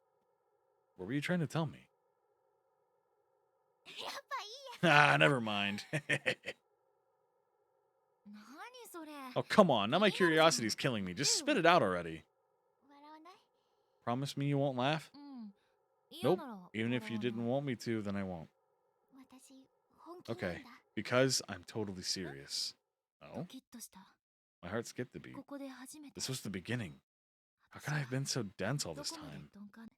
What were you trying to tell me? やっぱいいや。 Ah, never mind. 何それ Oh, come on. Now my curiosity is killing me. Just spit it out already. 笑わない？ Promise me you won't laugh? うん嫌 Nope. なら Even if you 笑わ didn't ない want me to, then I won't. 私、本気なんだ。 Okay. Because I'm totally serious. ド Oh? キッとした My heart skipped a beat. ここで初めて This was the beginning. How could I have been so dense all ど this こまで time? 鈍感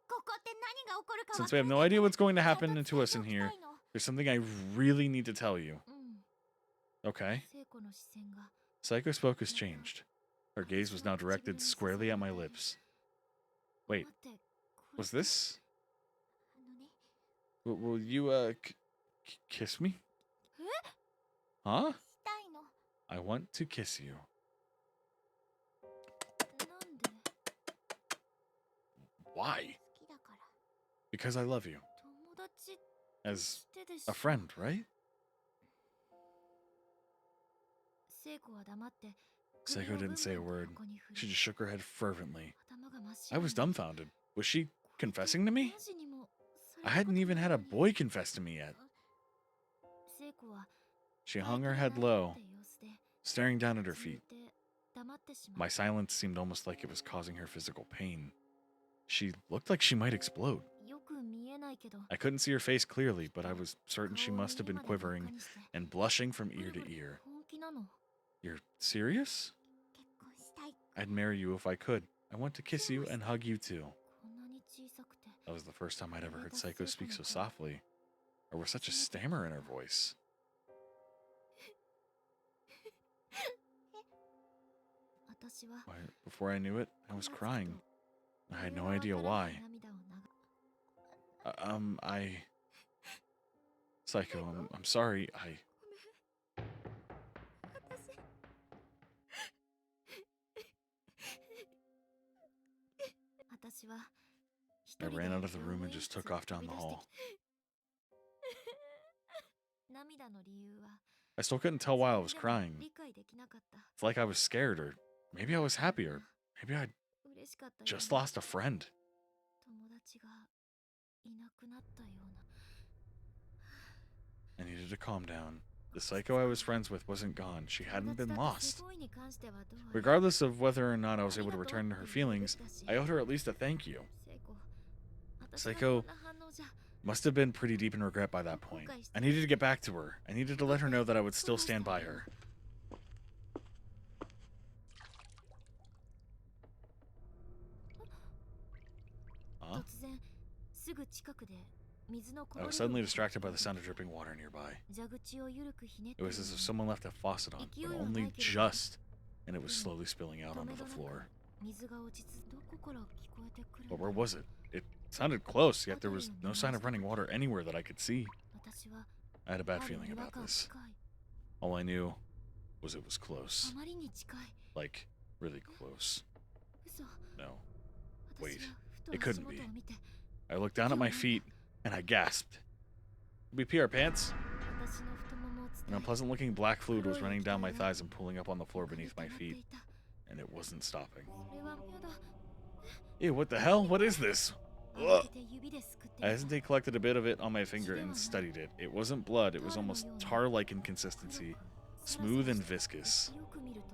ここって何が起こるか Since we have no idea what's going to happen to us in here, there's something I really need to tell you. うん Okay. 聖子の視線が Psycho's focus changed. Her gaze was now directed squarely at my lips. Wait, 待ってこれ was this? あのね、 Will you, kiss me? え Huh? したいの。 I want to kiss you. なんで Why? 好きだから。 Because I love you. 友達 As してでし a friend, right? 聖子は黙って Seiko didn't say a word. She just shook her head fervently. 頭が真っ I 白 was に dumbfounded. Was she confessing to me? マジにもされ I た hadn't こと even ない had a のに boy confess to me yet. 聖子は She 相 hung 手 her が head ない low, って様子で staring down at her うつむい feet. て黙ってしまう My silence seemed almost like it was causing her physical pain. She looked like she might explode. よく見えないけど I couldn't see her face clearly, but I was certain she 顔を must have 耳 been まで真っ赤 quivering にして and blushing from ブ ear ルブ to ル ear. 本気なの You're serious? 結婚したい。 I'd marry you if I could. I want to kiss you and hug you too. こんなに小さくて That was the first time I'd ever heard Psycho speak so softly, or with such a stammer in her voice. 私は Why, before I knew it, I was 今 crying. ずっ I と had 上 no は idea わからない why. 涙を流 Psycho, I'm sorry. 私は一 I 人で ran out of the 病 room 院 and just 室 took off 飛 down び the 出して hall. きた涙の理由は I still couldn't tell why I was 自分でも crying. 理解できなかった It's like I was scared, or maybe I was happy, or maybe I'd 嬉しかったよ just うな lost a friend. 友達がいなくなったような I needed to calm down. The psycho I was friends with wasn't gone. She hadn't been 友達だって lost. 性行為に関してはどうあれ Regardless of whether or not I was あり able が to とう return っ to her て言うべ feelings, きだし I owed her at least a thank you. 聖子私 Psycho がこんな反応じゃ Must have been pretty deep in regret by that point. I needed to get back to her. I needed to let her know that I would still stand by her. Huh? 突然すぐ近くで水のこ I ぼれ was る suddenly 音が distracted by the sound of dripping water nearby. 蛇口を緩くひねって It was as if someone left a faucet on, but only just, and it was slowly spilling out 止 onto め the どなく floor. 水が落ちつどこから聞こえてくる But ん where だ was it? It sounded close, yet there was no sign of running water anywhere that I could see. 私は I had a あ bad る feeling 違和 about 感 this. 近い All I knew was it was close. あまりに近い Like, really close. 嘘 No. 私 Wait, はふ it と couldn't 足 be. 元を見て I looked down at my feet, and I gasped. Did we pee our pants? 私の太ももを An 伝 unpleasant looking black fluid was running down my thighs and pooling up on the floor beneath my え feet, and it wasn't stopping. それはやだ Ew, what the hell? What is this? 慌 Ugh. てて指ですくって I hesitantly collected a bit of it on my finger and studied it. It wasn't blood, it was almost tar like in consistency, smooth and viscous, よく見ると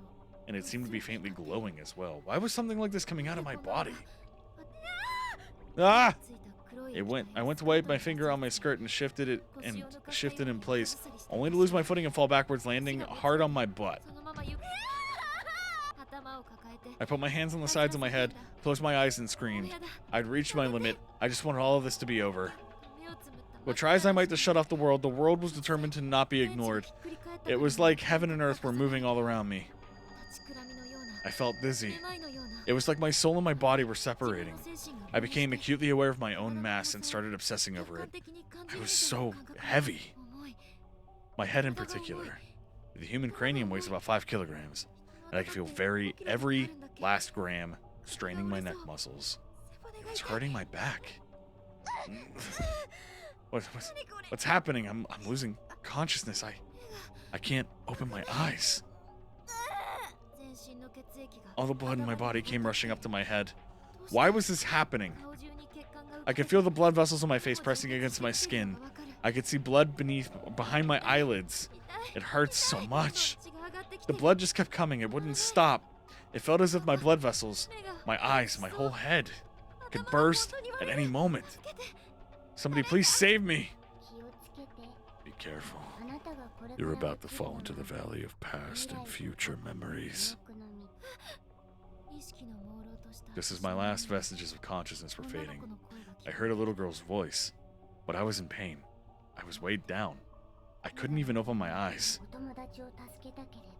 and it seemed to be faintly glowing as well. Why was something like this coming out of my body? Ah! ついた黒い I 液体 went to wipe my finger on my skirt and shifted in place, only to lose my footing and fall backwards, landing hard on my butt. そのままゆ頭を抱えて I put my hands on the sides of my head, closed my eyes, and もう screamed. やだ I'd reached my limit. I just wanted all of this to be over. 目をつぶった But try as I might to shut off the world was determined to not be ignored. It was like heaven and earth were moving all around me. 立ちくらみのような I felt dizzy. めまいのような It was like my soul and my body were 自分 separating. の精神が I became acutely aware of my own mass and started obsessing over it. I was so heavy, 重い my head in particular. The human cranium weighs about 5 kilograms, and I can feel every last gram straining my neck muscles. It's hurting my back. What's happening? I'm losing consciousness. I can't open my eyes. All the blood in my body came rushing up to my head. Why was this happening? I could feel the blood vessels on my face pressing against my skin. I could see blood behind my eyelids. It hurts so much. The blood just kept coming. It wouldn't stop. It felt as if my blood vessels, my eyes, my whole head could burst at any moment. Somebody please save me. Be careful. You're about to fall into the valley of past and future memories. Just as my last vestiges of consciousness were fading, I heard a little girl's voice, but I was in pain. I was weighed down. I couldn't even open my eyes.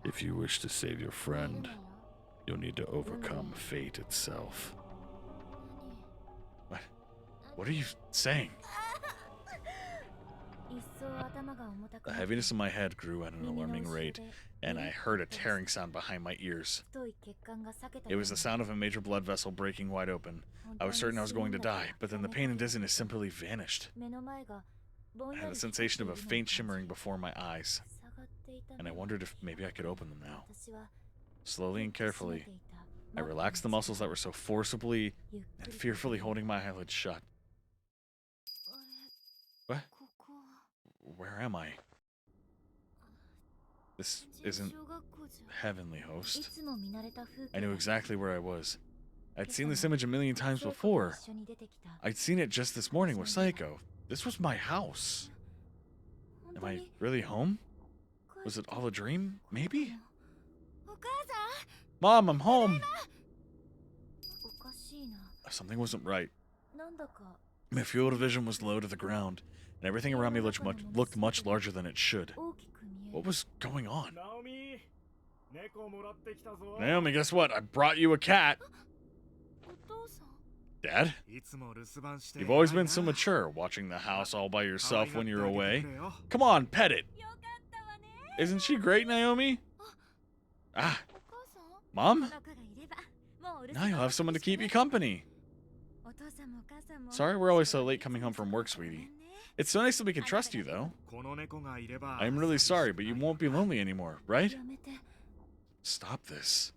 If you wish to save your friend, you'll need to overcome fate itself. What are you saying? The heaviness in my head grew at an alarming rate, and I heard a tearing sound behind my ears. It was the sound of a major blood vessel breaking wide open. I was certain I was going to die, but then the pain and dizziness simply vanished. I had a sensation of a faint shimmering before my eyes, and I wondered if maybe I could open them now. Slowly and carefully, I relaxed the muscles that were so forcibly and fearfully holding my eyelids shut. What? Where am I? This isn't Heavenly Host. I knew exactly where I was. I'd seen this image a million times before. I'd seen it just this morning with Saeko. This was my house. Am I really home? Was it all a dream? Maybe? Mom, I'm home! Something wasn't right. My field of vision was low to the ground, and everything around me looked much larger than it should. What was going on? Naomi, guess what? I brought you a cat. Dad? You've always been so mature, watching the house all by yourself when you're away. Come on, pet it. Isn't she great, Naomi? Ah. Mom? Now you'll have someone to keep you company. Sorry we're always so late coming home from work, sweetie. It's so nice that we can trust you, though. I'm really sorry, but you won't be lonely anymore, right? Stop this.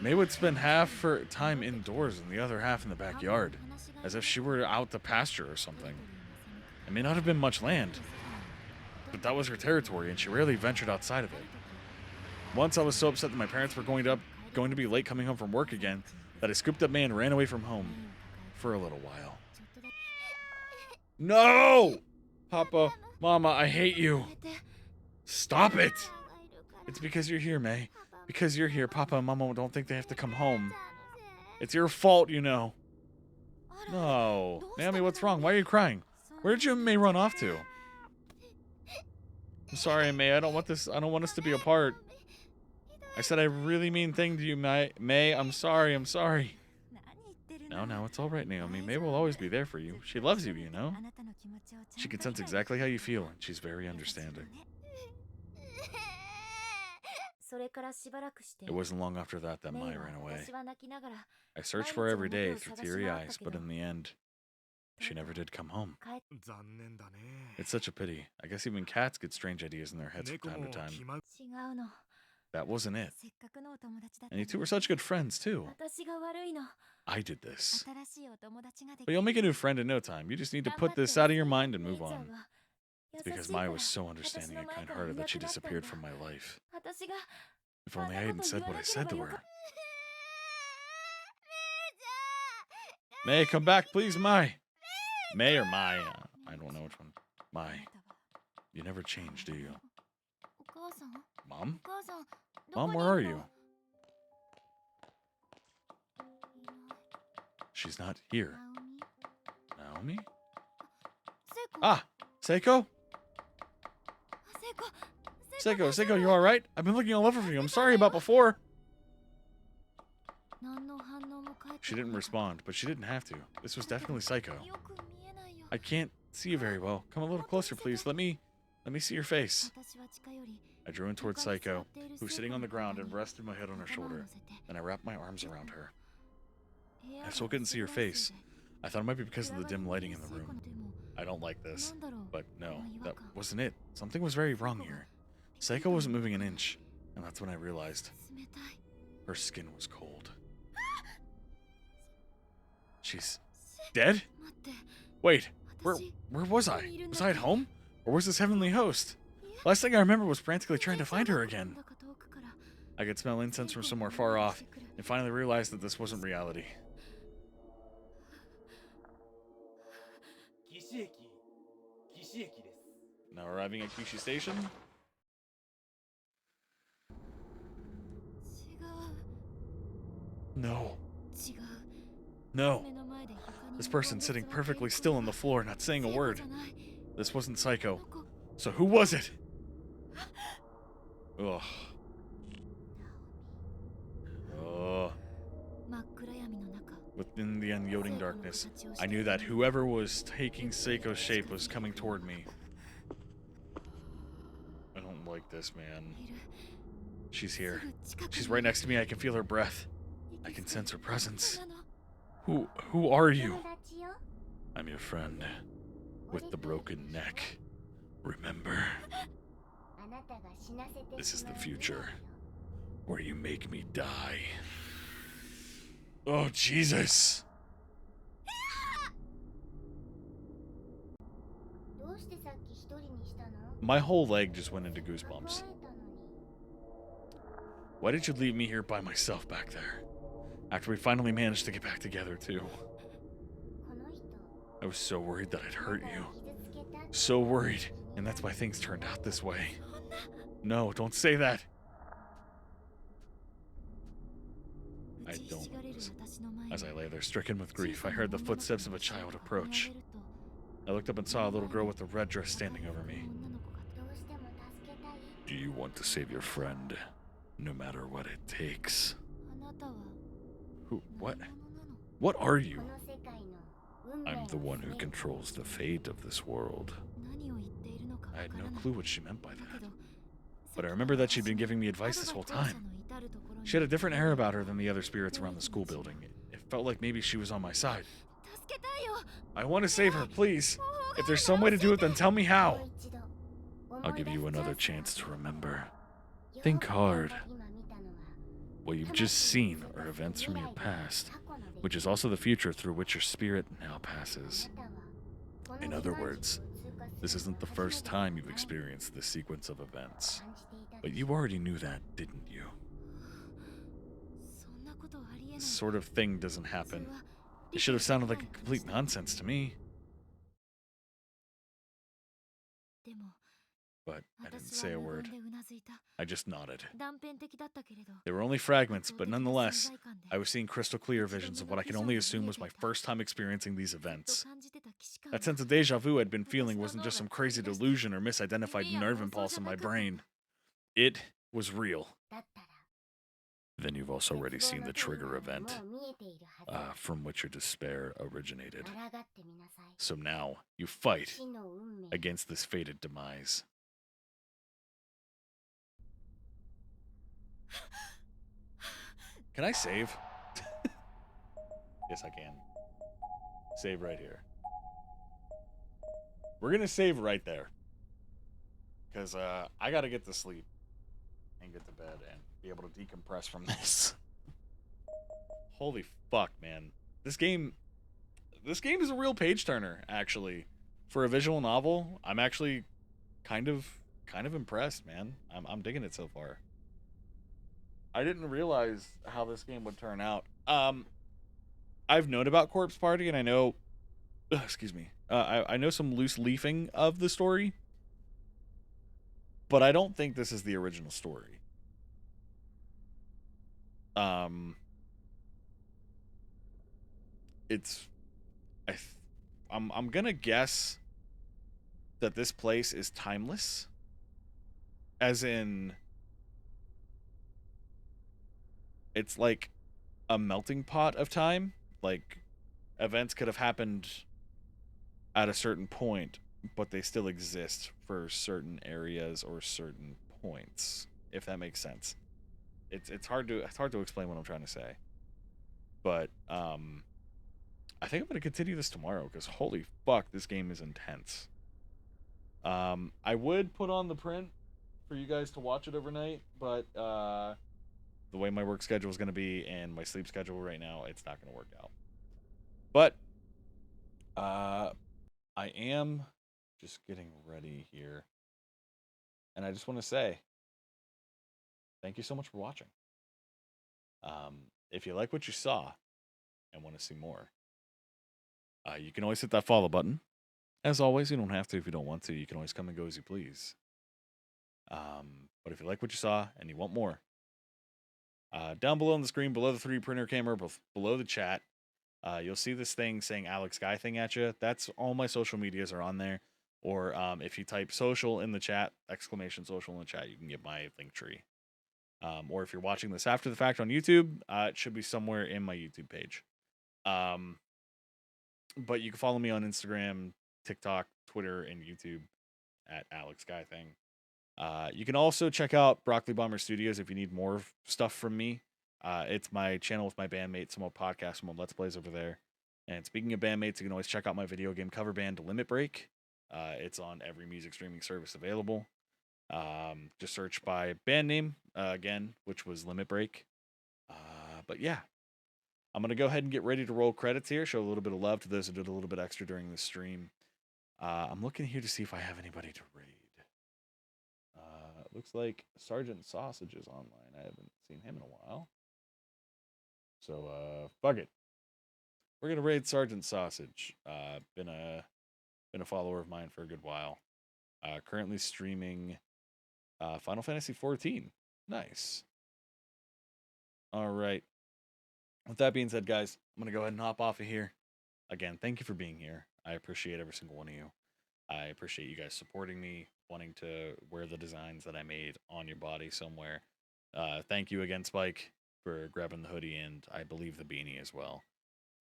May would spend half her time indoors and the other half in the backyard, as if she were out to pasture or something. It may not have been much land, but that was her territory, and she rarely ventured outside of it. Once I was so upset that my parents were going to be late coming home from work again, that I scooped up May and ran away from home for a little while. No! Papa, Mama, I hate you. Stop it! It's because you're here, May. Because you're here, Papa and Mama don't think they have to come home. It's your fault, you know. No. Naomi, what's wrong? Why are you crying? Where did you and May run off to? I'm sorry, May. I don't want us to be apart. I said a really mean thing to you, May. I'm sorry. No, it's all right, Naomi. May will always be there for you. She loves you, you know. She can sense exactly how you feel, and she's very understanding. It wasn't long after that Mai ran away. I searched for her every day through teary eyes, but in the end, she never did come home. It's such a pity. I guess even cats get strange ideas in their heads from time to time. That wasn't it. And you two were such good friends, too. I did this. But you'll make a new friend in no time. You just need to put this out of your mind and move on. It's because Maya was so understanding and kind-hearted that she disappeared from my life. If only I hadn't said what I said to her. May, come back, please, Mai. May or Mai? I don't know which one. Mai. You never change, do you? Mom? Mom, where are you? She's not here. Naomi? Ah! Seiko? Seiko, you alright? I've been looking all over for you. I'm sorry about before. She didn't respond, but she didn't have to. This was definitely Saeko. I can't see you very well. Come a little closer, please. Let me Let me see your face. 私は近寄り I drew in towards Psycho, who was sitting on the ground, and rested my head on her shoulder. Then I wrapped my arms around her. I still couldn't see her face. I thought it might be because of the dim lighting in the room. I don't like this. But no, that wasn't it. Something was very wrong here. Psycho wasn't moving an inch, and that's when I realized her skin was cold. She's dead? Wait, where was I? Was I at home? Or was this heavenly host? Last thing I remember was frantically trying to find her again. I could smell incense from somewhere far off, and finally realized that this wasn't reality. 岸駅です。 Now arriving at Kishi Station? 違う No. 違う No. 目の前で床に This person sitting perfectly still on the floor, not saying a 聖子 word. じゃない This wasn't Psycho. どこ So who was it? Ugh. Ugh. 真っ暗闇の中 Within the unyielding darkness, I knew that whoever was taking Seiko's shape was coming toward me. I don't like this, man. いる She's す here. ぐ近くに She's right next to me. I can feel her breath. I can sense her な presence. の Who are 友 you? 達よ I'm your friend with the broken neck. Remember, あなたが死なせて this is しま the う future where you make me die. Oh, Jesus. どうしてさっき一人にしたの My whole leg just went into 考 goosebumps. えたのに Why did you leave me here by myself back there? After we finally managed to get back together, too. この人 I was so worried that I'd あ hurt なた you. を傷つけたって So worried. And that's why things turned out this way. No, don't say that. 打 I ちひ don't しがれる lose. 私の前に As I lay there stricken with 小 grief, さ I な heard the 女の子の footsteps of a 足が child 運ば approach. れると I looked up and saw a little girl with a red dress standing over me. 女の子がどうしても助けたい Do you want to save your friend, no matter what it takes? あなたは Who? What? 何者なの What are こ you? の世界の運命 I'm を the one who 決める controls the fate of this world. 何を言っているのか I わ had から no ない clue what she meant by だ that. けど But I remember that she'd been giving me advice this whole time. She had a different air about her than the other spirits around the school building. It felt like maybe she was on my side. 助けたいよ I want to save her, please. If there's some way to do it, then tell me も how. う一度 I'll give you 思い出 another すチャン chance ス to remember. よ Think く hard. 今見たのは What you've just seen are events from your past, which is also the future through which your spirit now passes. In other words, this isn't the first time you've experienced this sequence of events. But you already knew that, didn't you? そんなことありえない This sort of thing doesn't 普 happen. 通は It should have sounded like a complete nonsense to me. でも But I didn't 私 say は a 無 word. 言でうなずいた I just nodded. 断片的だったけれど They were only fragments, 圧 but 倒的な nonetheless, 存在感で I was seeing crystal clear visions of what I can only assume was my first time experiencing these ずっと events. 感じてた既視感 That sense of deja vu I'd been feeling wasn't just some crazy delusion or misidentified nerve impulse in my brain. It was real. だったら Then you've also already seen the trigger も event, う見えているはず from which your despair originated. 抗ってみなさい So now, you fight 死の運命 against this fated demise. Can I save? Yes, I can. Save right here. We're gonna save right there. Because I gotta get to sleep and get to bed and be able to decompress from this. Holy fuck, man. This game is a real page turner, actually. For a visual novel, I'm actually kind of impressed, man. I'm digging it so far. I didn't realize how this game would turn out. I've known about Corpse Party, and I know, excuse me, I know some loose leafing of the story, but I don't think this is the original story. I'm gonna guess that this place is timeless, as in it's like a melting pot of time. Like events could have happened at a certain point, but they still exist for certain areas or certain points, if that makes sense. It's hard to explain what I'm trying to say. But I think I'm gonna continue this tomorrow because holy fuck, this game is intense. I would put on the print for you guys to watch it overnight, but the way my work schedule is gonna be and my sleep schedule right now, it's not gonna work out. But I am just getting ready here, and I just want to say thank you so much for watching. If you like what you saw and want to see more, you can always hit that follow button. As always, you don't have to if you don't want to. You can always come and go as you please. But if you like what you saw and you want more, down below on the screen, below the 3D printer camera, below the chat, you'll see this thing saying Alex Guy thing at you. That's all my social medias are on there. Or if you type social in the chat, exclamation social in the chat, you can get my link tree. Or if you're watching this after the fact on YouTube, it should be somewhere in my YouTube page. But you can follow me on Instagram, TikTok, Twitter, and YouTube at Alex Guy Thing. You can also check out Broccoli Bomber Studios if you need more stuff from me. It's my channel with my bandmates, some more podcasts, some more Let's Plays over there. And speaking of bandmates, you can always check out my video game cover band, Limit Break. It's on every music streaming service available. Just search by band name again, which was Limit Break. But yeah, I'm going to go ahead and get ready to roll credits here, show a little bit of love to those who did a little bit extra during the stream. I'm looking here to see if I have anybody to raid. Looks like Sergeant Sausage is online. I haven't seen him in a while. So, fuck it. We're going to raid Sergeant Sausage. Been a follower of mine for a good while. Currently streaming Final Fantasy XIV. Nice. All right. With that being said, guys, I'm going to go ahead and hop off of here. Again, thank you for being here. I appreciate every single one of you. I appreciate you guys supporting me, wanting to wear the designs that I made on your body somewhere. Thank you again, Spike, for grabbing the hoodie and I believe the beanie as well.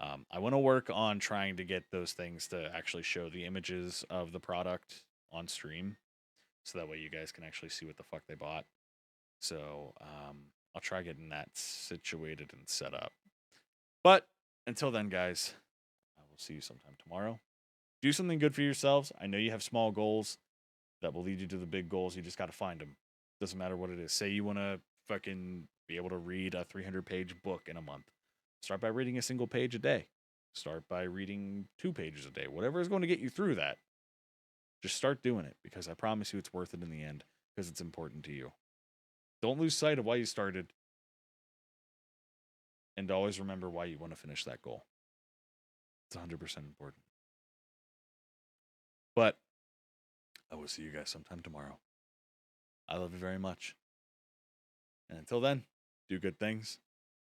I want to work on trying to get those things to actually show the images of the product on stream, so that way you guys can actually see what the fuck they bought. So I'll try getting that situated and set up. But until then, guys, I will see you sometime tomorrow. Do something good for yourselves. I know you have small goals that will lead you to the big goals. You just got to find them. Doesn't matter what it is. Say you want to fucking be able to read a 300-page book in a month. Start by reading a single page a day. Start by reading 2 pages a day. Whatever is going to get you through that. Just start doing it, because I promise you it's worth it in the end, because it's important to you. Don't lose sight of why you started. And always remember why you want to finish that goal. It's 100% important. But I will see you guys sometime tomorrow. I love you very much. And until then, do good things.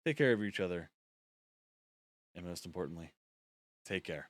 Take care of each other. And most importantly, take care.